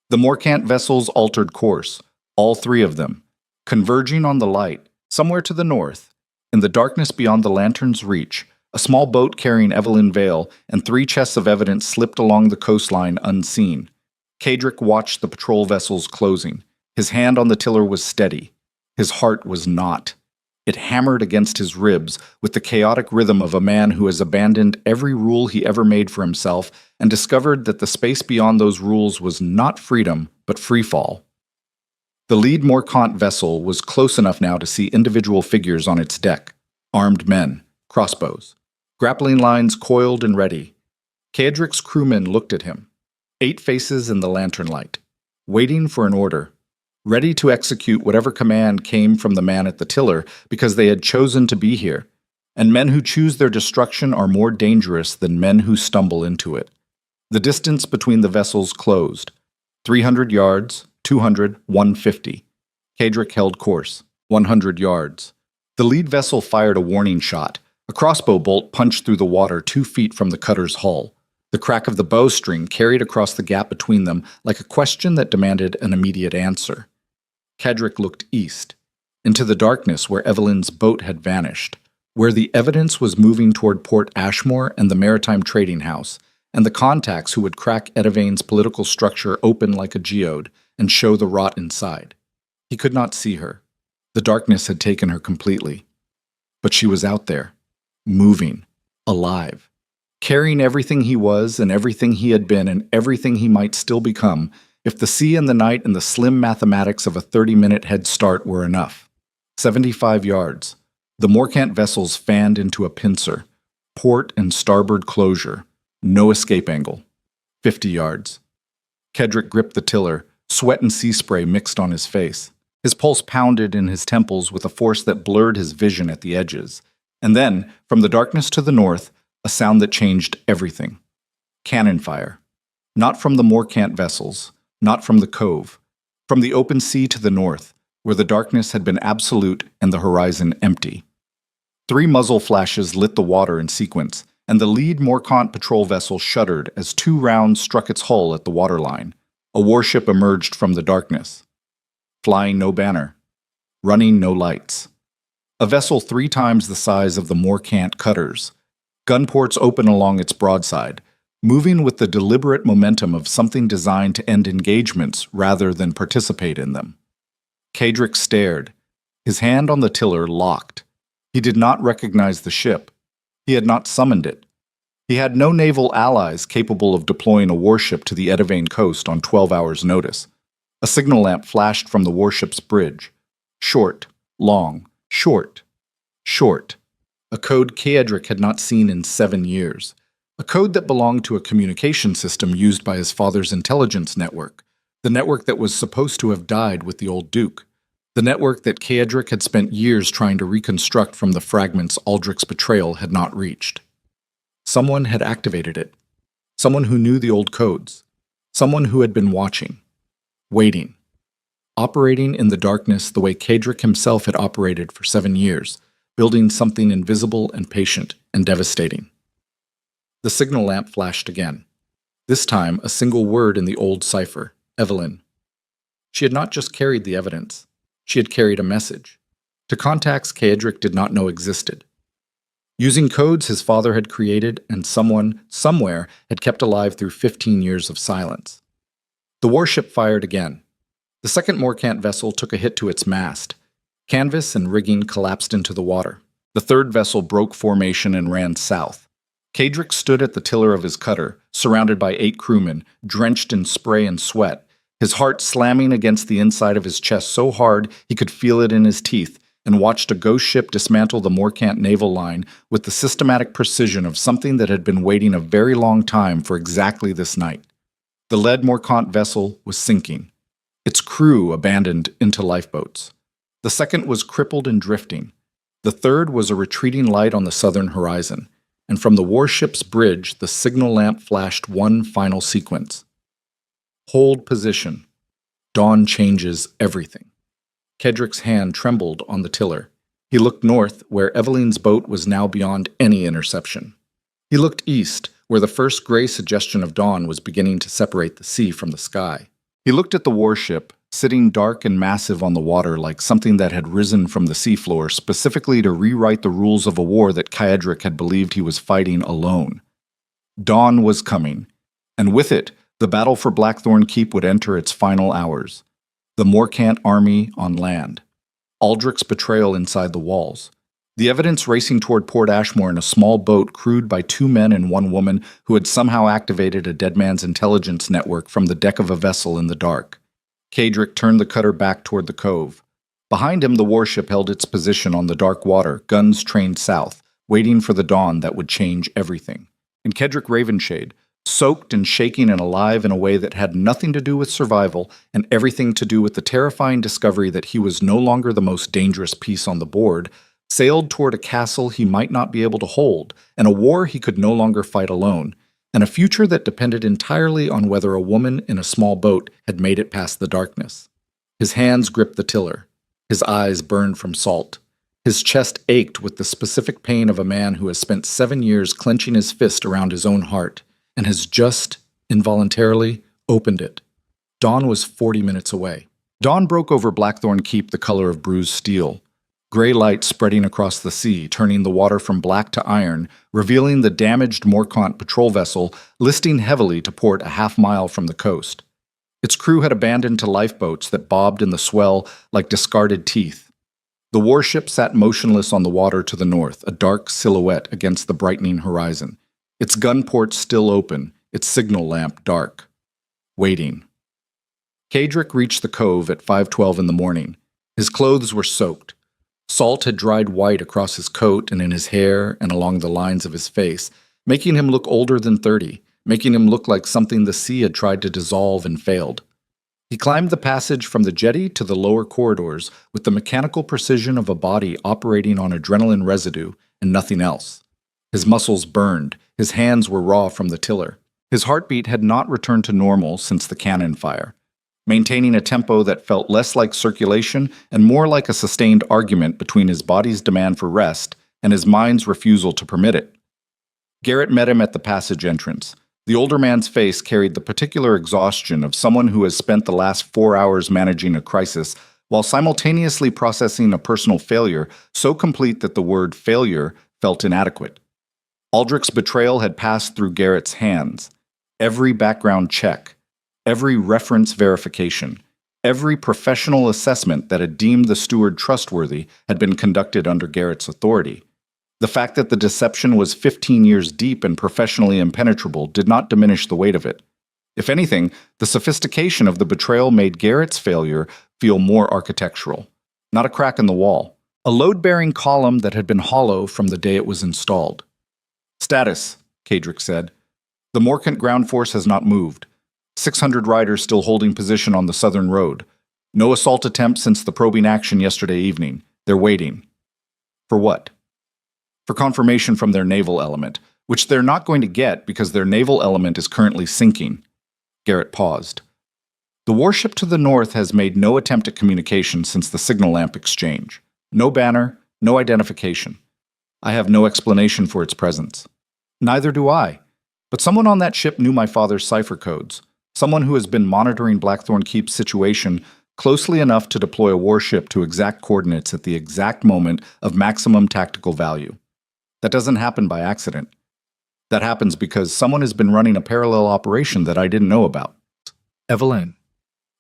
The Morcant vessels altered course, all three of them, converging on the light, somewhere to the north. In the darkness beyond the lantern's reach, a small boat carrying Evelyn Vale and 3 chests of evidence slipped along the coastline unseen. Kadrick watched the patrol vessels closing. His hand on the tiller was steady. His heart was not. It hammered against his ribs with the chaotic rhythm of a man who has abandoned every rule he ever made for himself and discovered that the space beyond those rules was not freedom, but freefall. The lead Morcant vessel was close enough now to see individual figures on its deck, armed men, crossbows, grappling lines coiled and ready. Kadrick's crewmen looked at him, 8 faces in the lantern light, waiting for an order, ready to execute whatever command came from the man at the tiller because they had chosen to be here, and men who choose their destruction are more dangerous than men who stumble into it. The distance between the vessels closed. 300 yards, 200, 150. Kadrick held course. 100 yards. The lead vessel fired a warning shot. A crossbow bolt punched through the water 2 feet from the cutter's hull. The crack of the bowstring carried across the gap between them like a question that demanded an immediate answer. Kadrick looked east, into the darkness where Evelyn's boat had vanished, where the evidence was moving toward Port Ashmore and the Maritime Trading House, and the contacts who would crack Edavane's political structure open like a geode and show the rot inside. He could not see her. The darkness had taken her completely. But she was out there, moving, alive, carrying everything he was and everything he had been and everything he might still become, if the sea and the night and the slim mathematics of a 30-minute head start were enough. 75 yards. The Morcant vessels fanned into a pincer. Port and starboard closure. No escape angle. 50 yards. Kadrick gripped the tiller, sweat and sea spray mixed on his face. His pulse pounded in his temples with a force that blurred his vision at the edges. And then, from the darkness to the north, a sound that changed everything. Cannon fire. Not from the Morcant vessels. Not from the cove, from the open sea to the north, where the darkness had been absolute and the horizon empty. 3 muzzle flashes lit the water in sequence, and the lead Morcant patrol vessel shuddered as 2 rounds struck its hull at the waterline. A warship emerged from the darkness. Flying no banner. Running no lights. A vessel 3 times the size of the Morcant cutters. Gunports open along its broadside, moving with the deliberate momentum of something designed to end engagements rather than participate in them. Kadrick stared, his hand on the tiller locked. He did not recognize the ship. He had not summoned it. He had no naval allies capable of deploying a warship to the Edavane coast on 12 hours' notice. A signal lamp flashed from the warship's bridge. Short, long, short, short. A code Kadrick had not seen in 7 years. A code that belonged to a communication system used by his father's intelligence network, the network that was supposed to have died with the old Duke, the network that Kadrick had spent years trying to reconstruct from the fragments Aldrich's betrayal had not reached. Someone had activated it. Someone who knew the old codes. Someone who had been watching, waiting, operating in the darkness the way Kadrick himself had operated for 7 years, building something invisible and patient and devastating. The signal lamp flashed again. This time, a single word in the old cipher, Evelyn. She had not just carried the evidence. She had carried a message. To contacts Kadrick did not know existed. Using codes his father had created and someone, somewhere, had kept alive through 15 years of silence. The warship fired again. The second Morcant vessel took a hit to its mast. Canvas and rigging collapsed into the water. The third vessel broke formation and ran south. Kadrick stood at the tiller of his cutter, surrounded by 8 crewmen, drenched in spray and sweat, his heart slamming against the inside of his chest so hard he could feel it in his teeth, and watched a ghost ship dismantle the Morcant naval line with the systematic precision of something that had been waiting a very long time for exactly this night. The lead Morcant vessel was sinking, its crew abandoned into lifeboats. The second was crippled and drifting. The third was a retreating light on the southern horizon. And from the warship's bridge, the signal lamp flashed one final sequence. Hold position. Dawn changes everything. Kadrick's hand trembled on the tiller. He looked north, where Evelyn's boat was now beyond any interception. He looked east, where the first gray suggestion of dawn was beginning to separate the sea from the sky. He looked at the warship, sitting dark and massive on the water like something that had risen from the seafloor specifically to rewrite the rules of a war that Kaedric had believed he was fighting alone. Dawn was coming, and with it, the battle for Blackthorn Keep would enter its final hours. The Morkant army on land. Aldrich's betrayal inside the walls. The evidence racing toward Port Ashmore in a small boat crewed by 2 men and 1 woman who had somehow activated a dead man's intelligence network from the deck of a vessel in the dark. Kaedric turned the cutter back toward the cove. Behind him, the warship held its position on the dark water, guns trained south, waiting for the dawn that would change everything. And Kedrick Ravenshade, soaked and shaking and alive in a way that had nothing to do with survival and everything to do with the terrifying discovery that he was no longer the most dangerous piece on the board, sailed toward a castle he might not be able to hold, and a war he could no longer fight alone, and a future that depended entirely on whether a woman in a small boat had made it past the darkness. His hands gripped the tiller. His eyes burned from salt. His chest ached with the specific pain of a man who has spent 7 years clenching his fist around his own heart, and has just, involuntarily, opened it. Dawn was 40 minutes away. Dawn broke over Blackthorn Keep the color of bruised steel. Gray light spreading across the sea, turning the water from black to iron, revealing the damaged Morkant patrol vessel listing heavily to port a half-mile from the coast. Its crew had abandoned to lifeboats that bobbed in the swell like discarded teeth. The warship sat motionless on the water to the north, a dark silhouette against the brightening horizon. Its gun ports still open, its signal lamp dark. Waiting. Kaedric reached the cove at 5:12 in the morning. His clothes were soaked. Salt had dried white across his coat and in his hair and along the lines of his face, making him look older than 30, making him look like something the sea had tried to dissolve and failed. He climbed the passage from the jetty to the lower corridors with the mechanical precision of a body operating on adrenaline residue and nothing else. His muscles burned, his hands were raw from the tiller. His heartbeat had not returned to normal since the cannon fire, maintaining a tempo that felt less like circulation and more like a sustained argument between his body's demand for rest and his mind's refusal to permit it. Garrett met him at the passage entrance. The older man's face carried the particular exhaustion of someone who has spent the last 4 hours managing a crisis while simultaneously processing a personal failure so complete that the word failure felt inadequate. Aldrich's betrayal had passed through Garrett's hands. Every background check, every reference verification, every professional assessment that had deemed the steward trustworthy had been conducted under Garrett's authority. The fact that the deception was 15 years deep and professionally impenetrable did not diminish the weight of it. If anything, the sophistication of the betrayal made Garrett's failure feel more architectural. Not a crack in the wall. A load-bearing column that had been hollow from the day it was installed. "Status," Kaedric said. "The Morkant ground force has not moved. 600 riders still holding position on the southern road. No assault attempt since the probing action yesterday evening. They're waiting." For what? For confirmation from their naval element, which they're not going to get because their naval element is currently sinking. Garrett paused. The warship to the north has made no attempt at communication since the signal lamp exchange. No banner, no identification. I have no explanation for its presence. Neither do I. But someone on that ship knew my father's cipher codes. Someone who has been monitoring Blackthorn Keep's situation closely enough to deploy a warship to exact coordinates at the exact moment of maximum tactical value. That doesn't happen by accident. That happens because someone has been running a parallel operation that I didn't know about. Evelyn.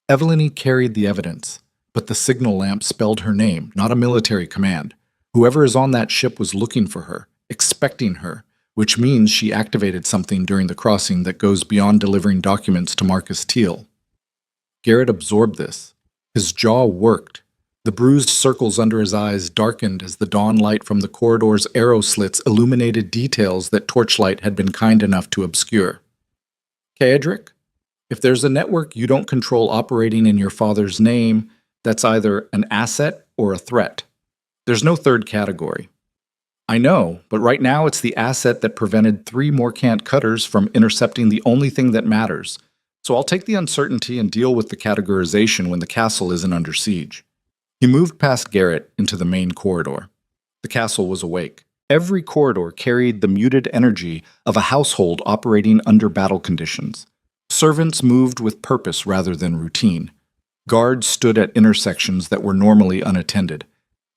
Evelyn carried the evidence, but the signal lamp spelled her name, not a military command. Whoever is on that ship was looking for her, expecting her, which means she activated something during the crossing that goes beyond delivering documents to Marcus Teal. Garrett absorbed this. His jaw worked. The bruised circles under his eyes darkened as the dawn light from the corridor's arrow slits illuminated details that torchlight had been kind enough to obscure. Kaedric, if there's a network you don't control operating in your father's name, that's either an asset or a threat. There's no third category. I know, but right now it's the asset that prevented 3 Morkant cutters from intercepting the only thing that matters. So I'll take the uncertainty and deal with the categorization when the castle isn't under siege. He moved past Garrett into the main corridor. The castle was awake. Every corridor carried the muted energy of a household operating under battle conditions. Servants moved with purpose rather than routine. Guards stood at intersections that were normally unattended.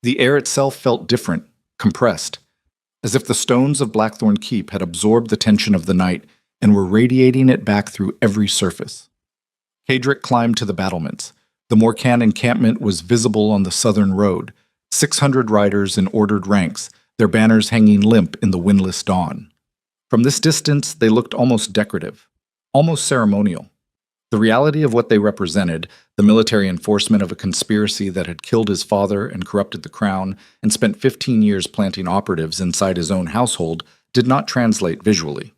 The air itself felt different, compressed, as if the stones of Blackthorn Keep had absorbed the tension of the night and were radiating it back through every surface. Cadric climbed to the battlements. The Morcan encampment was visible on the southern road, 600 riders in ordered ranks, their banners hanging limp in the windless dawn. From this distance, they looked almost decorative, almost ceremonial. The reality of what they represented, the military enforcement of a conspiracy that had killed his father and corrupted the crown and spent 15 years planting operatives inside his own household, did not translate visually.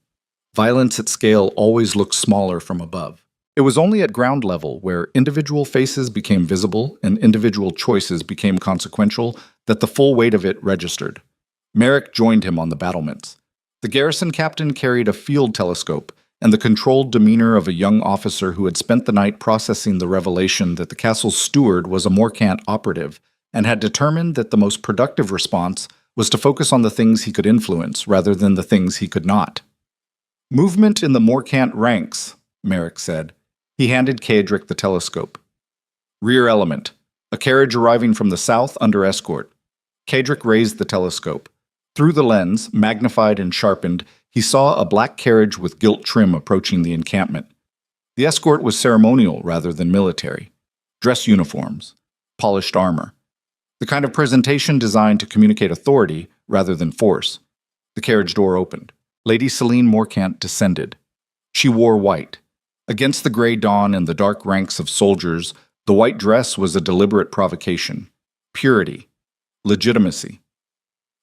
Violence at scale always looked smaller from above. It was only at ground level, where individual faces became visible and individual choices became consequential, that the full weight of it registered. Merrick joined him on the battlements. The garrison captain carried a field telescope, and the controlled demeanor of a young officer who had spent the night processing the revelation that the castle's steward was a Morcant operative, and had determined that the most productive response was to focus on the things he could influence rather than the things he could not. "Movement in the Morcant ranks," Merrick said. He handed Cadric the telescope. "Rear element. A carriage arriving from the south under escort." Cadric raised the telescope. Through the lens, magnified and sharpened, he saw a black carriage with gilt trim approaching the encampment. The escort was ceremonial rather than military. Dress uniforms, polished armor. The kind of presentation designed to communicate authority rather than force. The carriage door opened. Lady Celine Morcant descended. She wore white. Against the gray dawn and the dark ranks of soldiers, the white dress was a deliberate provocation. Purity. Legitimacy.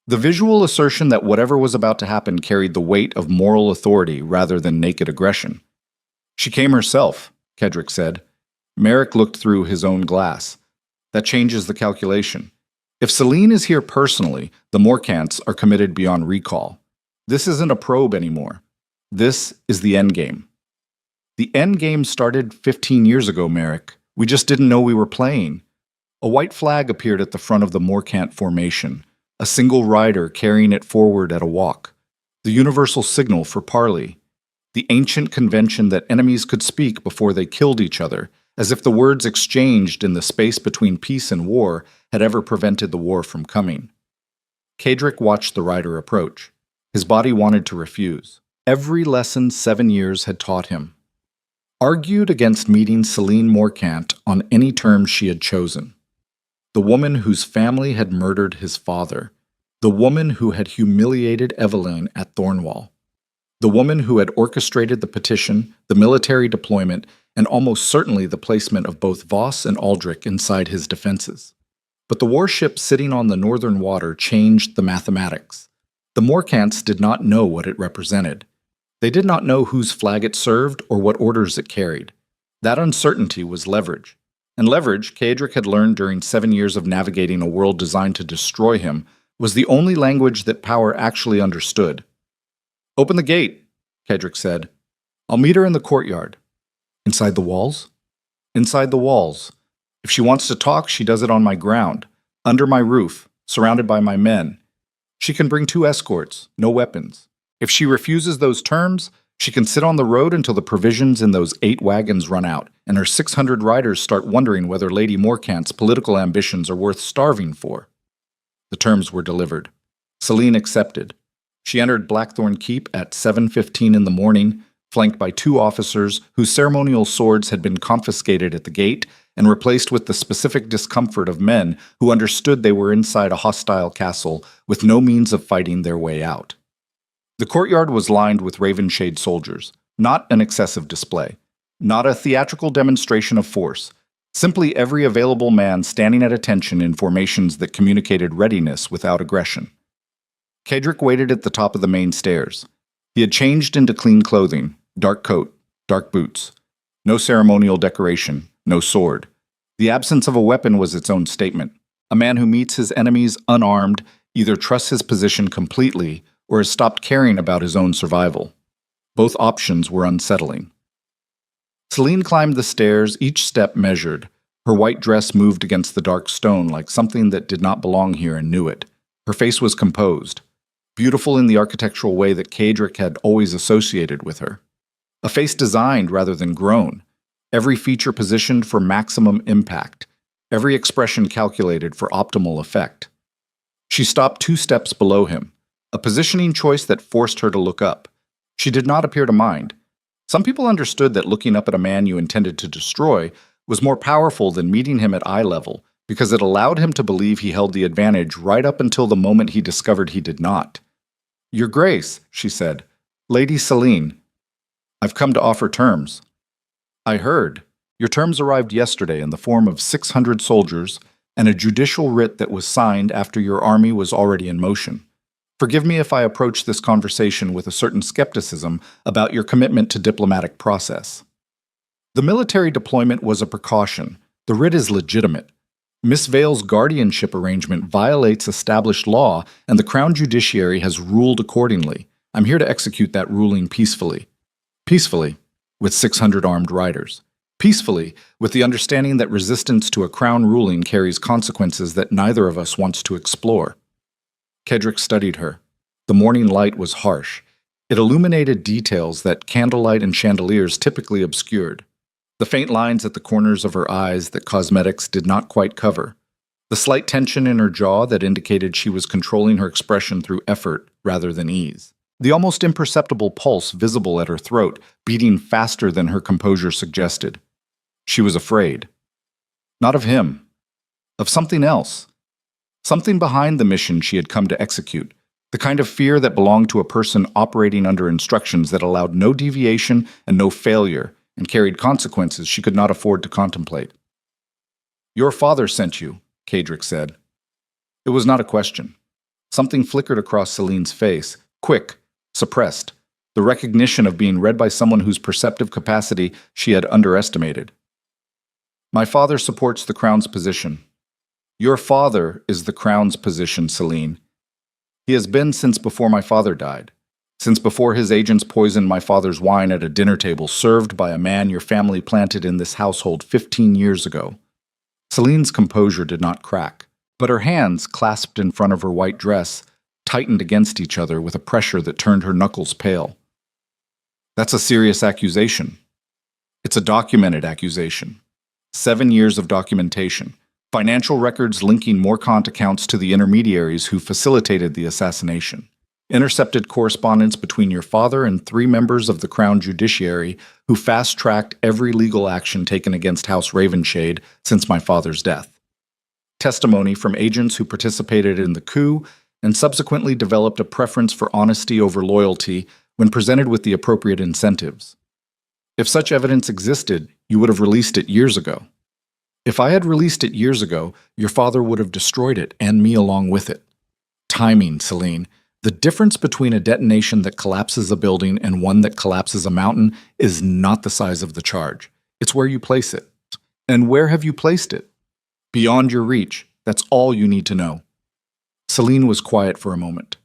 The visual assertion that whatever was about to happen carried the weight of moral authority rather than naked aggression. "She came herself," Kedrick said. Merrick looked through his own glass. "That changes the calculation. If Celine is here personally, the Morcants are committed beyond recall. This isn't a probe anymore. This is the endgame." "The endgame started 15 years ago, Merrick. We just didn't know we were playing." A white flag appeared at the front of the Morcant formation, a single rider carrying it forward at a walk. The universal signal for parley. The ancient convention that enemies could speak before they killed each other, as if the words exchanged in the space between peace and war had ever prevented the war from coming. Cadric watched the rider approach. His body wanted to refuse. Every lesson 7 years had taught him. Argued against meeting Celine Morcant on any terms she had chosen. The woman whose family had murdered his father. The woman who had humiliated Evelyn at Thornwall. The woman who had orchestrated the petition, the military deployment, and almost certainly the placement of both Voss and Aldrich inside his defenses. But the warship sitting on the northern water changed the mathematics. The Morcants did not know what it represented. They did not know whose flag it served or what orders it carried. That uncertainty was leverage. And leverage, Cadric had learned during 7 years of navigating a world designed to destroy him, was the only language that power actually understood. "Open the gate," Cadric said. "I'll meet her in the courtyard." "Inside the walls?" "Inside the walls. If she wants to talk, she does it on my ground, under my roof, surrounded by my men. She can bring 2 escorts, no weapons. If she refuses those terms, she can sit on the road until the provisions in those 8 wagons run out, and her 600 riders start wondering whether Lady Morcant's political ambitions are worth starving for." The terms were delivered. Celine accepted. She entered Blackthorn Keep at 7:15 in the morning, flanked by 2 officers whose ceremonial swords had been confiscated at the gate and replaced with the specific discomfort of men who understood they were inside a hostile castle with no means of fighting their way out. The courtyard was lined with Ravenshade soldiers, not an excessive display, not a theatrical demonstration of force, simply every available man standing at attention in formations that communicated readiness without aggression. Cadric waited at the top of the main stairs. He had changed into clean clothing, dark coat, dark boots. No ceremonial decoration, no sword. The absence of a weapon was its own statement. A man who meets his enemies unarmed either trusts his position completely or has stopped caring about his own survival. Both options were unsettling. Celine climbed the stairs, each step measured. Her white dress moved against the dark stone like something that did not belong here and knew it. Her face was composed, beautiful in the architectural way that Cadric had always associated with her. A face designed rather than grown. Every feature positioned for maximum impact. Every expression calculated for optimal effect. She stopped 2 steps below him, a positioning choice that forced her to look up. She did not appear to mind. Some people understood that looking up at a man you intended to destroy was more powerful than meeting him at eye level, because it allowed him to believe he held the advantage right up until the moment he discovered he did not. "Your Grace," she said, "Lady Celine, I've come to offer terms." "I heard. Your terms arrived yesterday in the form of 600 soldiers and a judicial writ that was signed after your army was already in motion. Forgive me if I approach this conversation with a certain skepticism about your commitment to diplomatic process. The military deployment was a precaution. The writ is legitimate. Miss Vale's guardianship arrangement violates established law, and the Crown Judiciary has ruled accordingly. I'm here to execute that ruling peacefully. Peacefully, with 600 armed riders. Peacefully, with the understanding that resistance to a Crown ruling carries consequences that neither of us wants to explore." Kedrick studied her. The morning light was harsh. It illuminated details that candlelight and chandeliers typically obscured. The faint lines at the corners of her eyes that cosmetics did not quite cover. The slight tension in her jaw that indicated she was controlling her expression through effort rather than ease. The almost imperceptible pulse visible at her throat, beating faster than her composure suggested. She was afraid. Not of him. Of something else. Something behind the mission she had come to execute. The kind of fear that belonged to a person operating under instructions that allowed no deviation and no failure, and carried consequences she could not afford to contemplate. "Your father sent you," Kedrick said. It was not a question. Something flickered across Celine's face, quick, suppressed, the recognition of being read by someone whose perceptive capacity she had underestimated. "My father supports the Crown's position." "Your father is the Crown's position, Celine. He has been since before my father died. Since before his agents poisoned my father's wine at a dinner table served by a man your family planted in this household 15 years ago." Celine's composure did not crack, but her hands, clasped in front of her white dress, tightened against each other with a pressure that turned her knuckles pale. "That's a serious accusation. It's a documented accusation. 7 years of documentation. Financial records linking Morcant accounts to the intermediaries who facilitated the assassination. Intercepted correspondence between your father and 3 members of the Crown Judiciary who fast-tracked every legal action taken against House Ravenshade since my father's death. Testimony from agents who participated in the coup and subsequently developed a preference for honesty over loyalty when presented with the appropriate incentives. If such evidence existed, you would have released it years ago. If I had released it years ago, your father would have destroyed it, and me along with it. Timing, Celine. The difference between a detonation that collapses a building and one that collapses a mountain is not the size of the charge. It's where you place it. And where have you placed it? Beyond your reach. That's all you need to know. Celine was quiet for a moment.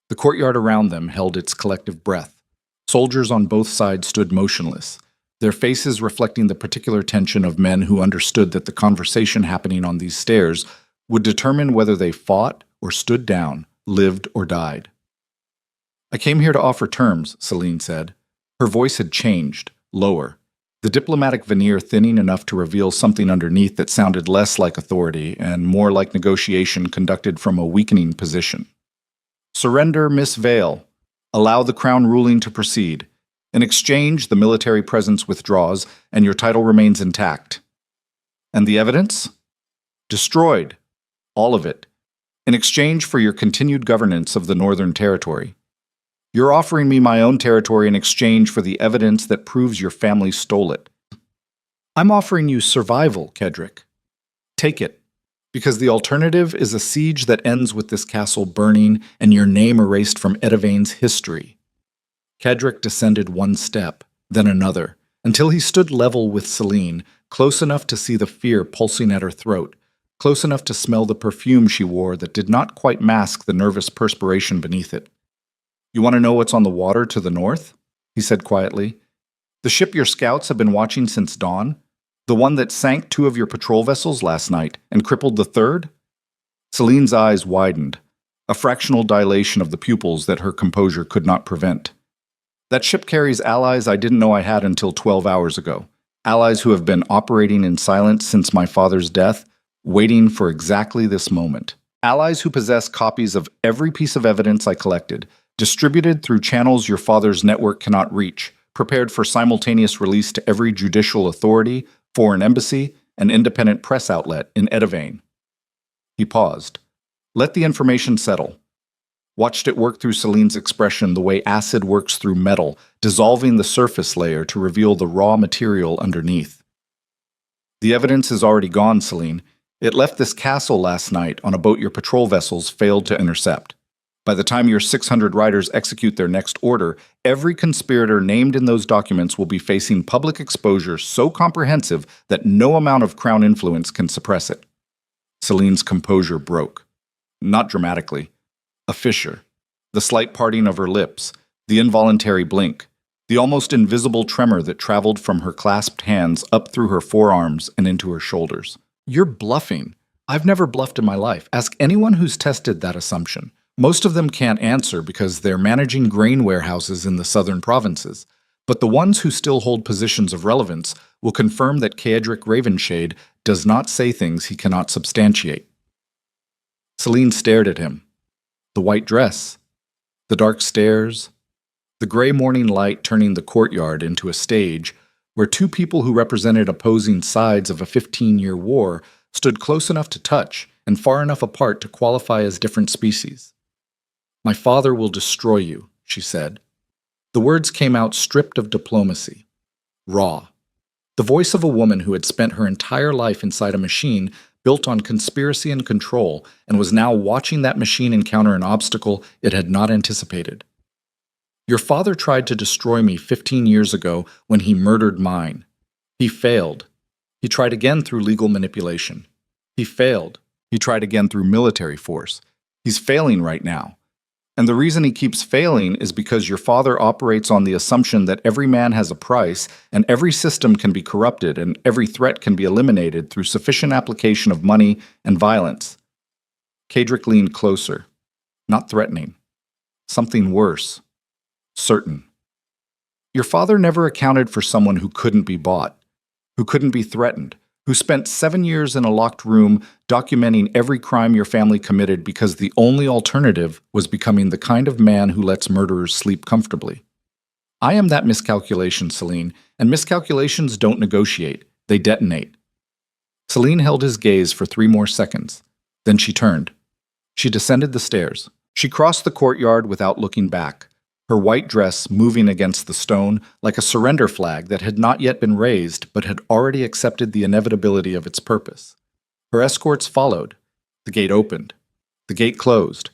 The courtyard around them held its collective breath. Soldiers on both sides stood motionless, their faces reflecting the particular tension of men who understood that the conversation happening on these stairs would determine whether they fought or stood down, lived or died. "I came here to offer terms," Celine said. Her voice had changed, lower, the diplomatic veneer thinning enough to reveal something underneath that sounded less like authority and more like negotiation conducted from a weakening position. "Surrender Miss Vale. Allow the Crown ruling to proceed. In exchange, the military presence withdraws, and your title remains intact. And the evidence? Destroyed. All of it. In exchange for your continued governance of the Northern Territory. You're offering me my own territory in exchange for the evidence that proves your family stole it. I'm offering you survival, Kedrick. Take it, because the alternative is a siege that ends with this castle burning and your name erased from Edavane's history." Kedrick descended one step, then another, until he stood level with Celine, close enough to see the fear pulsing at her throat, close enough to smell the perfume she wore that did not quite mask the nervous perspiration beneath it. "You want to know what's on the water to the north?" he said quietly. "The ship your scouts have been watching since dawn? The one that sank 2 of your patrol vessels last night and crippled the 3rd? Celine's eyes widened, a fractional dilation of the pupils that her composure could not prevent. That ship carries allies I didn't know I had until 12 hours ago. Allies who have been operating in silence since my father's death, waiting for exactly this moment. Allies who possess copies of every piece of evidence I collected, distributed through channels your father's network cannot reach, prepared for simultaneous release to every judicial authority, foreign embassy, and independent press outlet in Edivane. He paused. Let the information settle. Watched it work through Celine's expression the way acid works through metal, dissolving the surface layer to reveal the raw material underneath. The evidence is already gone, Celine. It left this castle last night on a boat your patrol vessels failed to intercept. By the time your 600 riders execute their next order, every conspirator named in those documents will be facing public exposure so comprehensive that no amount of crown influence can suppress it. Celine's composure broke. Not dramatically. A fissure. The slight parting of her lips. The involuntary blink. The almost invisible tremor that traveled from her clasped hands up through her forearms and into her shoulders. You're bluffing. I've never bluffed in my life. Ask anyone who's tested that assumption. Most of them can't answer because they're managing grain warehouses in the southern provinces. But the ones who still hold positions of relevance will confirm that Caedric Ravenshade does not say things he cannot substantiate. Celine stared at him. The white dress, the dark stairs, the gray morning light turning the courtyard into a stage where two people who represented opposing sides of a 15-year war stood close enough to touch and far enough apart to qualify as different species. My father will destroy you, she said. The words came out stripped of diplomacy, raw. The voice of a woman who had spent her entire life inside a machine built on conspiracy and control and was now watching that machine encounter an obstacle it had not anticipated. Your father tried to destroy me 15 years ago when he murdered mine. He failed. He tried again through legal manipulation. He failed. He tried again through military force. He's failing right now. And the reason he keeps failing is because your father operates on the assumption that every man has a price, and every system can be corrupted, and every threat can be eliminated through sufficient application of money and violence. Caedric leaned closer. Not threatening. Something worse. Certain. Your father never accounted for someone who couldn't be bought, who couldn't be threatened, who spent 7 years in a locked room documenting every crime your family committed because the only alternative was becoming the kind of man who lets murderers sleep comfortably. I am that miscalculation, Celine, and miscalculations don't negotiate, they detonate. Celine held his gaze for 3 more seconds. Then she turned. She descended the stairs. She crossed the courtyard without looking back, her white dress moving against the stone like a surrender flag that had not yet been raised but had already accepted the inevitability of its purpose. Her escorts followed. The gate opened. The gate closed.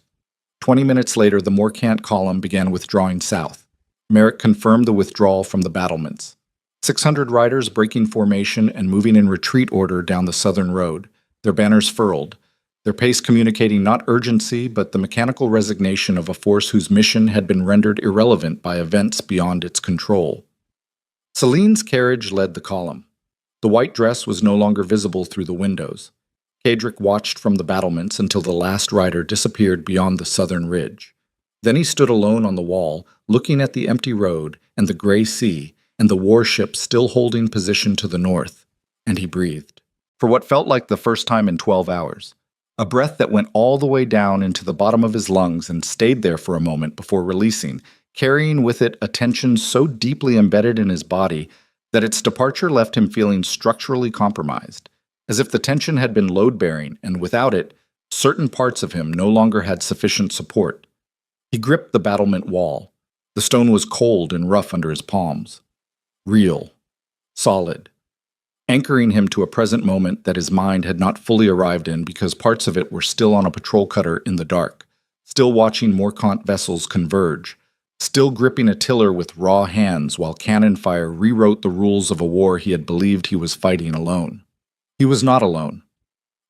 20 minutes later, the Morcant column began withdrawing south. Merrick confirmed the withdrawal from the battlements. 600 riders breaking formation and moving in retreat order down the southern road, their banners furled, their pace communicating not urgency, but the mechanical resignation of a force whose mission had been rendered irrelevant by events beyond its control. Celine's carriage led the column. The white dress was no longer visible through the windows. Caedric watched from the battlements until the last rider disappeared beyond the southern ridge. Then he stood alone on the wall, looking at the empty road and the gray sea and the warship still holding position to the north, and he breathed. For what felt like the first time in 12 hours. A breath that went all the way down into the bottom of his lungs and stayed there for a moment before releasing, carrying with it a tension so deeply embedded in his body that its departure left him feeling structurally compromised, as if the tension had been load-bearing, and without it, certain parts of him no longer had sufficient support. He gripped the battlement wall. The stone was cold and rough under his palms. Real. Solid. Anchoring him to a present moment that his mind had not fully arrived in because parts of it were still on a patrol cutter in the dark, still watching Morcant vessels converge, still gripping a tiller with raw hands while cannon fire rewrote the rules of a war he had believed he was fighting alone. He was not alone.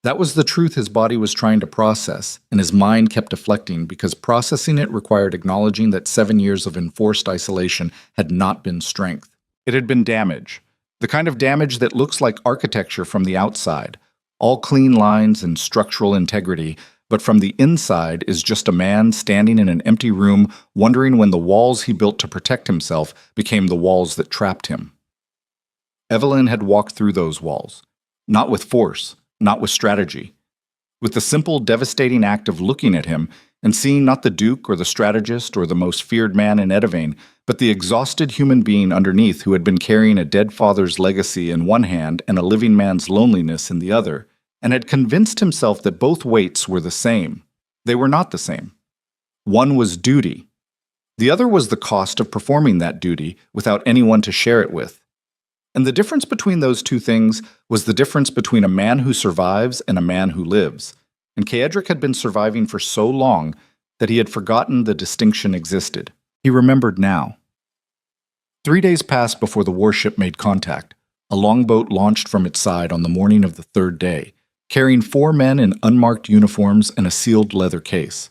That was the truth his body was trying to process, and his mind kept deflecting because processing it required acknowledging that 7 years of enforced isolation had not been strength. It had been damage. The kind of damage that looks like architecture from the outside, all clean lines and structural integrity, but from the inside is just a man standing in an empty room, wondering when the walls he built to protect himself became the walls that trapped him. Evelyn had walked through those walls, not with force, not with strategy. With the simple, devastating act of looking at him and seeing not the Duke or the strategist or the most feared man in Edivane, but the exhausted human being underneath who had been carrying a dead father's legacy in one hand and a living man's loneliness in the other, and had convinced himself that both weights were the same. They were not the same. One was duty. The other was the cost of performing that duty without anyone to share it with. And the difference between those two things was the difference between a man who survives and a man who lives. And Kaedric had been surviving for so long that he had forgotten the distinction existed. He remembered now. 3 days passed before the warship made contact. A longboat launched from its side on the morning of the third day, carrying 4 men in unmarked uniforms and a sealed leather case.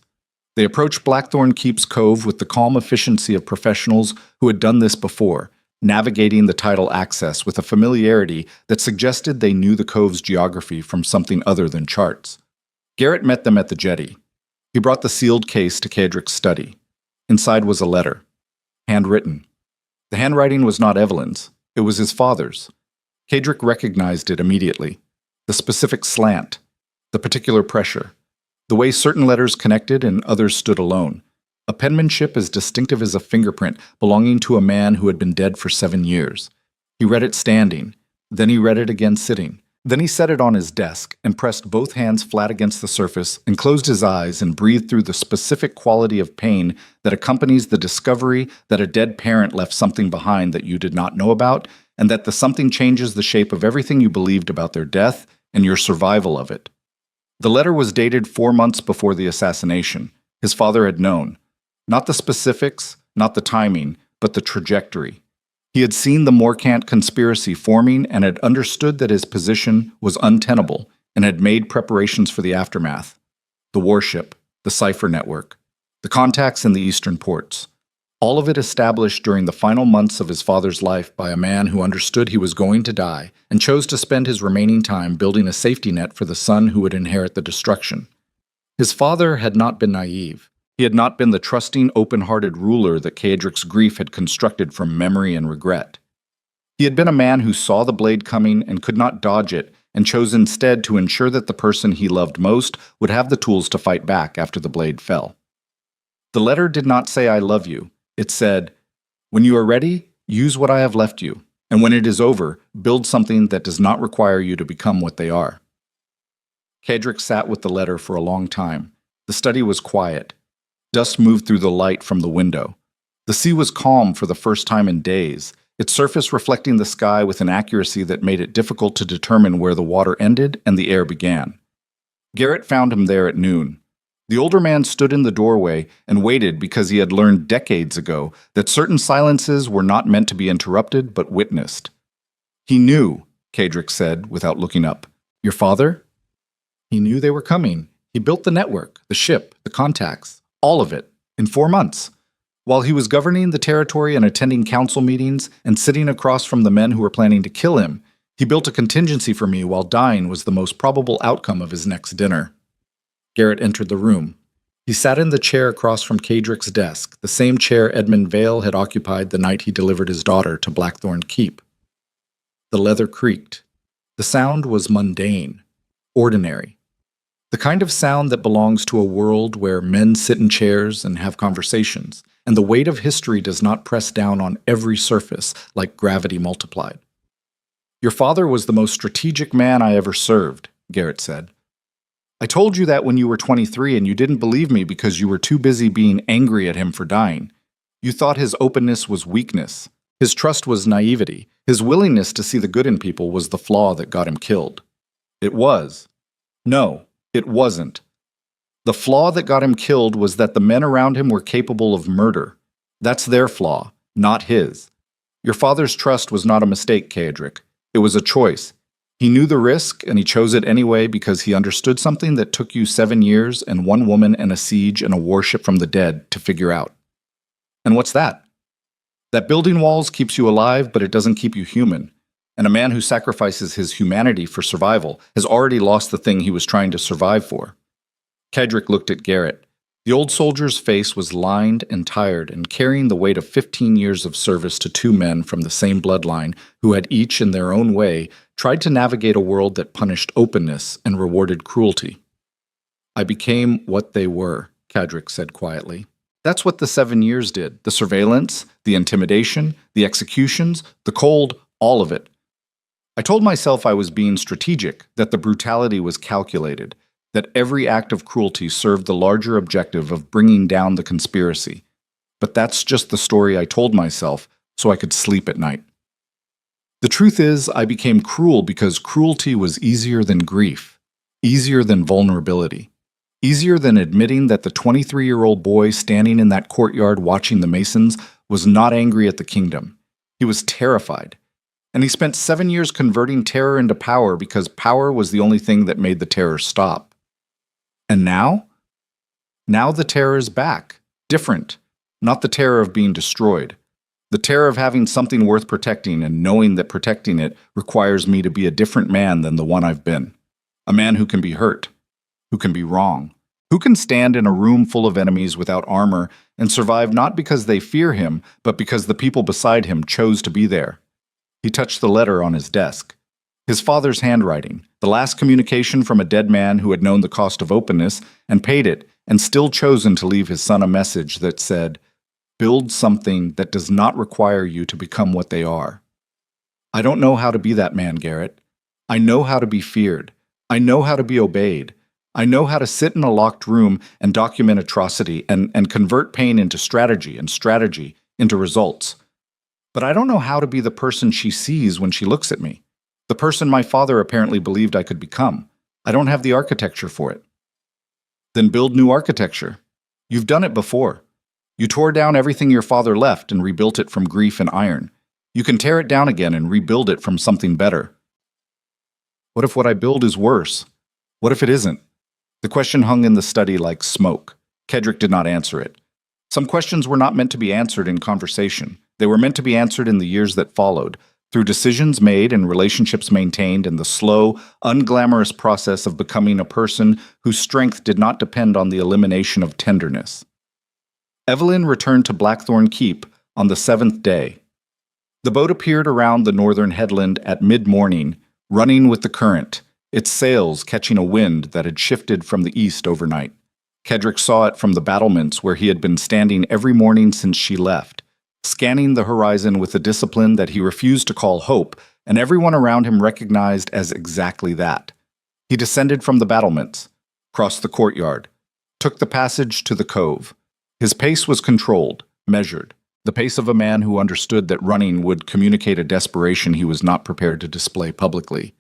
They approached Blackthorn Keep's cove with the calm efficiency of professionals who had done this before, navigating the tidal access with a familiarity that suggested they knew the cove's geography from something other than charts. Garrett met them at the jetty. He brought the sealed case to Kaedric's study. Inside was a letter, handwritten. The handwriting was not Evelyn's. It was his father's. Kaedric recognized it immediately. The specific slant, the particular pressure, the way certain letters connected and others stood alone. A penmanship as distinctive as a fingerprint belonging to a man who had been dead for 7 years. He read it standing, then he read it again sitting. Then he set it on his desk and pressed both hands flat against the surface and closed his eyes and breathed through the specific quality of pain that accompanies the discovery that a dead parent left something behind that you did not know about, and that the something changes the shape of everything you believed about their death and your survival of it. The letter was dated 4 months before the assassination. His father had known. Not the specifics, not the timing, but the trajectory. He had seen the Morcant conspiracy forming and had understood that his position was untenable and had made preparations for the aftermath. The warship, the cipher network, the contacts in the eastern ports. All of it established during the final months of his father's life by a man who understood he was going to die and chose to spend his remaining time building a safety net for the son who would inherit the destruction. His father had not been naive. He had not been the trusting, open-hearted ruler that Kaedric's grief had constructed from memory and regret. He had been a man who saw the blade coming and could not dodge it, and chose instead to ensure that the person he loved most would have the tools to fight back after the blade fell. The letter did not say, "I love you." It said, "When you are ready, use what I have left you, and when it is over, build something that does not require you to become what they are." Kaedric sat with the letter for a long time. The study was quiet. Dust moved through the light from the window. The sea was calm for the first time in days, its surface reflecting the sky with an accuracy that made it difficult to determine where the water ended and the air began. Garrett found him there at noon. The older man stood in the doorway and waited because he had learned decades ago that certain silences were not meant to be interrupted but witnessed. "He knew," Kaedric said without looking up. "Your father?" "He knew they were coming. He built the network, the ship, the contacts. All of it, in 4 months. While he was governing the territory and attending council meetings and sitting across from the men who were planning to kill him, he built a contingency for me while dying was the most probable outcome of his next dinner." Garrett entered the room. He sat in the chair across from Kaedric's desk, the same chair Edmund Vale had occupied the night he delivered his daughter to Blackthorn Keep. The leather creaked. The sound was mundane, ordinary. The kind of sound that belongs to a world where men sit in chairs and have conversations, and the weight of history does not press down on every surface like gravity multiplied. "Your father was the most strategic man I ever served," Garrett said. "I told you that when you were 23 and you didn't believe me because you were too busy being angry at him for dying. You thought his openness was weakness. His trust was naivety. His willingness to see the good in people was the flaw that got him killed. It was. No. It wasn't. The flaw that got him killed was that the men around him were capable of murder. That's their flaw, not his. Your father's trust was not a mistake, Kaedric. It was a choice. He knew the risk, and he chose it anyway because he understood something that took you 7 years and 1 woman and a siege and a warship from the dead to figure out. And what's that? That building walls keeps you alive, but it doesn't keep you human. And a man who sacrifices his humanity for survival has already lost the thing he was trying to survive for. Kedrick looked at Garrett. The old soldier's face was lined and tired and carrying the weight of 15 years of service to two men from the same bloodline who had each, in their own way, tried to navigate a world that punished openness and rewarded cruelty. I became what they were, Kedrick said quietly. That's what the 7 years did. The surveillance, the intimidation, the executions, the cold, all of it. I told myself I was being strategic, that the brutality was calculated, that every act of cruelty served the larger objective of bringing down the conspiracy. But that's just the story I told myself so I could sleep at night. The truth is, I became cruel because cruelty was easier than grief, easier than vulnerability, easier than admitting that the 23-year-old boy standing in that courtyard watching the Masons was not angry at the kingdom. He was terrified. And he spent 7 years converting terror into power because power was the only thing that made the terror stop. And now? Now the terror is back. Different. Not the terror of being destroyed. The terror of having something worth protecting and knowing that protecting it requires me to be a different man than the one I've been. A man who can be hurt. Who can be wrong. Who can stand in a room full of enemies without armor and survive not because they fear him, but because the people beside him chose to be there. He touched the letter on his desk. His father's handwriting, the last communication from a dead man who had known the cost of openness and paid it and still chosen to leave his son a message that said, "Build something that does not require you to become what they are." I don't know how to be that man, Garrett. I know how to be feared. I know how to be obeyed. I know how to sit in a locked room and document atrocity and convert pain into strategy and strategy into results. But I don't know how to be the person she sees when she looks at me. The person my father apparently believed I could become. I don't have the architecture for it. Then build new architecture. You've done it before. You tore down everything your father left and rebuilt it from grief and iron. You can tear it down again and rebuild it from something better. What if what I build is worse? What if it isn't? The question hung in the study like smoke. Kedrick did not answer it. Some questions were not meant to be answered in conversation. They were meant to be answered in the years that followed, through decisions made and relationships maintained in the slow, unglamorous process of becoming a person whose strength did not depend on the elimination of tenderness. Evelyn returned to Blackthorn Keep on the 7th day. The boat appeared around the northern headland at mid-morning, running with the current, its sails catching a wind that had shifted from the east overnight. Kedrick saw it from the battlements where he had been standing every morning since she left, scanning the horizon with a discipline that he refused to call hope, and everyone around him recognized as exactly that. He descended from the battlements, crossed the courtyard, took the passage to the cove. His pace was controlled, measured, the pace of a man who understood that running would communicate a desperation he was not prepared to display publicly.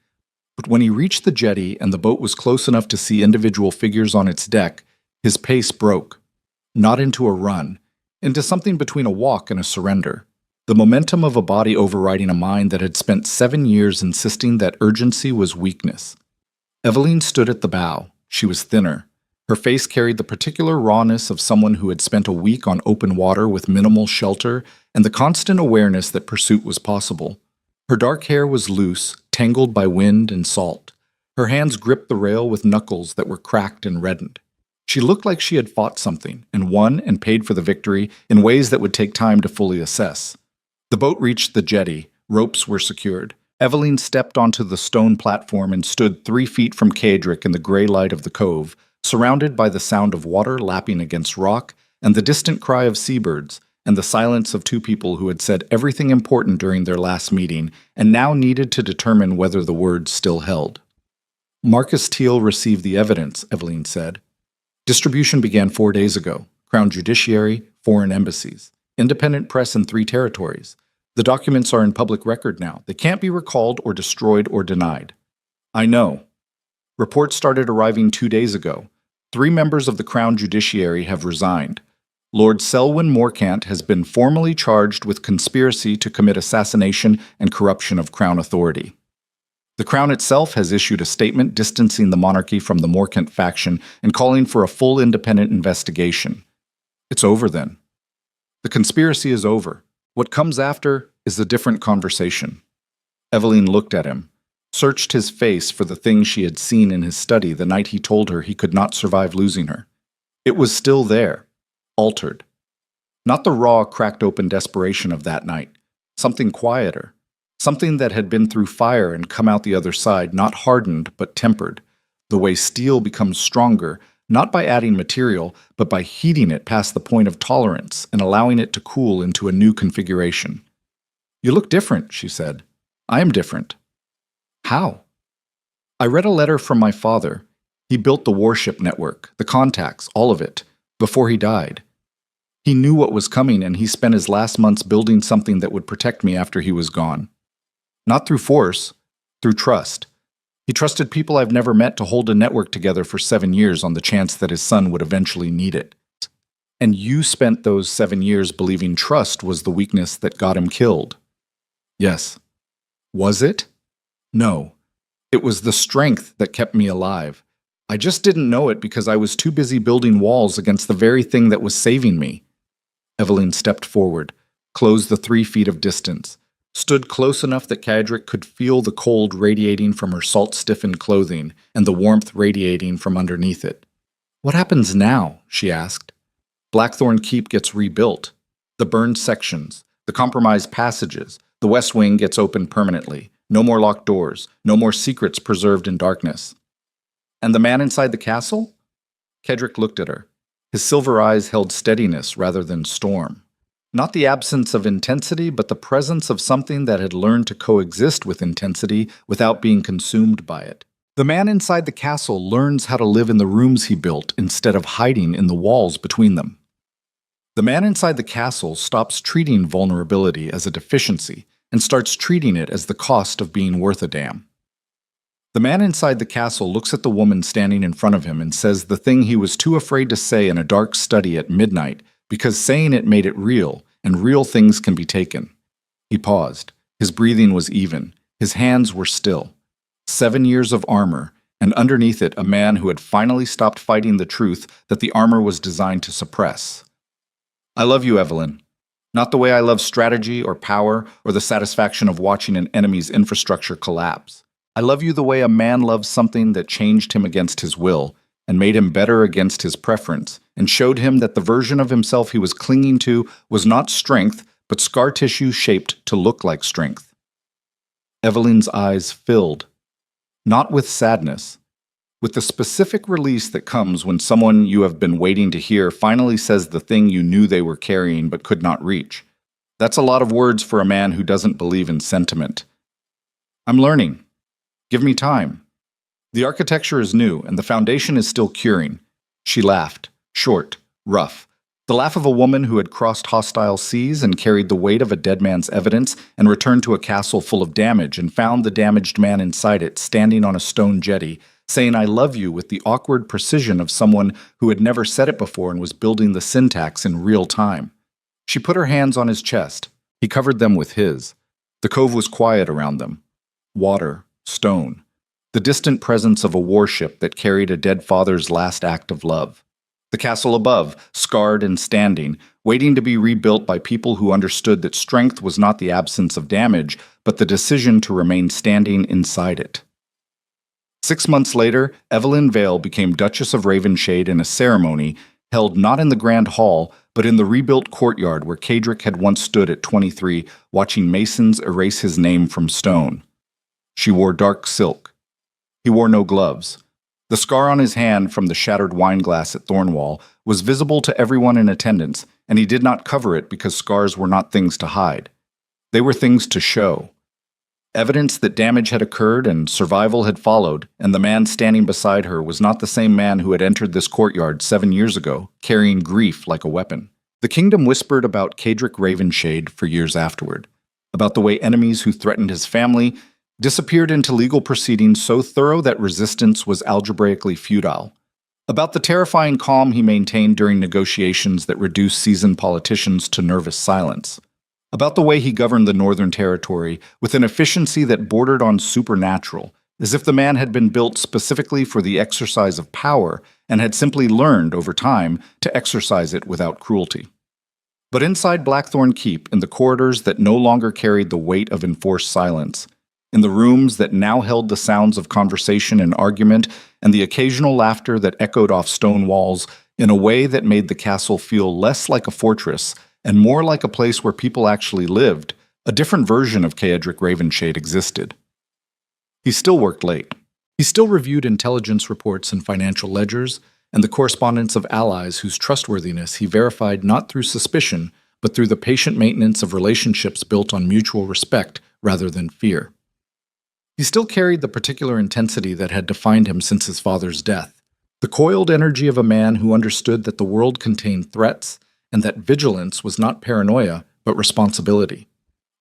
But when he reached the jetty and the boat was close enough to see individual figures on its deck, his pace broke, not into a run, into something between a walk and a surrender. The momentum of a body overriding a mind that had spent 7 years insisting that urgency was weakness. Evelyn stood at the bow. She was thinner. Her face carried the particular rawness of someone who had spent a week on open water with minimal shelter and the constant awareness that pursuit was possible. Her dark hair was loose, tangled by wind and salt. Her hands gripped the rail with knuckles that were cracked and reddened. She looked like she had fought something and won and paid for the victory in ways that would take time to fully assess. The boat reached the jetty. Ropes were secured. Evelyn stepped onto the stone platform and stood 3 feet from Kedrick in the gray light of the cove, surrounded by the sound of water lapping against rock and the distant cry of seabirds and the silence of 2 people who had said everything important during their last meeting and now needed to determine whether the words still held. Marcus Teal received the evidence, Evelyn said. Distribution began 4 days ago. Crown Judiciary, foreign embassies, independent press in 3 territories. The documents are in public record now. They can't be recalled or destroyed or denied. I know. Reports started arriving 2 days ago. 3 members of the Crown Judiciary have resigned. Lord Selwyn Morcant has been formally charged with conspiracy to commit assassination and corruption of Crown authority. The Crown itself has issued a statement distancing the monarchy from the Morcant faction and calling for a full independent investigation. It's over then. The conspiracy is over. What comes after is a different conversation. Evelyn looked at him. searched his face for the thing she had seen in his study the night he told her he could not survive losing her. It was still there, altered. Not the raw, cracked-open desperation of that night. Something quieter. Something that had been through fire and come out the other side, not hardened, but tempered. The way steel becomes stronger, not by adding material, but by heating it past the point of tolerance and allowing it to cool into a new configuration. "You look different," she said. "I am different." "How?" "I read a letter from my father. He built the warship network, the contacts, all of it, before he died. He knew what was coming, and he spent his last months building something that would protect me after he was gone. Not through force, through trust. He trusted people I've never met to hold a network together for 7 years on the chance that his son would eventually need it. And you spent those 7 years believing trust was the weakness that got him killed." "Yes." "Was it?" "No. It was the strength that kept me alive. I just didn't know it because I was too busy building walls against the very thing that was saving me." Evelyn stepped forward, closed the 3 feet of distance, stood close enough that Cadric could feel the cold radiating from her salt-stiffened clothing and the warmth radiating from underneath it. "What happens now?" she asked. "Blackthorn Keep gets rebuilt. The burned sections, the compromised passages, the West Wing gets opened permanently. No more locked doors, no more secrets preserved in darkness." "And the man inside the castle?" Kedrick looked at her. His silver eyes held steadiness rather than storm. Not the absence of intensity, but the presence of something that had learned to coexist with intensity without being consumed by it. "The man inside the castle learns how to live in the rooms he built instead of hiding in the walls between them. The man inside the castle stops treating vulnerability as a deficiency and starts treating it as the cost of being worth a damn. The man inside the castle looks at the woman standing in front of him and says the thing he was too afraid to say in a dark study at midnight because saying it made it real, and real things can be taken." He paused. His breathing was even. His hands were still. 7 years of armor, and underneath it a man who had finally stopped fighting the truth that the armor was designed to suppress. "I love you, Evelyn. Not the way I love strategy or power or the satisfaction of watching an enemy's infrastructure collapse. I love you the way a man loves something that changed him against his will and made him better against his preference and showed him that the version of himself he was clinging to was not strength, but scar tissue shaped to look like strength." Evelyn's eyes filled, not with sadness, with the specific release that comes when someone you have been waiting to hear finally says the thing you knew they were carrying but could not reach. That's a lot of words for a man who doesn't believe in sentiment. "I'm learning. Give me time. The architecture is new, and the foundation is still curing." She laughed, short, rough, the laugh of a woman who had crossed hostile seas and carried the weight of a dead man's evidence and returned to a castle full of damage and found the damaged man inside it standing on a stone jetty, saying "I love you" with the awkward precision of someone who had never said it before and was building the syntax in real time. She put her hands on his chest. He covered them with his. The cove was quiet around them. Water. Stone. The distant presence of a warship that carried a dead father's last act of love. The castle above, scarred and standing, waiting to be rebuilt by people who understood that strength was not the absence of damage, but the decision to remain standing inside it. 6 months later, Evelyn Vale became Duchess of Ravenshade in a ceremony held not in the Grand Hall, but in the rebuilt courtyard where Cadric had once stood at 23, watching masons erase his name from stone. She wore dark silk. He wore no gloves. The scar on his hand from the shattered wine glass at Thornwall was visible to everyone in attendance, and he did not cover it because scars were not things to hide. They were things to show. Evidence that damage had occurred and survival had followed, and the man standing beside her was not the same man who had entered this courtyard 7 years ago, carrying grief like a weapon. The kingdom whispered about Cadric Ravenshade for years afterward, about the way enemies who threatened his family disappeared into legal proceedings so thorough that resistance was algebraically futile, about the terrifying calm he maintained during negotiations that reduced seasoned politicians to nervous silence, about the way he governed the Northern Territory with an efficiency that bordered on supernatural, as if the man had been built specifically for the exercise of power and had simply learned, over time, to exercise it without cruelty. But inside Blackthorn Keep, in the corridors that no longer carried the weight of enforced silence, in the rooms that now held the sounds of conversation and argument and the occasional laughter that echoed off stone walls in a way that made the castle feel less like a fortress and more like a place where people actually lived. A different version of Caedric Ravenshade existed. He still worked late. He still reviewed intelligence reports and financial ledgers, and the correspondence of allies whose trustworthiness he verified not through suspicion, but through the patient maintenance of relationships built on mutual respect rather than fear. He still carried the particular intensity that had defined him since his father's death, the coiled energy of a man who understood that the world contained threats and that vigilance was not paranoia, but responsibility.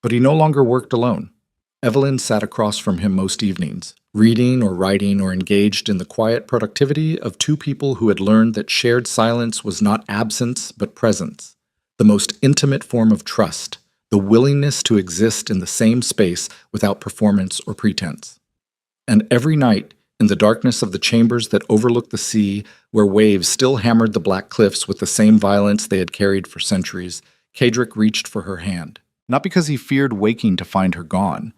But he no longer worked alone. Evelyn sat across from him most evenings, reading or writing or engaged in the quiet productivity of two people who had learned that shared silence was not absence but presence, the most intimate form of trust, the willingness to exist in the same space without performance or pretense. And every night, in the darkness of the chambers that overlooked the sea, where waves still hammered the black cliffs with the same violence they had carried for centuries, Caedric reached for her hand, not because he feared waking to find her gone.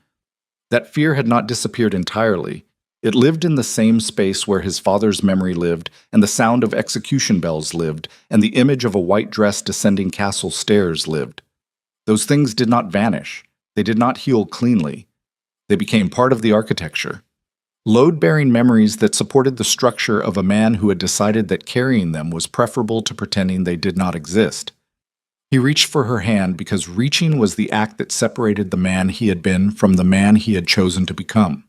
That fear had not disappeared entirely. It lived in the same space where his father's memory lived, and the sound of execution bells lived, and the image of a white dress descending castle stairs lived. Those things did not vanish. They did not heal cleanly. They became part of the architecture. Load-bearing memories that supported the structure of a man who had decided that carrying them was preferable to pretending they did not exist. He reached for her hand because reaching was the act that separated the man he had been from the man he had chosen to become.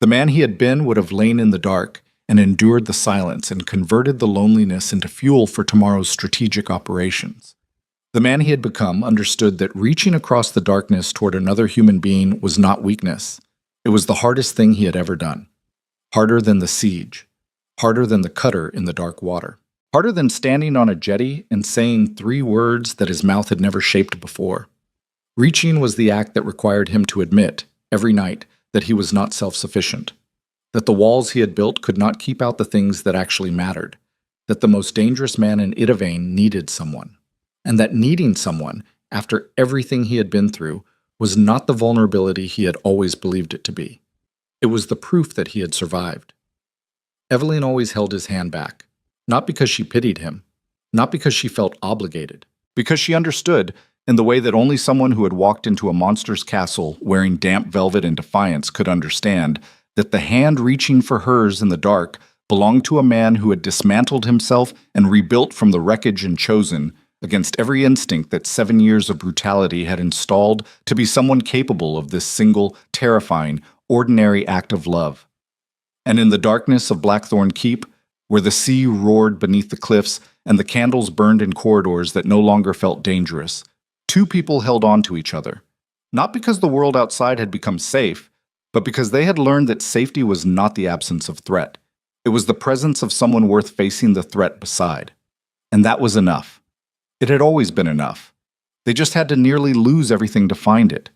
The man he had been would have lain in the dark and endured the silence and converted the loneliness into fuel for tomorrow's strategic operations. The man he had become understood that reaching across the darkness toward another human being was not weakness. It was the hardest thing he had ever done. Harder than the siege. Harder than the cutter in the dark water. Harder than standing on a jetty and saying 3 words that his mouth had never shaped before. Reaching was the act that required him to admit, every night, that he was not self-sufficient, that the walls he had built could not keep out the things that actually mattered, that the most dangerous man in Idavain needed someone, and that needing someone, after everything he had been through, was not the vulnerability he had always believed it to be. It was the proof that he had survived. Evelyn always held his hand back. Not because she pitied him, not because she felt obligated, because she understood, in the way that only someone who had walked into a monster's castle wearing damp velvet and defiance could understand, that the hand reaching for hers in the dark belonged to a man who had dismantled himself and rebuilt from the wreckage and chosen, against every instinct that 7 years of brutality had installed, to be someone capable of this single, terrifying, ordinary act of love. And in the darkness of Blackthorn Keep, where the sea roared beneath the cliffs and the candles burned in corridors that no longer felt dangerous, 2 people held on to each other, not because the world outside had become safe, but because they had learned that safety was not the absence of threat. It was the presence of someone worth facing the threat beside. And that was enough. It had always been enough. They just had to nearly lose everything to find it.